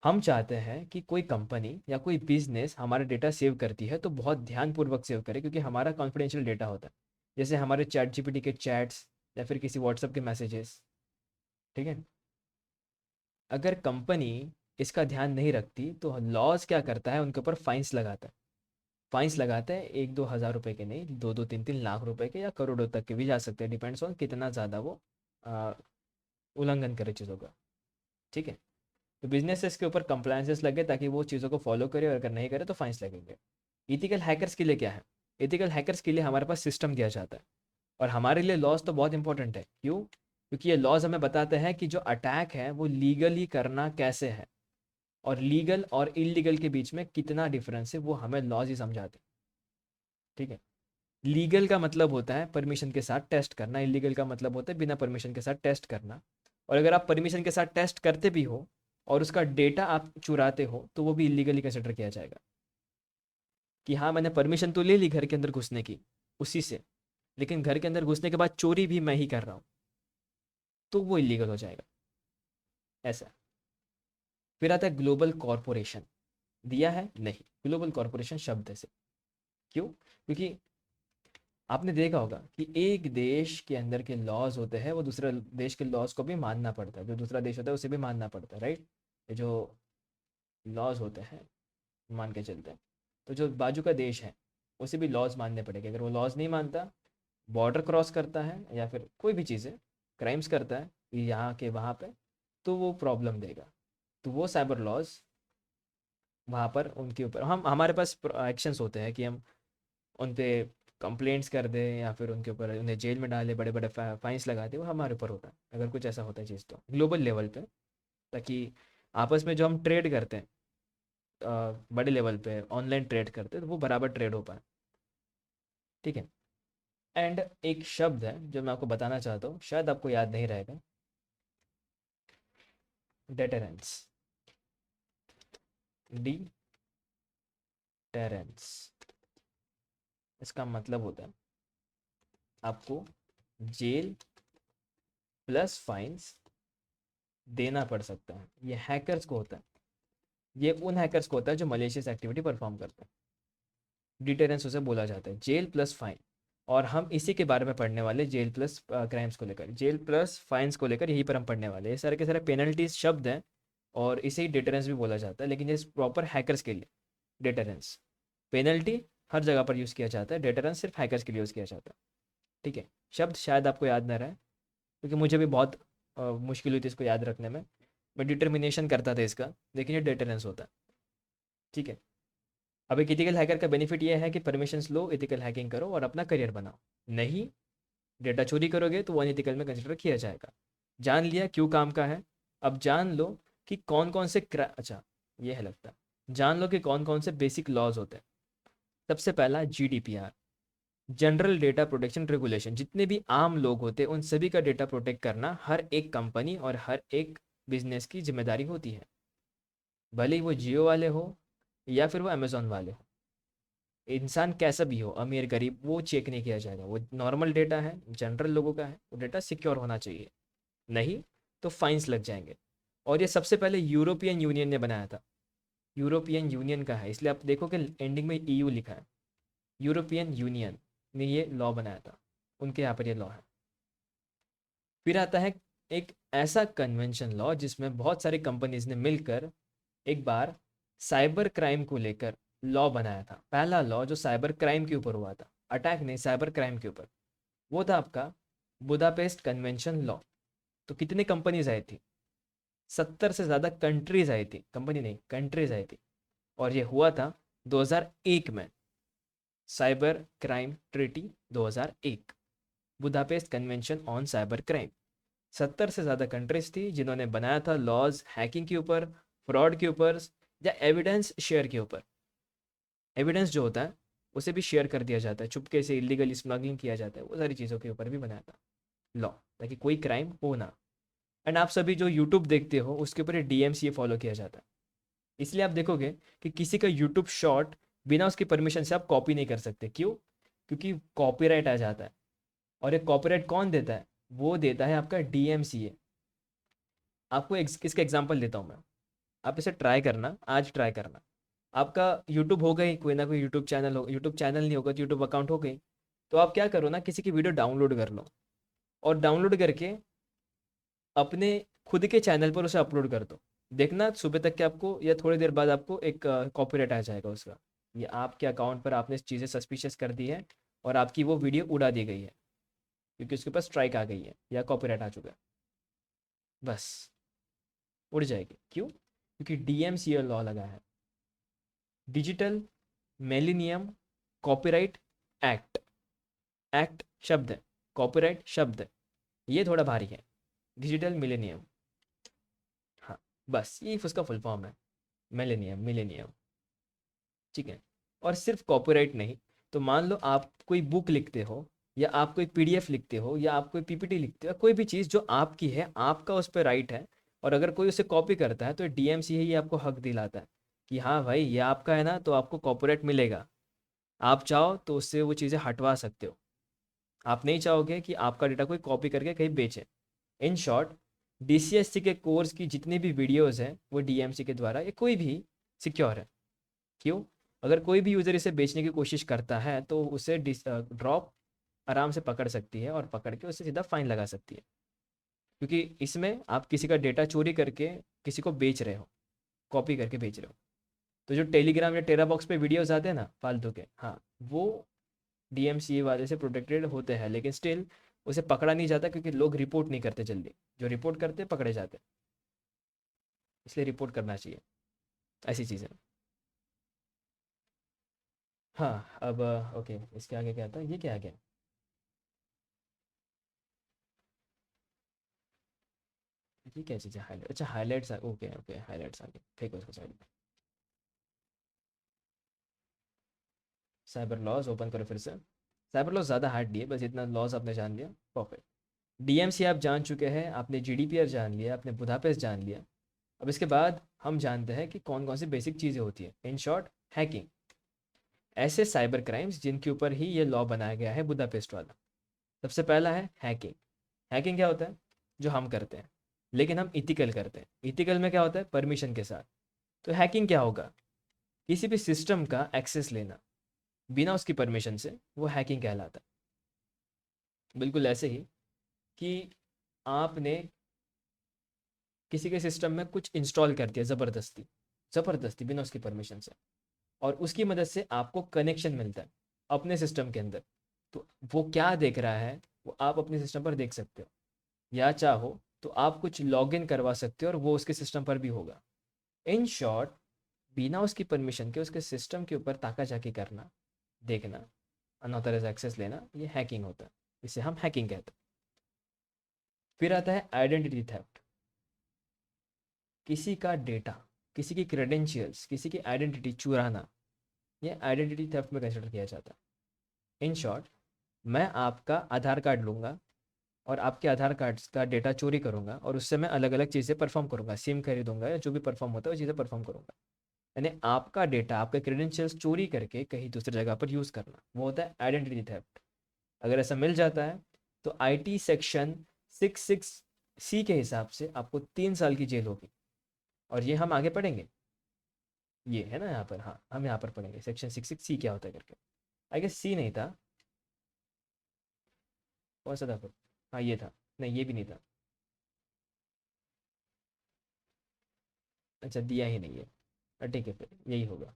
हम चाहते हैं कि कोई कंपनी या कोई बिजनेस हमारा डेटा सेव करती है तो बहुत ध्यानपूर्वक सेव करे, क्योंकि हमारा कॉन्फिडेंशियल डेटा होता है, जैसे हमारे ChatGPT के चैट्स या फिर किसी व्हाट्सएप के मैसेजेस, ठीक है? अगर कंपनी इसका ध्यान नहीं रखती तो लॉज क्या करता है, उनके ऊपर फाइन्स लगाता है। फाइन्स लगाता है 1-2 हज़ार रुपए के नहीं, 2-3 लाख रुपए के या करोड़ों तक के भी जा सकते हैं, डिपेंड्स ऑन कितना ज़्यादा वो आ, उल्लंघन करे चीज़ों का, ठीक है? तो बिजनेसेस के ऊपर कंप्लायंसेस लगे ताकि वो चीज़ों को फॉलो करे, और अगर नहीं करे तो फाइन्स लगेंगे। इथिकल हैकर्स के लिए क्या है? इथिकल हैकर्स के लिए हमारे पास सिस्टम दिया जाता है, और हमारे लिए लॉज तो बहुत इंपॉर्टेंट है। क्यों? क्योंकि ये लॉज हमें बताते हैं कि जो अटैक है वो लीगली करना कैसे है, और लीगल और इलीगल के बीच में कितना डिफरेंस है वो हमें लॉज ही समझाते हैं, ठीक है? लीगल का मतलब होता है परमिशन के साथ टेस्ट करना, इलीगल का मतलब होता है बिना परमिशन के साथ टेस्ट करना। और अगर आप परमिशन के साथ टेस्ट करते भी हो और उसका डेटा आप चुराते हो तो वो भी इलीगली कंसिडर किया जाएगा, कि हाँ मैंने परमिशन तो ले ली घर के अंदर घुसने की उसी से, लेकिन घर के अंदर घुसने के बाद चोरी भी मैं ही कर रहा हूँ, तो वो इलीगल हो जाएगा, ऐसा। फिर आता है ग्लोबल कॉरपोरेशन। दिया है? नहीं, ग्लोबल कॉरपोरेशन शब्द है से। क्यों? क्योंकि आपने देखा होगा कि एक देश के अंदर के लॉज होते हैं वो दूसरे देश के लॉज को भी मानना पड़ता है, जो दूसरा देश होता है उसे भी मानना पड़ता है, राइट? ये जो लॉज होते हैं मान के चलते हैं, तो जो बाजू का देश है उसे भी लॉज मानने पड़ेंगे। अगर वो लॉज नहीं मानता, बॉर्डर क्रॉस करता है या फिर कोई भी चीज़ें क्राइम्स करता है यहाँ के वहाँ पे, तो वो प्रॉब्लम देगा। तो वो साइबर लॉज वहाँ पर उनके ऊपर हम हमारे पास एक्शंस होते हैं कि हम उन पे कंप्लेंट्स कर दें या फिर उनके ऊपर उन्हें जेल में डालें, बड़े बड़े फाइन्स लगा दें, वो हमारे ऊपर होता है अगर कुछ ऐसा होता है चीज़ तो ग्लोबल लेवल पे, ताकि आपस में जो हम ट्रेड करते हैं बड़े लेवल पे ऑनलाइन ट्रेड करते हैं तो वो बराबर ट्रेड हो पाए, ठीक है? एंड एक शब्द है जो मैं आपको बताना चाहता हूँ, शायद आपको याद नहीं रहेगा, डेटरेंस। डेटेरेंस, इसका मतलब होता है आपको जेल प्लस फाइन्स देना पड़ सकता है। ये हैकर्स को होता है, ये उन हैकर्स को होता है जो मलेशियस एक्टिविटी परफॉर्म करते हैं। डिटेरेंस उसे बोला जाता है, जेल प्लस फाइन। और हम इसी के बारे में पढ़ने वाले जेल प्लस क्राइम्स को लेकर, जेल प्लस फाइन्स को लेकर, यहीं पर हम पढ़ने वाले हैं। ये सारे के सारे पेनल्टीज शब्द हैं और इसे ही डिटरेंस भी बोला जाता है, लेकिन ये प्रॉपर हैकर्स के लिए डिटरेंस। पेनल्टी हर जगह पर यूज़ किया जाता है, डिटरेंस सिर्फ हैकर्स के लिए यूज़ किया जाता है। ठीक है, शब्द शायद आपको याद ना रहे क्योंकि मुझे भी बहुत मुश्किल हुई थी इसको याद रखने में। मैं डिटर्मिनेशन करता था इसका, लेकिन ये डिटरेंस होता है। ठीक है, अब एक इथिकल हैकर का बेनिफिट ये है कि परमिशंस लो, इथिकल हैकिंग करो और अपना करियर बनाओ। नहीं, डेटा चोरी करोगे तो वो अनइथिकल में कंसिडर किया जाएगा। जान लिया क्यों काम का है। अब जान लो कि कौन कौन से अच्छा ये है लगता है, जान लो कि कौन कौन से बेसिक लॉज होते हैं। सबसे पहला GDPR, general data protection regulation. जितने भी आम लोग होते हैं उन सभी का डेटा प्रोटेक्ट करना हर एक कंपनी और हर एक बिजनेस की जिम्मेदारी होती है, भले ही वो जियो वाले हो या फिर वो अमेजोन वाले हो। इंसान कैसा भी हो, अमीर गरीब, वो चेक नहीं किया जाएगा। वो नॉर्मल डेटा है, जनरल लोगों का है, वो डेटा सिक्योर होना चाहिए, नहीं तो फाइन्स लग जाएंगे। और ये सबसे पहले यूरोपियन यूनियन ने बनाया था, यूरोपियन यूनियन का है, इसलिए आप देखो कि एंडिंग में EU लिखा है। यूरोपियन यूनियन ने ये लॉ बनाया था, उनके यहाँ पर ये लॉ है। फिर आता है एक ऐसा कन्वेंशन लॉ जिसमें बहुत सारी कंपनीज ने मिलकर एक बार साइबर क्राइम को लेकर लॉ बनाया था। पहला लॉ जो साइबर क्राइम के ऊपर हुआ था, अटैक नहीं, साइबर क्राइम के ऊपर, वो था आपका बुदापेस्ट कन्वेंशन लॉ। तो कितनी कंपनीज आई थी? 70 से ज़्यादा कंट्रीज आई थी, कंपनी नहीं कंट्रीज आई थी। और ये हुआ था 2001 में, cyber crime treaty 2001, Budapest convention on cyber crime. 70 से ज़्यादा कंट्रीज थी जिन्होंने बनाया था लॉज हैकिंग के ऊपर, फ्रॉड के ऊपर या एविडेंस शेयर के ऊपर। एविडेंस जो होता है उसे भी शेयर कर दिया जाता है, चुपके से इलीगली स्मगलिंग किया जाता है, वो सारी चीज़ों के ऊपर भी बनाया था लॉ, ताकि कोई क्राइम हो ना। एंड आप सभी जो यूट्यूब देखते हो उसके ऊपर DMCA फॉलो किया जाता है। इसलिए आप देखोगे कि किसी का यूट्यूब शॉर्ट बिना उसकी परमिशन से आप कॉपी नहीं कर सकते। क्यों? क्योंकि कॉपीराइट आ जाता है। और ये कॉपीराइट कौन देता है? वो देता है आपका DMCA। आपको इसका एग्जांपल देता हूँ मैं, आप इसे ट्राई करना, आज ट्राई करना। आपका यूट्यूब हो गई, कोई ना कोई यूट्यूब चैनल हो, यूट्यूब चैनल नहीं होगा तो यूट्यूब अकाउंट हो गई। तो आप क्या करो ना, किसी की वीडियो डाउनलोड कर लो और डाउनलोड करके अपने खुद के चैनल पर उसे अपलोड कर दो। देखना सुबह तक के आपको या थोड़ी देर बाद आपको एक कॉपीराइट आ जाएगा उसका। ये आपके अकाउंट पर आपने चीज़ें सस्पिशियस कर दी है और आपकी वो वीडियो उड़ा दी गई है क्योंकि उसके पास स्ट्राइक आ गई है या कॉपीराइट आ चुका है। बस उड़ जाएगी। क्यों? क्योंकि DMCA लॉ लगा है, digital millennium copyright act. Act शब्द है, कॉपीराइट शब्द है, ये थोड़ा भारी है। डिजिटल मिलेनियम, हाँ बस ये उसका फुल फॉर्म है, मिलेनियम, मिलेनियम। ठीक है, और सिर्फ कॉपीराइट नहीं, तो मान लो आप कोई बुक लिखते हो या आप कोई PDF लिखते हो या आप कोई PPT लिखते हो, कोई भी चीज़ जो आपकी है, आपका उस पर राइट है, और अगर कोई उसे कॉपी करता है तो DMCA ही आपको हक दिलाता है कि हाँ भाई ये आपका है ना, तो आपको कॉपीराइट मिलेगा। आप चाहो तो उससे वो चीज़ें हटवा सकते हो। आप नहीं चाहोगे कि आपका डेटा कोई कॉपी करके कहीं बेचे। इन शॉर्ट, DCSC के कोर्स की जितनी भी वीडियोस हैं वो DMC के द्वारा या कोई भी सिक्योर है। क्यों? अगर कोई भी यूज़र इसे बेचने की कोशिश करता है तो उसे ड्रॉप आराम से पकड़ सकती है और पकड़ के उसे सीधा फाइन लगा सकती है, क्योंकि इसमें आप किसी का डेटा चोरी करके किसी को बेच रहे हो, कॉपी करके बेच रहे हो। तो जो टेलीग्राम या टेरा बॉक्स पे वीडियोस आते हैं ना फालतू के, हाँ वो DMCA वाले से प्रोटेक्टेड होते हैं, लेकिन स्टिल उसे पकड़ा नहीं जाता क्योंकि लोग रिपोर्ट नहीं करते जल्दी। जो रिपोर्ट करते पकड़े जाते, इसलिए रिपोर्ट करना चाहिए ऐसी चीज़ें। हाँ अब ओके, इसके आगे क्या था, ये क्या आ गया? ये क्या चीज़ है? हाईलाइट, अच्छा हाईलाइट्स, ओके ओके, हाईलाइट्स आ गए, फेंको उसको साइड में। साइबर लॉज ओपन करो फिर से। साइबर लॉज ज़्यादा हार्ड नहीं है, बस इतना लॉज आपने जान लिया, परफेक्ट। DMCA आप जान चुके हैं, आपने GDPR जान लिया, आपने बुदापेस्ट जान लिया। अब इसके बाद हम जानते हैं कि कौन कौन सी बेसिक चीज़ें होती है। इन शॉर्ट, हैकिंग, ऐसे साइबर क्राइम्स जिनके ऊपर ही ये लॉ बनाया गया है बुदापेस्ट वाला। सबसे पहला है हैकिंग। हैकिंग क्या होता है? जो हम करते हैं, लेकिन हम इथिकल करते हैं। इथिकल में क्या होता है? परमिशन के साथ। तो हैकिंग क्या होगा? किसी भी सिस्टम का एक्सेस लेना बिना उसकी परमिशन से, वो हैकिंग कहलाता है। बिल्कुल ऐसे ही कि आपने किसी के सिस्टम में कुछ इंस्टॉल कर दिया ज़बरदस्ती, ज़बरदस्ती बिना उसकी परमिशन से, और उसकी मदद से आपको कनेक्शन मिलता है अपने सिस्टम के अंदर। तो वो क्या देख रहा है वो आप अपने सिस्टम पर देख सकते हो, या चाहो तो आप कुछ लॉगिन करवा सकते हो और वो उसके सिस्टम पर भी होगा। इन शॉर्ट, बिना उसकी परमिशन के उसके सिस्टम के ऊपर ताका-झाकी करना, देखना, अनऑथराइज्ड एक्सेस लेना, ये हैकिंग होता है। इसे हम हैकिंग कहते हैं। फिर आता है आइडेंटिटी थेफ्ट। किसी का डेटा, किसी की क्रेडेंशियल्स, किसी की आइडेंटिटी चुराना, ये आइडेंटिटी थेफ्ट में कंसिडर किया जाता है। इन शॉर्ट, मैं आपका आधार कार्ड लूँगा और आपके आधार कार्ड का डेटा चोरी करूँगा और उससे मैं अलग-अलग चीज़ें परफ़ॉर्म करूँगा, सिम खरीदूँगा या जो भी परफ़ॉर्म होता है वो चीज़ें परफ़ॉर्म करूँगा। यानी आपका डेटा, आपके क्रेडेंशियल्स चोरी करके कहीं दूसरी जगह पर यूज़ करना, वो होता है आइडेंटिटी थेफ्ट। अगर ऐसा मिल जाता है तो आईटी सेक्शन 66 सी के हिसाब से आपको 3 साल की जेल होगी, और ये हम आगे पढ़ेंगे। ये है ना यहाँ पर, हाँ, हम यहाँ पर पढ़ेंगे सेक्शन 66 सी क्या होता है करके। आई गेस सी नहीं था, कौन सा था फिर? हाँ, ये था। नहीं, ये भी नहीं था। अच्छा, दिया ही नहीं है। ठीक है, फिर यही होगा।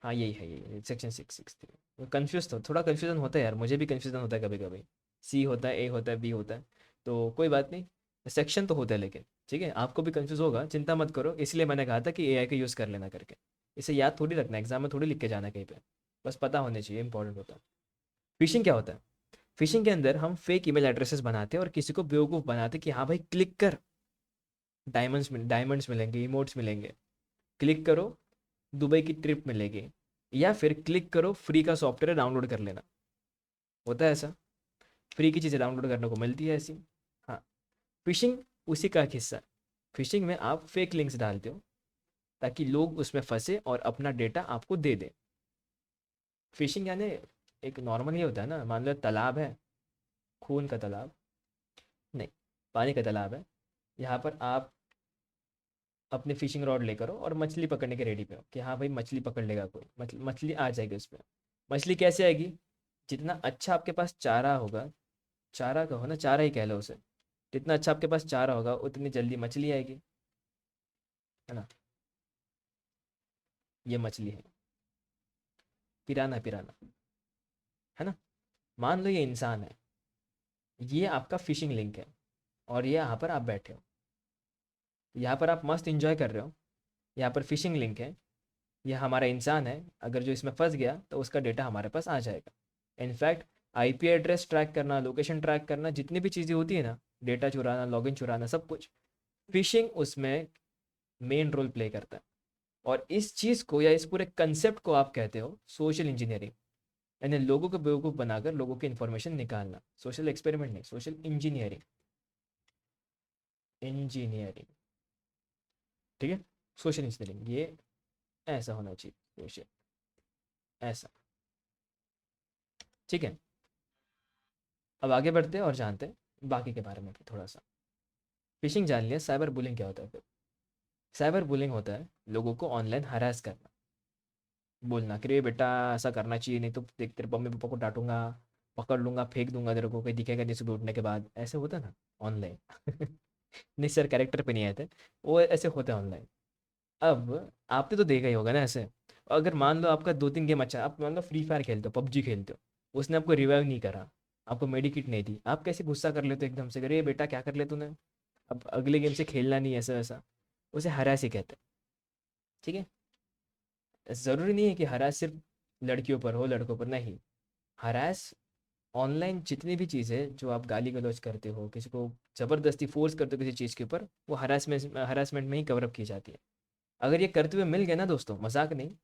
हाँ, यही है, यही सेक्शन 663। कन्फ्यूज़, तो थोड़ा कन्फ्यूज़न होता है यार, मुझे भी कन्फ्यूज़न होता है कभी-कभी। सी होता है, ए होता है, बी होता है, तो कोई बात नहीं। सेक्शन तो होता है लेकिन, ठीक है? आपको भी कन्फ्यूज़ होगा, चिंता मत करो, इसलिए मैंने कहा था कि एआई का यूज़ कर लेना करके। इसे याद थोड़ी रखना है, एग्ज़ाम में थोड़ी लिख के जाना है कहीं पे, बस पता होने चाहिए, इंपॉर्टेंट होता है। फ़िशिंग क्या होता है? फ़िशिंग के अंदर हम फेक ईमेल एड्रेसेस बनाते हैं और किसी को बेवकूफ़ बनाते हैं कि हाँ भाई क्लिक कर, डायमंड्स मिलेंगे, इमोट्स मिलेंगे, क्लिक करो, दुबई की ट्रिप मिलेगी, या फिर क्लिक करो, फ्री का सॉफ्टवेयर डाउनलोड कर लेना। होता है ऐसा, फ्री की चीज़ें डाउनलोड करने को मिलती है ऐसी। हाँ, फिशिंग उसी का एक हिस्सा है। फिशिंग में आप फेक लिंक्स डालते हो ताकि लोग उसमें फंसे और अपना डेटा आपको दे दें। फिशिंग यानी एक नॉर्मल ये होता है ना, मान लो तालाब है, खून का तालाब नहीं, पानी का तालाब है, यहाँ पर आप अपने फिशिंग रॉड लेकर हो और मछली पकड़ने के रेडी पे हो कि हाँ भाई मछली पकड़ लेगा कोई, मछली आ जाएगी उसमें। मछली कैसे आएगी? जितना अच्छा आपके पास चारा होगा, चारा कहो ना, चारा ही कह लो उसे, जितना अच्छा आपके पास चारा होगा उतनी जल्दी मछली आएगी, है ना? ये मछली है, पिराना पिराना, है ना? मान लो ये इंसान है, ये आपका फिशिंग लिंक है, और ये यहाँ पर आप बैठे हो, यहाँ पर आप मस्त इंजॉय कर रहे हो, यहाँ पर फिशिंग लिंक है, ये हमारा इंसान है, अगर जो इसमें फंस गया तो उसका डेटा हमारे पास आ जाएगा। इनफैक्ट आईपी एड्रेस ट्रैक करना, लोकेशन ट्रैक करना, जितनी भी चीज़ें होती है ना, डेटा चुराना, लॉगिन चुराना, सब कुछ फिशिंग उसमें मेन रोल प्ले करता है। और इस चीज़ को या इस पूरे कंसेप्ट को आप कहते हो सोशल इंजीनियरिंग, यानी लोगों को बेवकूफ़ बनाकर लोगों की इन्फॉर्मेशन निकालना। सोशल एक्सपेरिमेंट नहीं, सोशल इंजीनियरिंग, इंजीनियरिंग, ठीक है? सोशल इंजीनियरिंग, ये ऐसा होना चाहिए, सोशल, ऐसा, ठीक है? अब आगे बढ़ते हैं और जानते हैं बाकी के बारे में भी थोड़ा सा। फिशिंग जान लिया, साइबर बुलिंग क्या होता है फिर? साइबर बुलिंग होता है लोगों को ऑनलाइन हरास करना, बोलना कि रे बेटा ऐसा करना चाहिए, नहीं तो देख तेरे मम्मी पापा को डांटूंगा, पकड़ लूंगा, फेंक दूंगा तेरे को, कहीं दिखेगा नहीं सुबह उठने के बाद, ऐसे होता है ना ऑनलाइन। नहीं सर, कैरेक्टर पे नहीं आए थे, वो ऐसे होता है ऑनलाइन। अब आपने तो देखा ही होगा ना ऐसे। अगर मान लो आपका 2-3 गेम अच्छा, आप मान लो फ्री फायर खेलते हो, पबजी खेलते हो, उसने आपको रिवाइव नहीं करा, आपको मेडिकिट नहीं दी, आप कैसे गुस्सा कर लेते हो एकदम से, अरे बेटा क्या कर लिया तूने, अब अगले गेम से खेलना नहीं, ऐसा वैसा, उसे हरास ही कहते हैं, ठीक है? ज़रूरी नहीं है कि हरास सिर्फ लड़कियों पर हो, लड़कों पर नहीं। हरास ऑनलाइन जितनी भी चीज़ें जो आप गाली गलौज करते हो, किसी को ज़बरदस्ती फोर्स करते हो किसी चीज़ के ऊपर, वो हरासमेंट में ही कवर अप की जाती है। अगर ये करते हुए मिल गए ना दोस्तों, मजाक नहीं,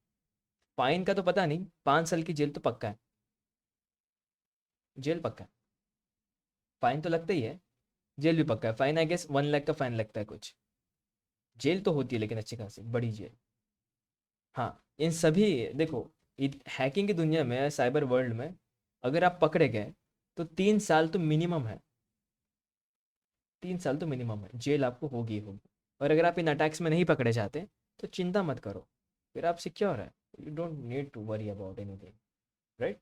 फाइन का तो पता नहीं, 5 साल की जेल तो पक्का है, जेल पक्का है। फाइन तो लगता ही है, जेल भी पक्का है। फाइन आई गेस 1 लाख का फाइन लगता है कुछ, जेल तो होती है लेकिन अच्छी खासी बड़ी जेल। हाँ, इन सभी, देखो, हैकिंग की दुनिया में, साइबर वर्ल्ड में, अगर आप पकड़े गए तो 3 साल तो मिनिमम है, 3 साल तो मिनिमम है, जेल आपको होगी ही होगी। और अगर आप इन अटैक्स में नहीं पकड़े जाते तो चिंता मत करो, फिर आप सिक्योर है, you don't need to worry about anything, right?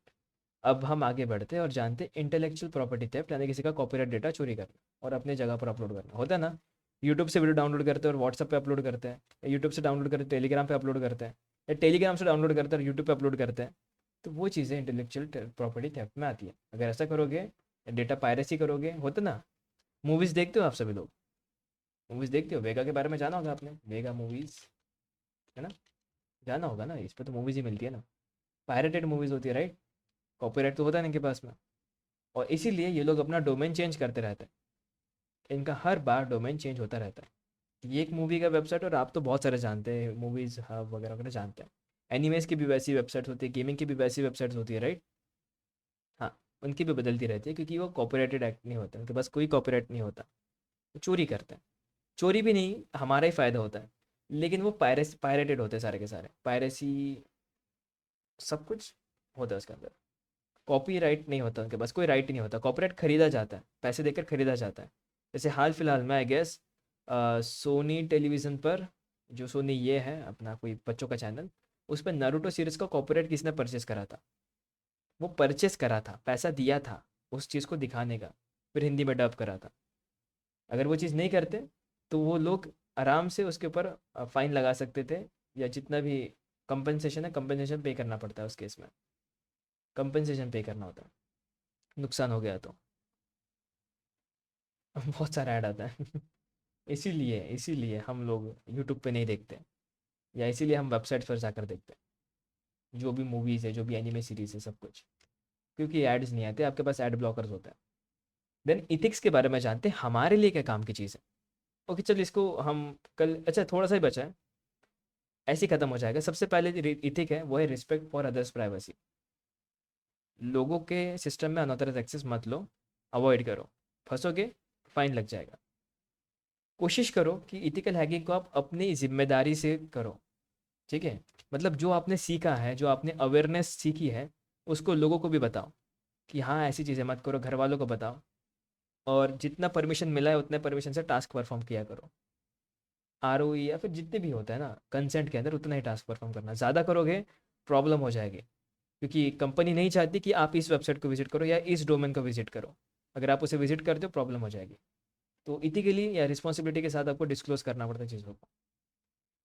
अब हम आगे बढ़ते हैं और जानते हैं इंटेलेक्चुअल प्रॉपर्टी थेफ्ट, यानी किसी का कॉपीराइट डेटा चोरी करना और अपने जगह पर अपलोड करना। होता है ना, यूट्यूब से वीडियो डाउनलोड करते हैं और व्हाट्सएप पे अपलोड करते हैं, या यूट्यूब से डाउनलोड करते टेलीग्राम पे अपलोड करते हैं, या टेलीग्राम से डाउनलोड करते हैं और यूट्यूब पे अपलोड करते हैं। तो वो चीज़ें इंटेलेक्चुअल प्रॉपर्टी थेफ्ट में आती है। अगर ऐसा करोगे, डेटा पायरेसी करोगे, होता ना। मूवीज़ देखते हो आप सभी लोग? मूवीज़ देखते हो? वेगा के बारे में जाना होगा आपने, वेगा मूवीज़, है ना? जाना होगा ना, इस पे तो मूवीज़ ही मिलती है ना। पायरेटेड मूवीज़ होती है, राइट? कॉपीराइट तो होता है ना इनके पास में, और इसीलिए ये लोग अपना डोमेन चेंज करते रहते हैं। इनका हर बार डोमेन चेंज होता रहता है। ये एक मूवी का वेबसाइट, और आप तो बहुत सारे जानते हैं, मूवीज़ हब वगैरह वगैरह जानते हैं। एनिमेज की भी वैसी वेबसाइट होती है, गेमिंग की भी वैसी वेबसाइट्स होती है, राइट? हाँ, उनकी भी बदलती रहती है, क्योंकि वो कॉपीराइटेड एक्ट नहीं होता, उनके पास कोई कॉपीराइट नहीं होता। वो चोरी करते हैं। चोरी भी नहीं, हमारा ही फ़ायदा होता है। लेकिन वो पायरेटेड होते हैं सारे के सारे, पायरेसी सब कुछ होता है उसके अंदर। कॉपीराइट नहीं होता उनके पास, कोई राइट ही नहीं होता। कॉपीराइट खरीदा जाता है, पैसे देकर खरीदा जाता है। जैसे हाल फिलहाल में आई गेस सोनी टेलीविज़न पर, जो सोनी ये है अपना कोई बच्चों का चैनल, उस पर नारुतो सीरीज़ का कॉपीराइट किसने परचेस करा था? वो परचेस करा था, पैसा दिया था उस चीज़ को दिखाने का, फिर हिंदी में डब करा था। अगर वो चीज़ नहीं करते तो वो लोग आराम से उसके ऊपर फ़ाइन लगा सकते थे, या जितना भी कंपनसेशन है, कंपनसेशन पे करना पड़ता है उस केस में। कंपनसेशन पे करना होता है, नुकसान हो गया तो। बहुत सारा ऐड आता है। इसीलिए इसीलिए हम लोग यूट्यूब पे नहीं देखते, या इसीलिए हम वेबसाइट पर जाकर देखते हैं जो भी मूवीज़ है, जो भी एनिमे सीरीज़ है, सब कुछ, क्योंकि एड्स नहीं आते, आपके पास एड ब्लॉकर्स होता है। देन इथिक्स के बारे में जानते हैं, हमारे लिए क्या काम की चीज़ है। ओके, चल इसको हम कल, अच्छा थोड़ा सा ही बचा है, ऐसे ही खत्म हो जाएगा। सबसे पहले इथिक है, वो है रिस्पेक्ट फॉर अदर्स प्राइवेसी। लोगों के सिस्टम में अनऑथराइज एक्सेस मत लो, अवॉइड करो, फंसोगे फाइन लग जाएगा। कोशिश करो कि इथिकल हैकिंग को आप अपनी जिम्मेदारी से करो, ठीक है? मतलब जो आपने सीखा है, जो आपने अवेयरनेस सीखी है, उसको लोगों को भी बताओ कि हाँ ऐसी चीज़ें मत करो, घर वालों को बताओ। और जितना परमिशन मिला है उतने परमिशन से टास्क परफॉर्म किया करो। आरओई या फिर जितने भी होता है ना कंसेंट के अंदर, उतना ही टास्क परफॉर्म करना। ज़्यादा करोगे प्रॉब्लम हो जाएगी, क्योंकि कंपनी नहीं चाहती कि आप इस वेबसाइट को विजिट करो या इस डोमेन को विजिट करो। अगर आप उसे विजिट करते हो प्रॉब्लम हो जाएगी। तो इथिकली या रिस्पॉन्सिबिलिटी के साथ आपको डिस्क्लोज करना पड़ता है चीज़ों को।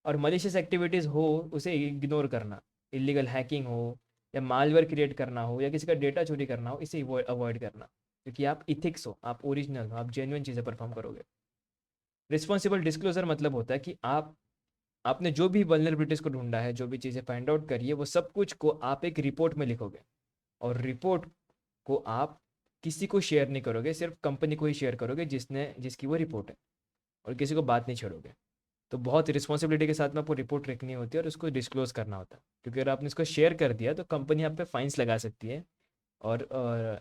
और मलिशियस एक्टिविटीज़ हो उसे इग्नोर करना, इलीगल हैकिंग हो या मालवेयर क्रिएट करना हो या किसी का डेटा चोरी करना हो, इसे अवॉइड करना, क्योंकि आप इथिक्स हो, आप ओरिजिनल हो, आप जेन्युइन चीज़ें परफॉर्म करोगे। रिस्पॉन्सिबल डिस्क्लोजर मतलब होता है कि आपने जो भी वल्नरेबिलिटीज़ को ढूंढा है, जो भी चीज़ें फाइंड आउट करी है, वो सब कुछ को आप एक रिपोर्ट में लिखोगे, और रिपोर्ट को आप किसी को शेयर नहीं करोगे, सिर्फ कंपनी को ही शेयर करोगे जिसकी वो रिपोर्ट है, और किसी को बात नहीं छेड़ोगे। तो बहुत रिस्पॉन्सिबिलिटी के साथ में आपको रिपोर्ट रखनी होती है और उसको डिस्क्लोज करना होता है, क्योंकि अगर आपने इसको शेयर कर दिया तो कंपनी आप पे फाइन्स लगा सकती है, और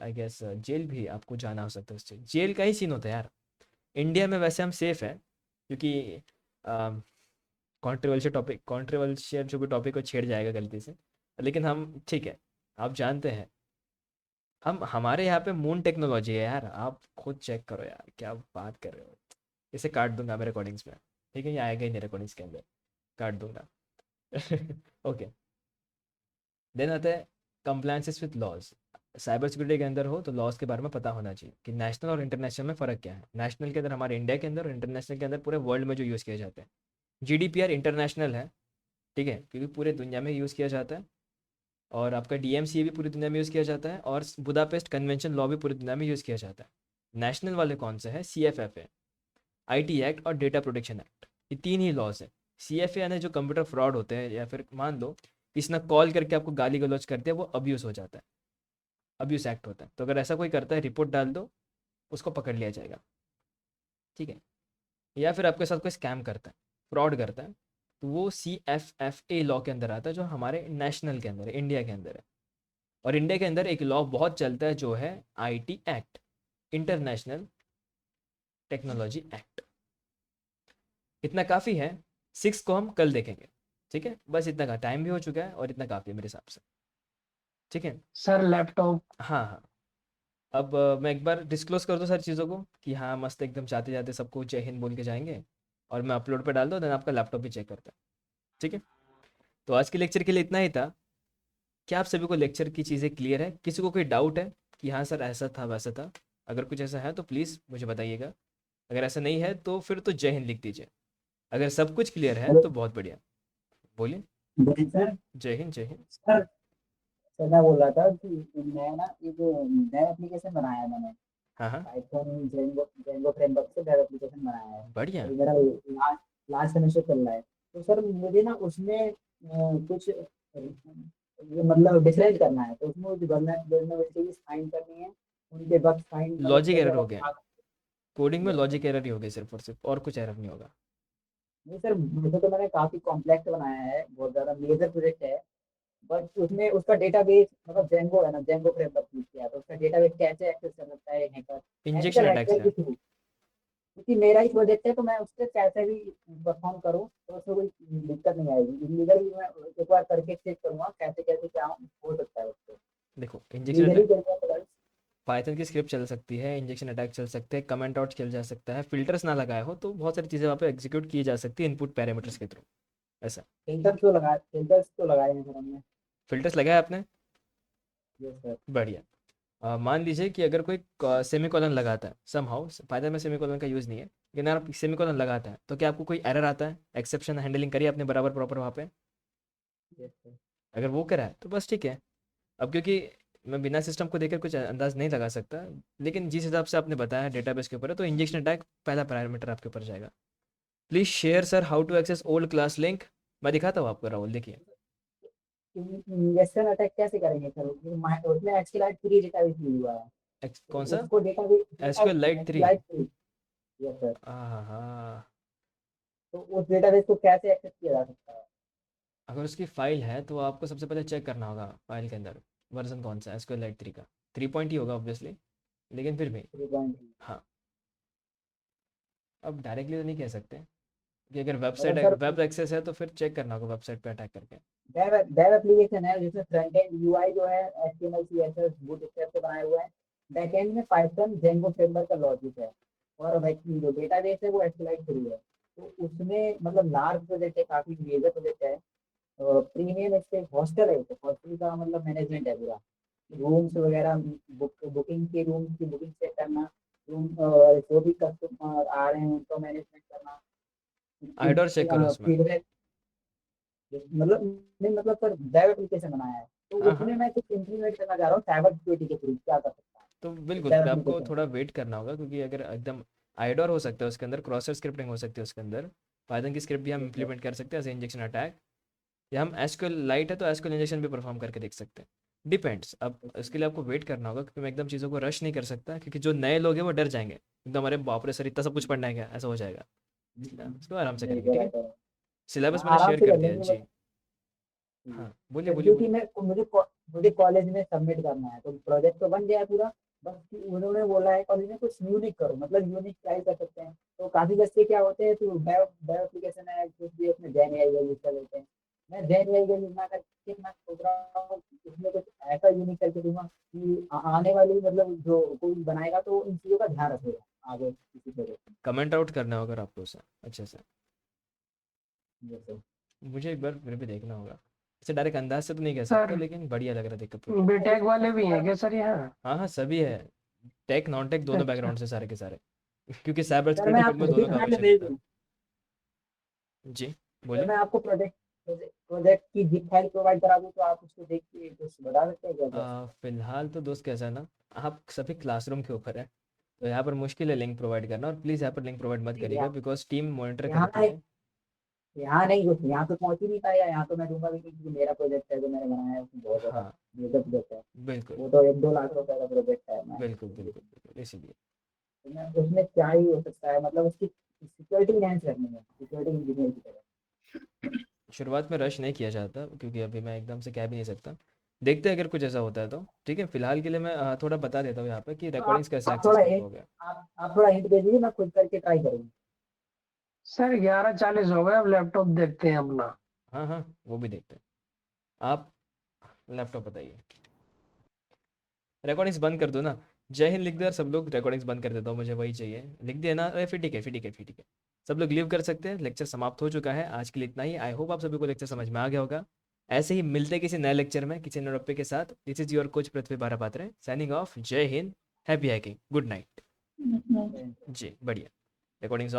आई गेस जेल भी आपको जाना हो सकता है। उससे जेल का ही सीन होता है यार। इंडिया में वैसे हम सेफ है, क्योंकि कॉन्ट्रोवर्शियल जो भी टॉपिक को छेड़ जाएगा गलती से, लेकिन हम ठीक है, आप जानते हैं हम, हमारे यहाँ पे मून टेक्नोलॉजी है यार, आप खुद चेक करो यार, क्या बात कर रहे हो। इसे काट दूंगा मैं रिकॉर्डिंग्स में, ठीक है? ये आएगा ही नहीं रिकॉर्डिंग्स के अंदर, काट दूंगा। ओके, देन आता है compliances with laws. Cyber security के अंदर हो तो लॉज के बारे में पता होना चाहिए कि नेशनल और इंटरनेशनल में फ़र्क क्या है। नेशनल के अंदर हमारे इंडिया के अंदर, और इंटरनेशनल के अंदर पूरे वर्ल्ड में जो यूज़ किए जाते हैं। जीडीपीआर इंटरनेशनल है, ठीक है, क्योंकि पूरे दुनिया में यूज़ किया जाता है। और आपका डीएमसीए भी पूरी दुनिया में यूज़ किया जाता है, और बुदापेस्ट कन्वेंशन लॉ भी पूरी दुनिया में यूज़ किया जाता है। नेशनल वाले कौन से हैं? सीएफएफ, आईटी एक्ट और डेटा प्रोटेक्शन एक्ट, ये तीन ही लॉज है। सीएफए यानी जो कंप्यूटर फ्रॉड होते हैं, या फिर मान लो किसी ने कॉल करके आपको गाली गलौज करते हैं, वो अब्यूज़ हो जाता है, अब्यूज़ एक्ट होता है। तो अगर ऐसा कोई करता है, रिपोर्ट डाल दो, उसको पकड़ लिया जाएगा, ठीक है? या फिर आपके साथ कोई स्कैम करता है, फ्रॉड करता है, तो वो CFFA लॉ के अंदर आता है, जो हमारे नेशनल के अंदर है, इंडिया के अंदर है। और इंडिया के अंदर एक लॉ बहुत चलता है, जो है IT act, international technology act. इतना काफ़ी है। 6 को हम कल देखेंगे, ठीक है? बस इतना का टाइम भी हो चुका है, और इतना काफ़ी है मेरे हिसाब से, ठीक है? Sir laptop. हाँ हाँ। अब मैं एक बार डिस्क्लोज कर दूँ सारी चीज़ों को, कि हाँ मस्त एकदम जाते जाते सबको जय हिंद बोल के जाएंगे, और मैं अपलोड पे डाल दूँ, देन आपका लैपटॉप भी चेक करता है, ठीक है? तो आज के लेक्चर के लिए इतना ही था। क्या आप सभी को लेक्चर की चीज़ें क्लियर है? किसी को कोई डाउट है कि हाँ सर ऐसा था वैसा था? अगर कुछ ऐसा है तो प्लीज़ मुझे बताइएगा। अगर ऐसा नहीं है तो फिर तो जय हिंद लिख दीजिए। अगर सब कुछ क्लियर है हेलो तो बहुत बढ़िया। बोलिए। जय सर। जय हिंद, जय हिंद। सर सर मैं बोल रहा था कि मैं ना एक नया एप्लीकेशन बनाया है मैंने हाँ, हाँ, पाइथन जेंगो फ्रेमवर्क से वेब एप्लीकेशन बनाया है। बढ़िया। अभी मेरा लास्ट लास्ट सेमेस्टर चल रहा है, तो सर मुझे ना उसमें कुछ ये मतलब डिसाइड करना है, तो उसमें मुझे गवर्नमेंट साइन करनी है, उनके वक्त साइन मतलब लॉजिक एरर हो गया। वगैरह। कोडिंग में लॉजिक एरर ही हो गया सिर्फ और सिर्फ, और कुछ एरर नहीं होगा। नहीं सर, मुझे तो मैंने काफी कॉम्प्लेक्स बनाया है, बहुत ज्यादा मेजर प्रोजेक्ट है, बट उसमें उसका डेटाबेस मतलब जेंगो है ना, जेंगो फ्रेमवर्क यूज किया है, तो उसका डेटाबेस कैसे एक्सेस कर सकता है hacker, injection ethical attacks hacker है। के थ्रू, क्योंकि मेरा ही प्रोजेक्ट है तो मैं उससे कैसे भी परफॉर्म करूँ तो उसमें कोई दिक्कत नहीं आएगी। इलीगली मैं एक बार करके चेक करूंगा कैसे कैसे क्या हो सकता है उसको, देखो, इंजेक्शन लीगली अटैक करूंगा तो guys, पाइथन की स्क्रिप्ट चल सकती है, इंजेक्शन अटैक चल सकते हैं, कमेंट आउट चल जा सकता है, फिल्टर्स ना लगाए हो तो बहुत सारी चीज़ें वहाँ पे एग्जीक्यूट की जा सकती है इनपुट पैरामीटर्स के थ्रू। ऐसा। फिल्टर्स तो लगाए हैं सर हमने। फिल्टर्स लगाए आपने? Yes sir. बढ़िया। मान लीजिए कि अगर कोई सेमी कॉलन लगाता है समहाउ, पाइथन में सेमी कॉलन का यूज़ नहीं है, लेकिन अगर आप सेमी कॉलन लगाता है तो क्या आपको कोई एरर आता है? एक्सेप्शन हैंडलिंग करिए आपने बराबर प्रॉपर वहाँ पे? Yes sir. अगर वो करा है तो बस ठीक है। अब क्योंकि मैं बिना सिस्टम को देखकर कुछ अंदाज नहीं लगा सकता, लेकिन जिस हिसाब से आपने बताया डेटाबेस के ऊपर है तो इंजेक्शन अटैक पहला पैरामीटर आपके ऊपर जाएगा। Please share sir how to access old class link. मैं दिखाता हूँ आपको, राहुल देखिए। इंजेक्शन अटैक कैसे करेंगे सर? उसमें एसक्यूएलाइट फ्री डेटाबेस यूज हुआ है, कौन तो सा? उसको database SQLite 3? SQLite free. Yes sir. हाँ, हाँ। तो उस डेटाबेस को कैसे एक्सेस किया जा सकता है? अगर उसकी फाइल है तो आपको सबसे पहले चेक करना होगा फाइल के अंदर वर्जन कौन सा है एसक्यूएल लाइट 3 का। 3 पॉइंट ही होगा ऑब्वियसली, लेकिन फिर भी। 3.3। हाँ। अब डायरेक्टली तो नहीं कह सकते कि अगर मतलब वेबसाइट सर वेब एक्सेस है तो फिर चेक करना होगा वेबसाइट पे अटैक करके। वेब एप्लीकेशन है जिसमें फ्रंट एंड यूआई जो है एचटीएमएल सीएसएस बूटस्ट्रैप से बनाए हुए हैं, बैक एंड में पाइथन जेंगो फ्रेमवर्क का लॉजिक है, और जो डेटाबेस है वो एसक्यूएलाइट फ्री है। तो उसमें मतलब लार्ज प्रोजेक्ट है, काफी मेजर प्रोजेक्ट है। प्रीमियम इसके हॉस्टल है, तो हॉस्टल का मतलब मैनेजमेंट है पूरा, रूम्स वगैरह, बुकिंग के रूम की बुकिंग चेक करना, रूम जो भी कस्टमर आ रहे हैं उनको मैनेजमेंट करना, आइडोर चेक करो उसमें। फीडबैक, मतलब नहीं मतलब सर वेब एप्लीकेशन बनाया है, तो हाँ, उसमें हाँ। मैं कुछ इंप्लीमेंट करना चाह रहा हूँ साइबर सिक्योरिटी के थ्रू, क्या कर सकता है तो बिल्कुल वेब फिर आपको एप्लीकेशन? थोड़ा वेट करना होगा, क्योंकि अगर एकदम आइडोर हो सकता है उसके अंदर, क्रॉसर स्क्रिप्टिंग हो सकती है उसके अंदर, पाइथन की स्क्रिप्ट भी हम यस सर। इंप्लीमेंट कर सकते हैं एज इंजेक्शन अटैक, या हम एसक्यूएल लाइट है तो एसक्यूएल इंजेक्शन भी परफॉर्म करके देख सकते हैं। डिपेंड्स। अब इसके लिए आपको वेट करना होगा, क्योंकि मैं एकदम चीज़ों को रश नहीं कर सकता, क्योंकि जो नए लोग हैं वो डर जाएंगे एकदम, अरे बाप रे सर इतना सब कुछ पढ़ना है क्या, ऐसा हो जाएगा। ठीक है, इसको आराम से करेंगे, ठीक है। बिल्कुल ऐसा है। सिलेबस हाँ, मैंने आराम शेयर से कर कर दिया है लेंगे जी। बस। हाँ, बोलिए सर बोलिए क्योंकि बोलिए। मुझे कॉलेज में सबमिट करना है, तो प्रोजेक्ट तो बन गया है पूरा, बस कि उन्होंने बोला है कॉलेज में कुछ यूनिक करो, मतलब यूनिक ट्राई कर सकते हैं। तो काफी बच्चे क्या होते हैं, तो वेब वेब एप्लीकेशन है कुछ भी उसमें जैन एआई का यूज कर लेते हैं। मैं जैन एआई का यूज ना करके मैं सोच रहा हूँ कि उसमें कुछ ऐसा यूनिक करके दूंगा कि आने वाली मतलब जो कोई बनाएगा तो इन चीजों का ध्यान रखेगा आगे किसी प्रोजेक्ट कमेंट आउट करना होगा आपको उसे अच्छे से। में। जैसे मुझे एक बार फिर भी देखना होगा, इसे डायरेक्ट अंदाज से तो नहीं कह सकता, सर लेकिन बढ़िया लग रहा है देख के प्रोजेक्ट। बीटेक वाले भी हैं क्या सर यहाँ? हाँ, हाँ, सभी है। टेक नॉन टेक दोनों अच्छा। बैकग्राउंड से सारे के सारे। क्योंकि साइबर सर मैं सिक्योरिटी फील्ड आपको में दोनों का लिंक में आवश्यक भेज होता है। दूँ? जी, सर बोलिए। मैं आपको प्रोजेक्ट की जिप फाइल प्रोवाइड करा दूँ तो आप उसको देख के कुछ बता सकते हैं क्या क्या? फिलहाल तो दोस्त कैसा है ना, आप सभी क्लासरूम के ऊपर है, तो यहाँ पर मुश्किल है लिंक प्रोवाइड करना, और प्लीज़ यहाँ पर लिंक प्रोवाइड मत करिएगा यहाँ बिकॉज टीम मॉनिटर यहाँ करती नहीं, है। यहाँ नहीं कुछ, यहाँ तो पहुंच ही नहीं पाएगा, यहाँ तो मैं दूंगा भी नहीं क्योंकि मेरा प्रोजेक्ट है जो मैंने बनाया है उसमें बहुत ज्यादा हाँ, मेजर प्रोजेक्ट है। बिल्कुल वो तो 1-2 लाख रुपए का प्रोजेक्ट है, मैं बिल्कुल बिल्कुल बिल्कुल, इसीलिए तो मैं उसमें क्या ही हो सकता है, मतलब उसकी सिक्योरिटी इनहेंस करनी है सिक्योरिटी इंजीनियर की तरह। शुरुआत में रश नहीं किया जाता, क्योंकि अभी मैं एकदम से कह भी नहीं सकता। देखते हैं अगर कुछ ऐसा होता है तो ठीक है। फिलहाल के लिए मैं थोड़ा बता देता हूँ यहाँ पे कि तो रिकॉर्डिंग्स कैसे आप एक्सेस थोड़ा करना हिंट हो गया। आप थोड़ा हिंट दे दीजिए, मैं खुद करके ट्राई करूंगा। सर 11:40 हो गए, अब लैपटॉप देखते हैं अपना। हाँ, हाँ, वो भी देखते हैं। आप लैपटॉप बताइए। रिकॉर्डिंग्स बंद कर दो ना। जय हिंद लिख दो यार सब लोग, रिकॉर्डिंग्स बंद कर देता हूँ, मुझे वही चाहिए। लिख दिया ना? अरे फिर ठीक है, फिर ठीक है, फिर ठीक है। सब लोग लीव कर सकते हैं, लेक्चर समाप्त हो चुका है आज के लिए, इतना ही। आई होप आप सभी को लेक्चर समझ में आ गया होगा। ऐसे ही मिलते किसी नए लेक्चर में किसी नए टॉपिक के साथ। This is your coach Prithvi Barapatre signing off. Jai Hind, happy hacking, good night. जी बढ़िया। रिकॉर्डिंग्स